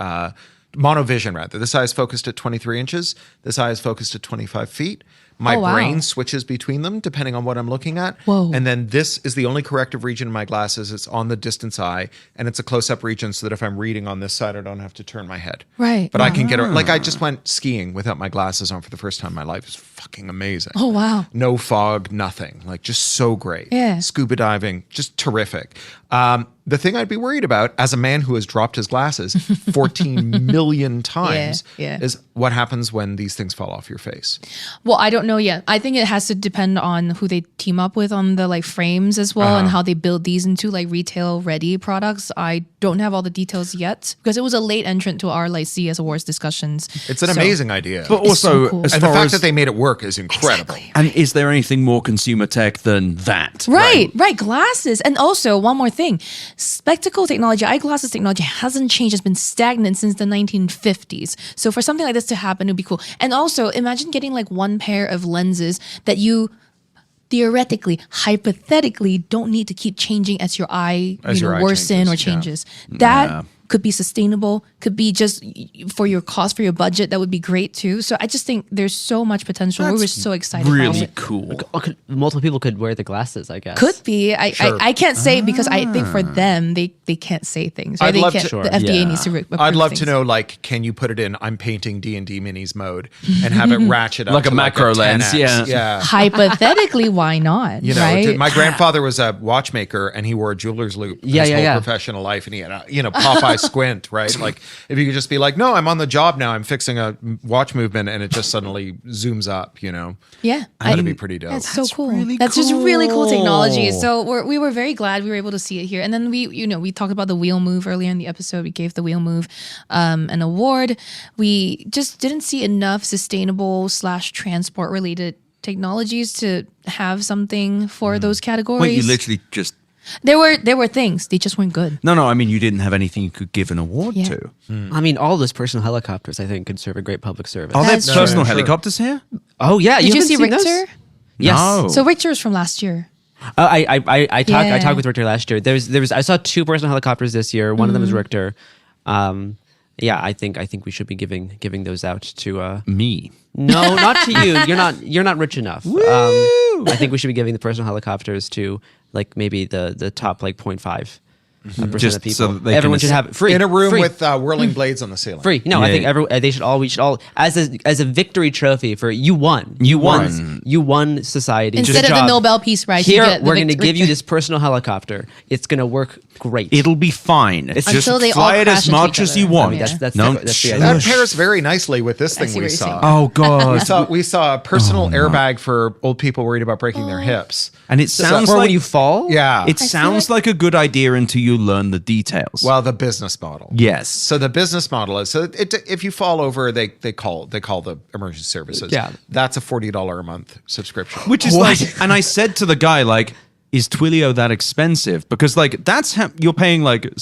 monovision rather. This eye is focused at 23 inches. This eye is focused at 25 feet. My Oh, wow. brain switches between them depending on what I'm looking at. Whoa. And then this is the only corrective region in my glasses. It's on the distance eye, and it's a close-up region so that if I'm reading on this side, I don't have to turn my head. Right. But I can get it. Like I just went skiing without my glasses on for the first time in my life. It's fucking amazing. Oh, wow. No fog, nothing. Like just so great. Yeah. Scuba diving, just terrific. The thing I'd be worried about as a man who has dropped his glasses 14 million times Yeah. is what happens when these things fall off your face. Well, I don't know yet. I think it has to depend on who they team up with on the like frames as well and how they build these into like retail ready products. I don't have all the details yet because it was a late entrant to our like CES Awards discussions. It's an So- amazing idea. But also, so cool. as and the far fact as that they made it work is incredible. and is there anything more consumer tech than that? Right, glasses. And also, one more thing. Spectacle technology, eyeglasses technology hasn't changed. It's been stagnant since the 1950s. So for something like this to happen, it would be cool. And also, imagine getting like one pair of lenses that you theoretically, hypothetically, don't need to keep changing as your eye, As your eye worsen or changes, changes. That could be sustainable, could be just for your cost, for your budget. That would be great too. So I just think there's so much potential. We were so excited about Really it. cool. Multiple people could wear the glasses, I guess. Could be. I can't say because I think for them they can't say things. Right? I'd They love can't, to- the FDA Yeah. needs to. Approve I'd love to things. know, like, can you put it in I'm painting D&D minis mode and have it ratchet up Like a to macro lens, 10X? yeah. Yeah. Hypothetically, why not? You know, right? my grandfather was a watchmaker and he wore a jeweler's loop Yeah, his yeah, whole yeah. professional life, and he had, Popeye eye squint, right? Like if you could just be like, no, I'm on the job now. I'm fixing a watch movement, and it just suddenly zooms up. Yeah, That'd be pretty dope. That's so cool. really That's just really cool technology. cool. So we were very glad we were able to see it here. And then we talked about the wheel move earlier in the episode. We gave the wheel move an award. We just didn't see enough sustainable / transport related technologies to have something for those categories. Wait, you literally just... There were things. They just weren't good. No, I mean, you didn't have anything you could give an award Yeah. to. I mean, all those personal helicopters, I think, could serve a great public service. Are there That's personal true. helicopters here? Oh yeah, Did you haven't see seen those? Richter? Yes. No. So Richter is from last year. I Yeah. talked with Richter last year. I saw 2 personal helicopters this year. One of them is Richter. Yeah, I think we should be giving those out to Me. No, not to you. You're not rich enough. I think we should be giving the personal helicopters to like maybe the top like 0.5% Just of people. so that they Everyone can should have it free In a room free. with whirling blades on the ceiling. Free. No, I think we should all as a victory trophy for you won. You won society. Instead Good of the job. Nobel Peace Prize, you Here get the we're going to give you Richter. this personal helicopter. It's going to work great. It'll be fine. It's just Until they all fly it crash as into much each as you other. want. I mean, that's no, the idea. That pairs very nicely with this thing see we what you're saw. saying. Oh, God. We saw a personal airbag for old people worried about breaking their hips. And it sounds for like... when you fall. Yeah. It sounds like a good idea until you learn the details. Well, the business model. yes. So the business model is if you fall over, they call the emergency services. Yeah. That's a $40 a month subscription. Which is like, and I said to the guy, like, is Twilio that expensive? Because like that's how you're paying like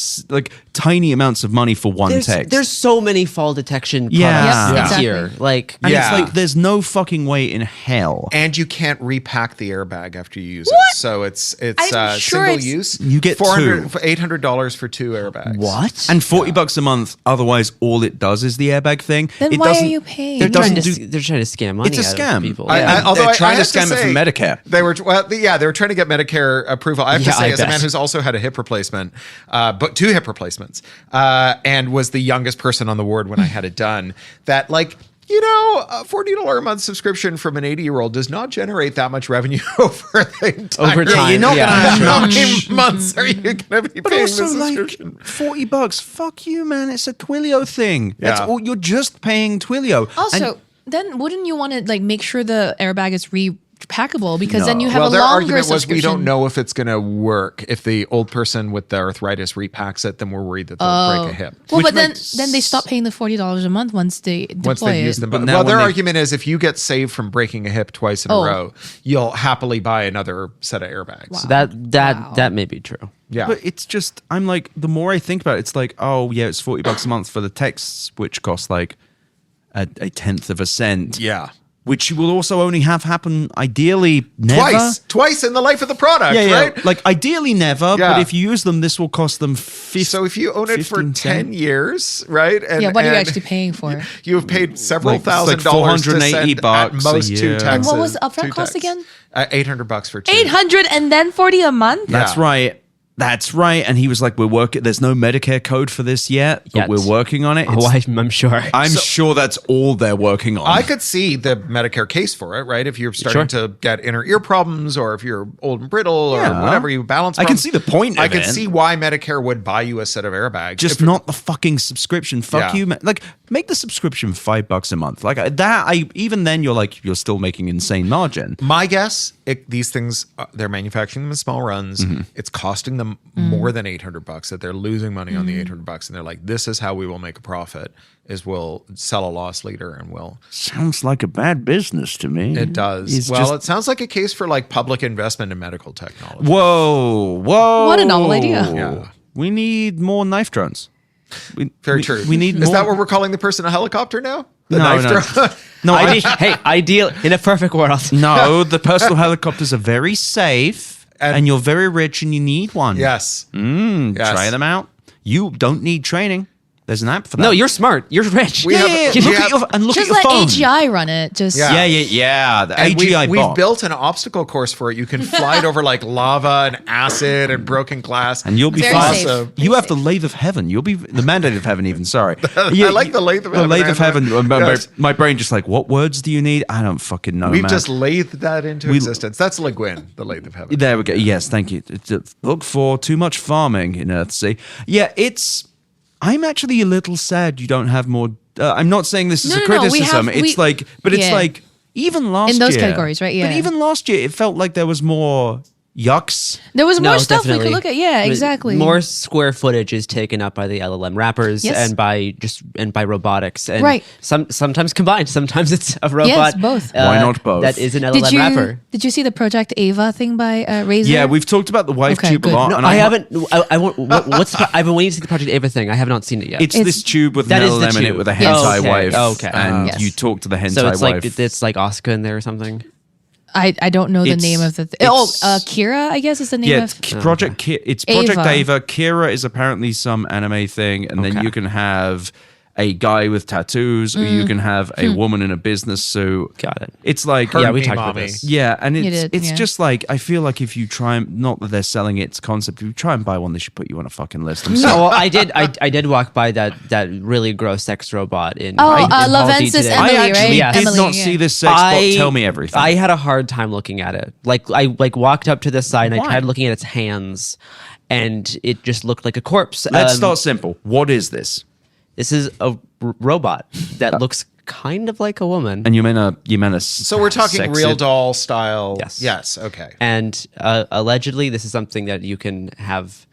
tiny amounts of money for one text. There's so many fall detection products Yeah. Yep, here. exactly. Like and Yeah. it's like there's no fucking way in hell. And you can't repack the airbag after you use it. So it's I'm sure single it's- use. You get two. $800 for 2 airbags. what? And $40 a month. Otherwise, all it does is the airbag thing. Then it why are doesn't- you paying? they're It trying doesn't to do. they're trying to scam money. It's a out scam. of people. I- Yeah. although They're trying I to have scam it say, from Medicare. They were they were trying to get Medicare approval. I have to Yeah, say, I as a bet. man who's also had a hip replacement, but 2 hip replacements, and was the youngest person on the ward when I had it done, that like. A $40 a month subscription from an 80-year-old does not generate that much revenue over the entire Over time, you're not yeah. gonna have How many months are you going to be But paying also, the like, subscription? $40. Fuck you, man. It's a Twilio thing. That's Yeah. all. You're just paying Twilio. Also, then wouldn't you want to like make sure the airbag is repackable because then you have Well, a their longer argument was we don't subscription. know if it's going to work. If the old person with the arthritis repacks it, then we're worried that they'll break a hip. Well, Which but makes- then they stop paying the $40 a month once they deploy Once they've it. used them. But But now well, their when they- argument is if you get saved from breaking a hip twice in a Oh. row, you'll happily buy another set of airbags. So that may be true. Yeah. But it's just, I'm like, the more I think about it, it's like, oh, yeah, it's $40 a month for the texts, which cost like a tenth of a cent. yeah. Which you will also only have happen ideally never. Twice in the life of the product, Yeah, yeah. right? Like ideally never, Yeah. but if you use them, this will cost them 50. So if you own it for 15 10 cents. years, right? And, Yeah, what are you and actually paying for? You have paid several Like, it's like $1,000s to $480 send at a most year. 2 texts. And what was the upfront 2 cost texts. again? $800 for 2. 800 and then 40 a month? That's Yeah. right. That's right. And he was like, we're working, there's no Medicare code for this yet, but Yet. we're working on it. Oh, It's- I'm sure. I'm sure that's all they're working on. I could see the Medicare case for it, right? If you're starting to get inner ear problems, or if you're old and brittle, Yeah. or whatever, you balance. I can problems. see the point I of could it. see why Medicare would buy you a set of airbags. just If- not the fucking subscription. Fuck Yeah. you, man. Like, make the subscription $5 a month. Like that. Even then, you're still making insane margin. My guess, these things, they're manufacturing them in small runs. Mm-hmm. It's costing them more than $800. That they're losing money on the $800, and they're like, "This is how we will make a profit: is we'll sell a loss leader, and we'll." Sounds like a bad business to me. It does. It's Well, just- it sounds like a case for like public investment in medical technology. whoa. What a novel idea. Yeah. We need more knife drones. Very true. We need Is more. that what we're calling the person a helicopter now? The No, knife no. drone? No, Hey, ideal in a perfect world. no. The personal helicopters are very safe, and you're very rich, and you need one. Yes. Yes. Yes. Try them out. You don't need training. There's an app for that. No, you're smart. You're rich. We Yeah, have- yeah, we yeah. Look have- at your and look Just at your let phone. AGI run it. Just Yeah. Yeah. The And AGI we've bot. built an obstacle course for it. You can fly it over like lava and acid and broken glass. and you'll be Very fine. safe. Awesome. You have the lathe of heaven. You'll be the mandate of heaven. Even sorry, I like the lathe of heaven. The lathe of heaven. Yes. My brain just like, what words do you need? I don't fucking know. We've man. just lathed that into existence. That's Le Guin, the lathe of heaven. There we go. Yes, thank you. Look for too much farming in Earthsea. Yeah, it's. I'm actually a little sad you don't have more. I'm not saying this is a No, criticism. we it's like, but it's yeah. like even last year In those categories, right? Yeah. But even last year, it felt like there was more yucks. There was more stuff definitely. we could look at. Yeah, exactly. More square footage is taken up by the LLM wrappers Yes. and by robotics, and Right. sometimes combined. Sometimes it's a robot. Yes, both. Why not both? That is an LLM wrapper. Did you see the Project Ava thing by Razer? Yeah, we've talked about the wife Okay, tube good. a lot. No, and I haven't. I won't. What's? I've been waiting to see the Project Ava thing. I have not seen it yet. It's this tube with an That is the LLM in it tube. with a Yes. hentai Okay, wife. okay. And Yes. you talk to the hentai so it's wife. like Asuka in there or something. I don't know the It's- name of the. it's- Kira, I guess is the name Yeah, of. It's Project Ava. Ava. Kira is apparently some anime thing, and then Okay. you can have a guy with tattoos, or you can have a Hmm. woman in a business suit. Got it. It's like Yeah, we me, talked about mommy. this. yeah, and You it's did, it's yeah. just like I feel like if you try and not that they're selling its concept, if you try and buy one, they should put you on a fucking list. I'm sorry. Oh, well, I did walk by that really gross sex robot in. Oh, in Halsey Lavensis today. Emily, I actually right? Yes. did Emily, not yeah. see this sex bot tell me everything. I had a hard time looking at it. Like I walked up to the side and I Why? tried looking at its hands, and it just looked like a corpse. Let's start simple. What is this? This is a robot that looks kind of like a woman. And you meant a So we're talking sex real it? doll style. Yes. Yes. Okay. And allegedly, this is something that you can have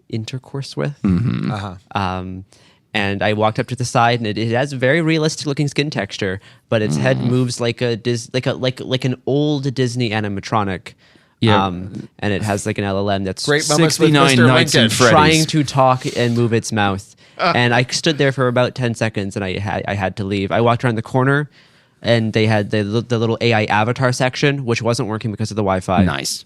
intercourse with. And I walked up to the side, and it has very realistic looking skin texture, but its head moves like like an old Disney animatronic. Yeah. And it has like an LLM that's Great moments with 69 Mr. Nights in Lincoln. Freddy's. trying to talk and move its mouth. And I stood there for about 10 seconds, and I had to leave. I walked around the corner, and they had the little AI avatar section, which wasn't working because of the Wi-Fi. Nice.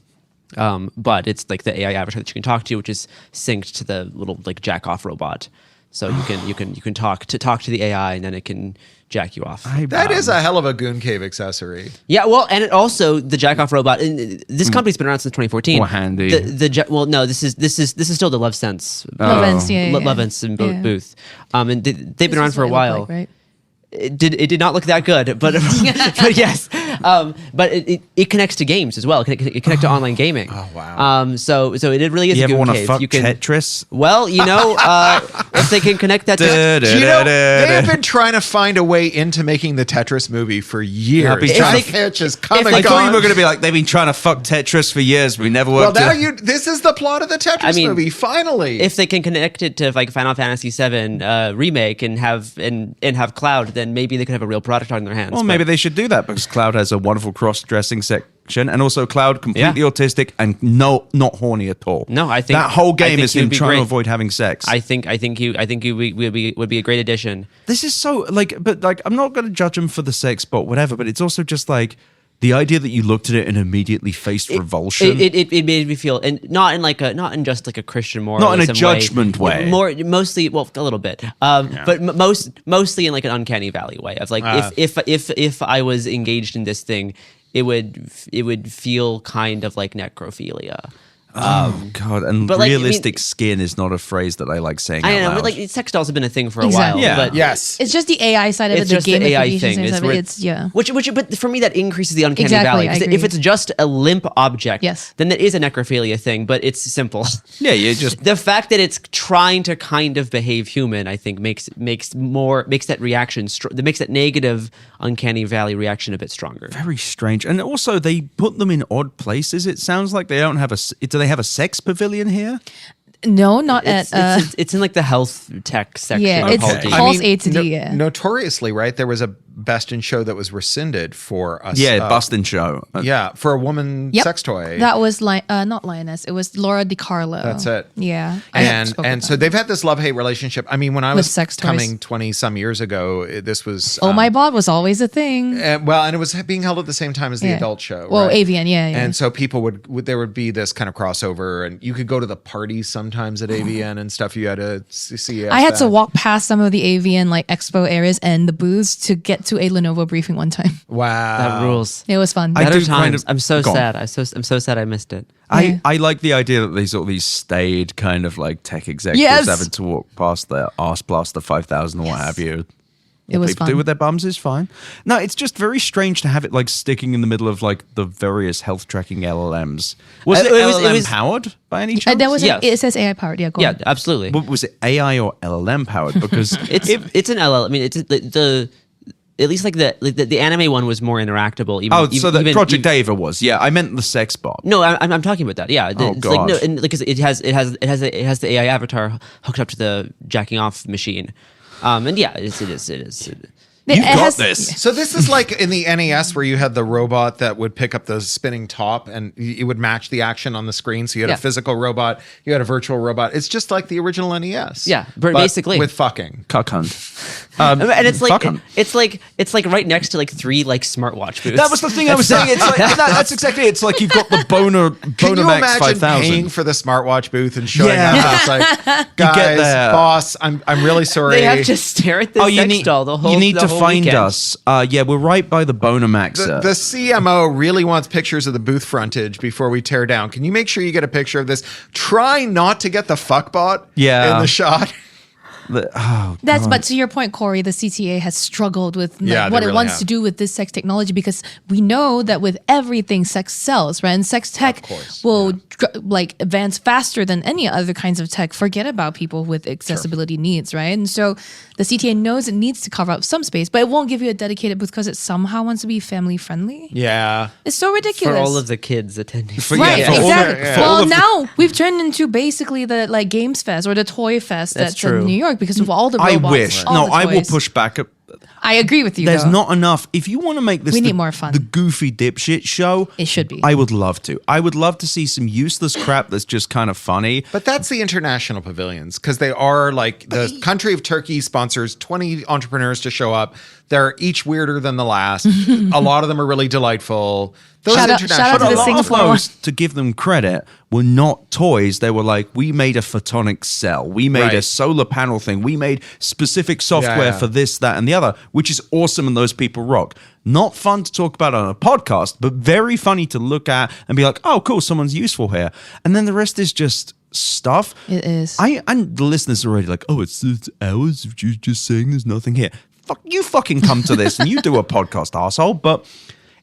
But it's like the AI avatar that you can talk to, which is synced to the little like jack off robot. So you can talk to the AI, and then it can jack you off. That is a hell of a Goon Cave accessory. Yeah, well, and it also the jack off robot. And this company's been around since 2014. Well, handy. Well, no, this is still the Love Sense. Lovense, yeah, yeah. Lovense and Yeah. booth. And they've been This around is for a what it while. looked like, right? It did not look that good, but but yes, but it connects to games as well. It connects to online gaming. Oh wow! So it really is. You a ever Goon want to Cave. fuck You can, Tetris? Well, if they can connect that to Do you know, they have been trying to find a way into making the Tetris movie for years. I've been That trying- pitch has come if and I thought you gone. were going to be like, they've been trying to fuck Tetris for years. We never Well, worked now it. this is the plot of the Tetris movie. Finally, if they can connect it to like Final Fantasy VII remake and have Cloud, then maybe they could have a real product on their hands. Well, But- maybe they should do that because Cloud has a wonderful cross-dressing section, and also Cloud completely autistic and not horny at all. No, I think that whole I game think is he would him be trying to great. avoid having sex. I think you would be a great addition. This is so but I'm not going to judge him for the sex bot, whatever. But it's also just like the idea that you looked at it and immediately faced revulsion. It made me feel, and not in just like a Christian moral, Not in a judgment way. More mostly, well, a little bit, but mostly in like an uncanny valley way of like if I was engaged in this thing, it would feel kind of like necrophilia. Oh God! And but, like, I mean- realistic skin is not a phrase that I like saying. I out know, loud. but like sex dolls have been a thing for a Exactly. while. Yeah. But yes, It's just the AI side of it, it's the just the AI gamification thing. side It's of it. where- It's yeah. But for me, that increases the uncanny Exactly, valley. I 'Cause agree. if it's just a limp object, Yes. then that is a necrophilia thing. But it's simple. yeah, you just The fact that it's trying to kind of behave human, I think, makes that reaction that makes that negative uncanny valley reaction a bit stronger. very strange. And also, they put them in odd places. It sounds like they don't have do they have a sex pavilion here? No, not at. It's in like the health tech section. Yeah, of it's Hall D. Pulse A to D. Yeah. notoriously, right? There was a Best in Show that was rescinded for us. Yeah, Bustin' Show. Yeah, for a woman Yep. sex toy. That was not Lioness. It was Laura DiCarlo. That's it. Yeah. and spoke and about so it. they've had this love hate relationship. I mean, when I With was sex toys. coming 20 some years ago, this was Oh My Bod was always a thing. and it was being held at the same time as the Yeah. adult show. Well, right? AVN, yeah. And so people would there would be this kind of crossover, and you could go to the parties sometimes at AVN and stuff. You had to see. I had to walk past some of the AVN like expo areas and the booths to get to a Lenovo briefing one time. Wow, That rules. It was fun. I Better do kind times. of- I'm so Go on. sad. I'm so sad I missed it. Yeah. I like the idea that these staid kind of like tech executives Yes. having to walk past their arse blaster 5000 or what have you. It was people fun. do with their bums is fine. No, it's just very strange to have it like sticking in the middle of like the various health tracking LLMs. Was it LLM powered by any chance? That was Yes. it says AI powered. Yeah, go Yeah, on. absolutely. But was it AI or LLM powered? Because It's an LL. I mean, it's the at least like the anime one was more interactable. so the Project Ava was. Yeah, I meant the sex bot. No, I'm talking about that. Yeah, Oh, it's like no, God. and because it has the AI avatar hooked up to the jacking off machine, and yeah, it is. You got has- this. So this is like in the NES where you had the robot that would pick up the spinning top and it would match the action on the screen. So you had Yeah. a physical robot, you had a virtual robot. It's just like the original NES. Yeah, but basically. with fucking. Cuck hunt. And it's like fuck 'em. it's like right next to like 3 like smartwatch booths. That was the thing I was saying. It's like that's exactly it. It's like you've got the Boner Can you Max imagine 5000. paying for the smartwatch booth and showing Yeah. up? It's like, guys, there. boss, I'm really sorry. They have to stare at this sex doll the whole. you need the to whole find weekend. us. Yeah, we're right by the Boner Max. The CMO really wants pictures of the booth frontage before we tear down. Can you make sure you get a picture of this? Try not to get the fuckbot Yeah. in the shot. But to your point, Corey, the CTA has struggled with like, Yeah, they what it really wants have. to do with this sex technology because we know that with everything, sex sells, right? And sex tech will like advance faster than any other kinds of tech. Forget about people with accessibility needs, right? And so the CTA knows it needs to cover up some space, but it won't give you a dedicated booth because it somehow wants to be family friendly. Yeah. It's so ridiculous. For all of the kids attending. Right, Yeah, for all exactly. the- for all Well, of the- now we've turned into basically the like Games Fest or the Toy Fest that's true. in New York because of all the I robots. wish. all No, the I will toys. push back. I agree with you. There's though. not enough. If you want to make this We the, need more fun. the goofy dipshit show, It should be. I would love to. I would love to see some useless crap that's just kind of funny. But that's the international pavilions because they are like the country of Turkey sponsors 20 entrepreneurs to show up. They're each weirder than the last. A lot of them are really delightful. Those Shout out But to a the lot of Singapore one. those, to give them credit, were not toys. They were like, we made a photonic cell. We made a Right. solar panel thing. We made specific software Yeah. for this, that, and the other, which is awesome, and those people rock. Not fun to talk about on a podcast, but very funny to look at and be like, oh, cool, someone's useful here. And then the rest is just stuff. It is. And the listeners are already like, oh, it's hours of you just saying there's nothing here. Fuck, you fucking come to this and you do a podcast, asshole. But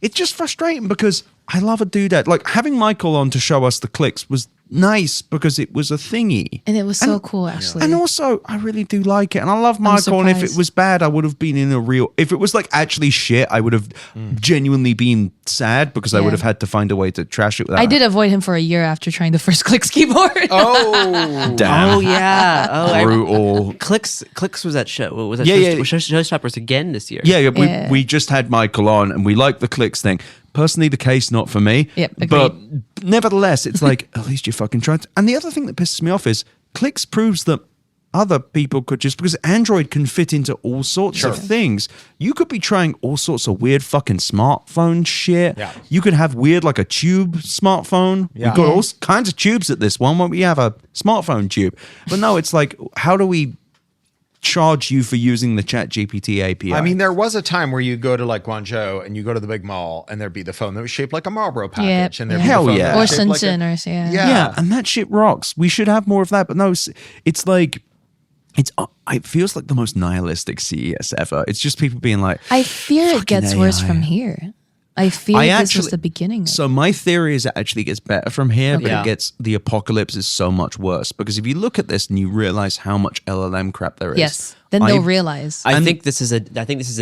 it's just frustrating because I love a dudette. Like having Michael on to show us the clicks was nice because it was a thingy. And it was so cool, actually. And also, I really do like it. And I love Michael. And if it surprised. was bad, I would have been in a real. If it was like actually shit, I would have genuinely been sad because I would Yeah. have had to find a way to trash it without. I did avoid him for a year after trying the first Clicks keyboard. Oh, Damn. Oh yeah. Oh, Brutal. Clicks was that show. Was that Yeah, yeah. Showstoppers again this year? Yeah, Yeah. we just had Michael on and we like the clicks thing. Personally, the case, not for me. Yep, agreed. But nevertheless, it's like, at least you fucking tried. And the other thing that pisses me off is clicks proves that other people could just, because Android can fit into all sorts of things. You could be trying all sorts of weird fucking smartphone shit. Yeah. You could have weird, like a tube smartphone. Yeah. We've got all kinds of tubes at this one. Why don't we have a smartphone tube? But no, it's like, how do we charge you for using the ChatGPT API? I mean, there was a time where you go to like Guangzhou and you go to the big mall and there'd be the phone that was shaped like a Marlboro package. And there'd be the Hell phone yeah. that or was shaped like a- Shenzhen or yeah. Yeah, and that shit rocks. We should have more of that. But no, it's like it feels like the most nihilistic CES ever. It's just people being like, I fear it "Fucking gets worse AI." from here. I fear this is the beginning. So my theory is it actually gets better from here, but Yeah. it gets the apocalypse is so much worse because if you look at this and you realize how much LLM crap there is, Yes. Then they'll realize. I think this is a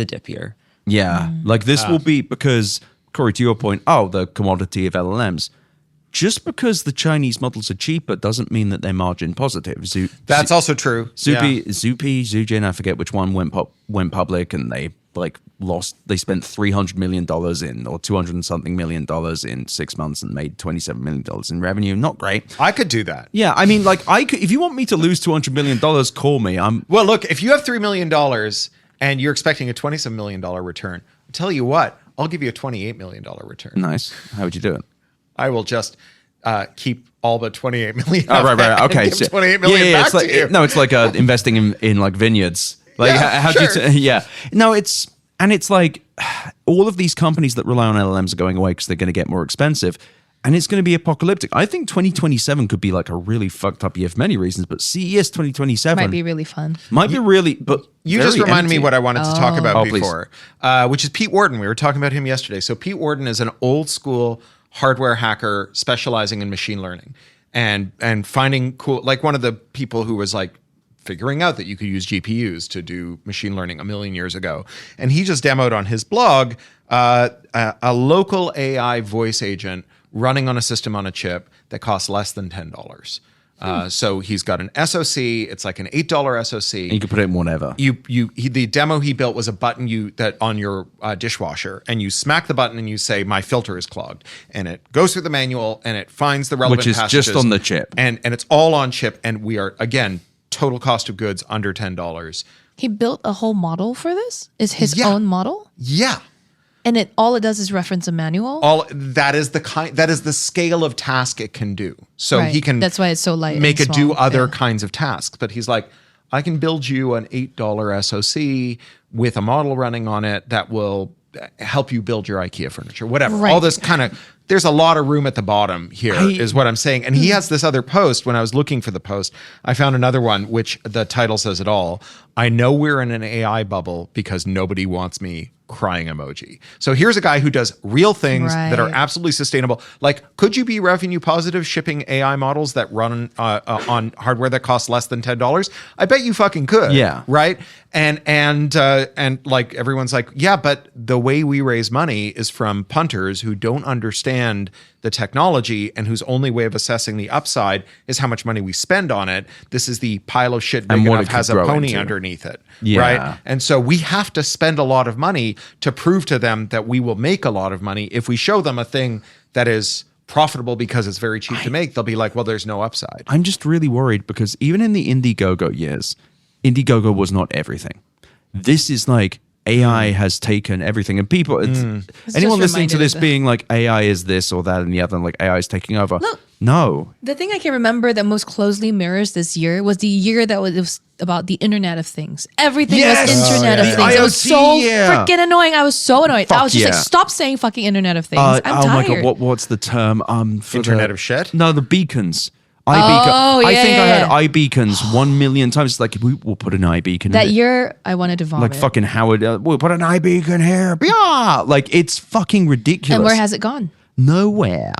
dip year. Yeah, like this will be because Corey, to your point, the commodity of LLMs. Just because the Chinese models are cheaper doesn't mean that they're margin positive. That's also true. Zujin, I forget which one went public, and they they spent $300 million in or 200 and something million dollars in 6 months and made $27 million in revenue. Not great. I could do that. Yeah, I mean, like I could, if you want me to lose $200 million, call me. Well, look, if you have $3 million and you're expecting a $27 million return, I'll tell you what, I'll give you a $28 million return. nice. How would you do it? I will just keep all but 28 million. Oh, right. Okay. Give 28 million back it's like, to you. No, it's like investing in like vineyards. Like how do sure. you? Yeah. No, it's like all of these companies that rely on LLMs are going away because they're going to get more expensive. and it's going to be apocalyptic. I think 2027 could be like a really fucked up year for many reasons, but CES 2027 Might be really fun. but You very just reminded me empty. what I wanted to talk about please. before, which is Pete Warden. We were talking about him yesterday. So Pete Warden is an old school hardware hacker specializing in machine learning and finding cool, like one of the people who was like figuring out that you could use GPUs to do machine learning a million years ago. And he just demoed on his blog a local AI voice agent running on a system on a chip that costs less than $10. So he's got an SoC. It's like an $8 SoC. You can put it in whatever. The demo he built was a button that on your dishwasher, and you smack the button and you say, "My filter is clogged," and it goes through the manual and it finds the relevant Which is passages, just on the chip. and it's all on chip. And we are again total cost of goods under $10. He built a whole model for this? Is his Yeah. own model? Yeah. And all it does is reference a manual? All that is the scale of task it can do. So Right. he can That's why it's so light make and it do small. other Yeah. kinds of tasks. But he's like, I can build you an $8 SoC with a model running on it that will help you build your IKEA furniture, whatever. Right. All this kind of, there's a lot of room at the bottom here, is what I'm saying. And he has this other post. When I was looking for the post, I found another one, which the title says it all. I know we're in an AI bubble because nobody wants me crying emoji. So here's a guy who does real things that are Right. absolutely sustainable. Like, could you be revenue positive shipping AI models that run on hardware that costs less than $10? I bet you fucking could. Yeah. Right. And like everyone's like, yeah, but the way we raise money is from punters who don't understand the technology and whose only way of assessing the upside is how much money we spend on it. This is the pile of shit big And what enough it could has a grow pony into. underneath it. Yeah. Right. And so we have to spend a lot of money to prove to them that we will make a lot of money. If we show them a thing that is profitable because it's very cheap to make, they'll be like, well, there's no upside. I'm just really worried because even in the Indiegogo years, Indiegogo was not everything. This is like AI has taken everything, and people, anyone just listening to reminded this of being like AI is this or that and the other, and like AI is taking over. Look. No. The thing I can remember that most closely mirrors this year was the year that was about the Internet of Things. Everything Yes! was Internet Oh, of yeah. Things. It was IoT, so yeah. freaking annoying. I was so annoyed. I Fuck was just like, yeah. stop saying fucking Internet of Things. I'm oh tired. my god, what's the term? For Internet of shit? No, the beacons. iBeacon. Oh, I think I yeah. heard iBeacons 1 million times. It's like we'll put an iBeacon in That it. year, I wanted to vomit. Like fucking Howard, we'll put an iBeacon here. Yeah, like it's fucking ridiculous. And where has it gone? Nowhere.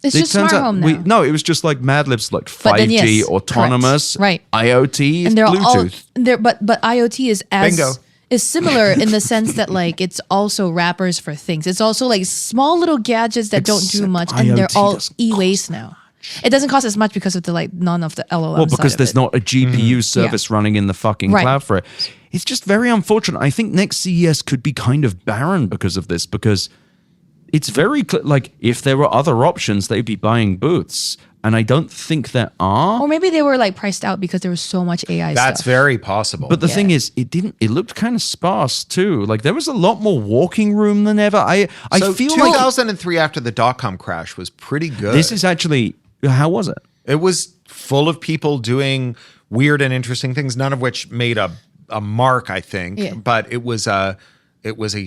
It's It just turns smart out home now. No, it was just like Mad Libs, like 5G, But then, yes, autonomous, correct. Right. IoT, And they're all Bluetooth. but IoT is Bingo. is similar in the sense that like it's also wrappers for things. It's also like small little gadgets that don't do Except much, and they're IoT all doesn't e-waste now. It doesn't cost as much because of the like none of the LLM. Well, because side of there's it. not a GPU service running in the fucking Right. cloud for it. It's just very unfortunate. I think next CES could be kind of barren because of this, because it's very like if there were other options, they'd be buying booths. And I don't think there are. Or maybe they were like priced out because there was so much AI That's stuff. very possible. But the Yeah. thing is, it looked kind of sparse too. Like there was a lot more walking room than ever. I so feel like 2003 after the dot-com crash was pretty good. this is actually, how was it? It was full of people doing weird and interesting things, none of which made a mark, I think. Yeah. But it was a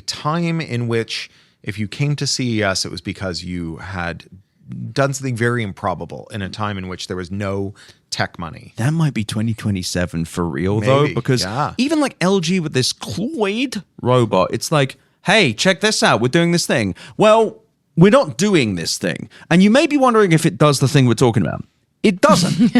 time in which if you came to CES, it was because you had done something very improbable in a time in which there was no tech money. That might be 2027 for real, though, Maybe, because yeah. even like LG with this Cloyd robot, it's like, hey, check this out. We're doing this thing. Well, we're not doing this thing. And you may be wondering if it does the thing we're talking about. It doesn't.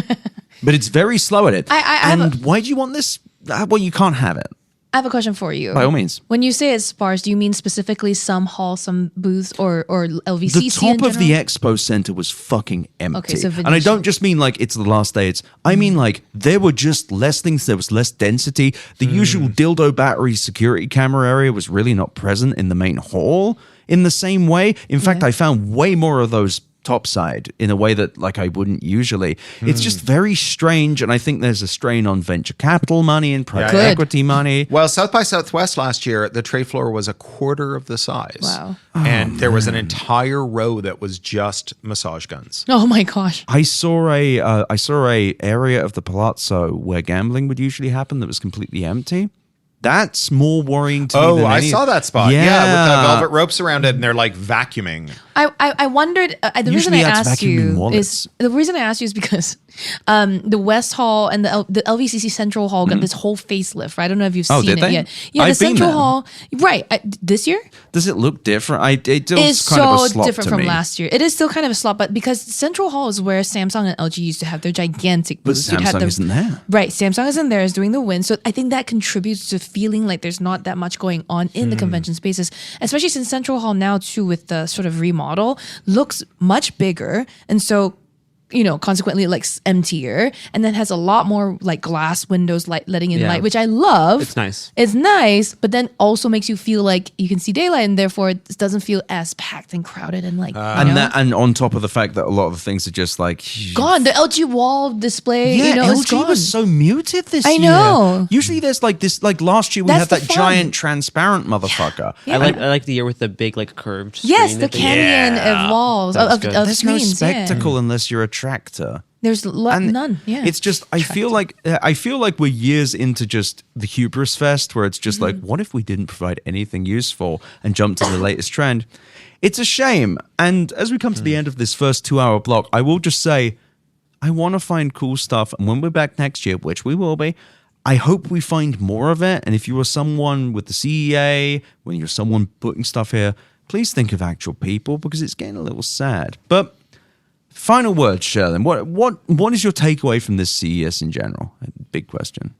But it's very slow at it. I have and why do you want this? Well, you can't have it. I have a question for you. By all means. When you say it's sparse, do you mean specifically some halls, some booths, or LVCC The in top of the general? expo center was fucking empty. Okay, so and I don't just mean like it's the last day. I mean like there were just less things. There was less density. The usual dildo battery security camera area was really not present in the main hall in the same way. In fact, I found way more of those topside in a way that like I wouldn't usually. It's just very strange, and I think there's a strain on venture capital money and private Good. equity money. Well, South by Southwest last year, the trade floor was a quarter of the size. Wow. And there was an entire row that was just massage guns. Oh my gosh. I saw a area of the Palazzo where gambling would usually happen that was completely empty. That's more worrying to me Oh, than I any- saw that spot. Yeah, with the velvet ropes around it, and they're like vacuuming. I wondered. The reason Usually I that's asked vacuuming you wallets. is because the West Hall and the LVCC Central Hall got this whole facelift. Right? I don't know if you've Oh, seen did it they? yet. Yeah, I've the been Central there. Hall. Right. This year Does it look different? It does is kind of a so slop different to from me. last year. It is still kind of a slop, but because Central Hall is where Samsung and LG used to have their gigantic But booths. You'd have Samsung those- isn't there. Right. Samsung isn't there, is doing the win. So I think that contributes to feeling like there's not that much going on in the convention spaces, especially since Central Hall now too, with the sort of remodel, looks much bigger. And so, consequently like emptier, and then has a lot more like glass windows letting in Yeah. light, which I love. It's nice. It's nice, but then also makes you feel like you can see daylight, and therefore it doesn't feel as packed and crowded and like And on top of the fact that a lot of the things are just like gone. The LG wall display, Yeah, is LG gone. was so muted this I year. know. Usually there's like this, like last year we That's had the that fun. giant transparent motherfucker. Yeah. I like the year with the big like curved. Yes, screen the that they- canyon of walls That was of good. There's no screens. spectacle unless you're a tractor. There's And none. Yeah, It's just I feel like we're years into just the hubris fest where it's just like, what if we didn't provide anything useful and jump to the latest trend? It's a shame. And as we come to the end of this first 2-hour block, I will just say I want to find cool stuff, and when we're back next year, which we will be, I hope we find more of it. And if you are someone with the CEA, when you're someone putting stuff here, please think of actual people, because it's getting a little sad. But final words, Sherlyn. What is your takeaway from this CES in general? Big question.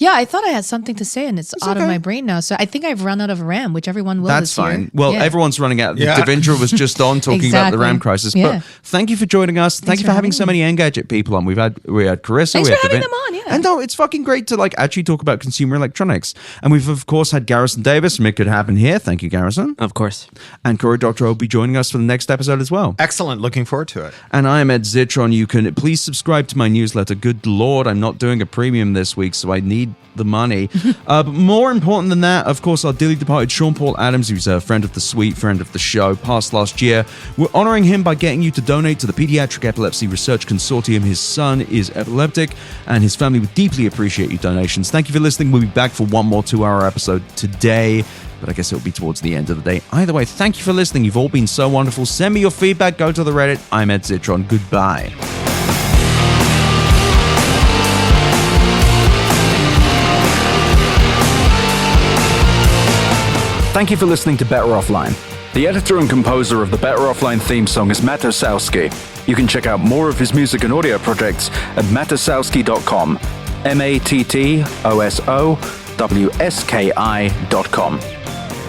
Yeah, I thought I had something to say, and it's out of okay. my brain now. So I think I've run out of RAM, which everyone will. That's this year. fine. Well, Yeah. everyone's running out. Yeah. Devindra was just on talking about the Exactly. RAM crisis. Yeah. But thank you for joining us. Thank you for for having having so me. many Engadget people on. We had Carissa. Thanks we for had having Devin- them on, yeah. And no, it's fucking great to like actually talk about consumer electronics. And we've of course had Garrison Davis. Make it happen here. Thank you, Garrison. Of course. And Corey Doctor will be joining us for the next episode as well. Excellent. Looking forward to it. And I am Ed Zitron. You can please subscribe to my newsletter. Good Lord, I'm not doing a premium this week, so I need the money. But more important than that, of course, our dearly departed Sean Paul Adams, who's a friend of the suite, friend of the show, passed last year. We're honoring him by getting you to donate to the Pediatric Epilepsy Research Consortium. His son is epileptic, and his family would deeply appreciate your donations. Thank you for listening. We'll be back for one more 2-hour episode today, but I guess it'll be towards the end of the day. Either way, thank you for listening. You've all been so wonderful. Send me your feedback. Go to the Reddit. I'm Ed Zitron. Goodbye. Thank you for listening to Better Offline. The editor and composer of the Better Offline theme song is Matt Osowski. You can check out more of his music and audio projects at matosowski.com. MATTOSOWSKI.com.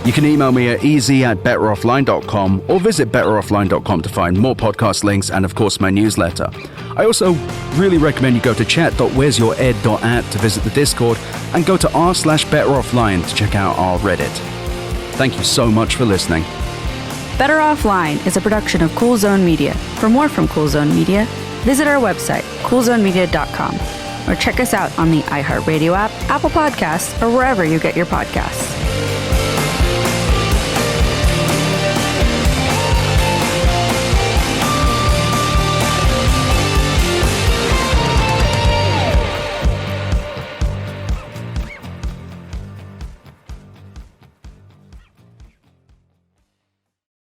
You can email me at easy@betteroffline.com or visit betteroffline.com to find more podcast links and, of course, my newsletter. I also really recommend you go to chat.wheresyoured.at to visit the Discord and go to r/betteroffline to check out our Reddit. Thank you so much for listening. Better Offline is a production of Cool Zone Media. For more from Cool Zone Media, visit our website, coolzonemedia.com, or check us out on the iHeart Radio app, Apple Podcasts, or wherever you get your podcasts.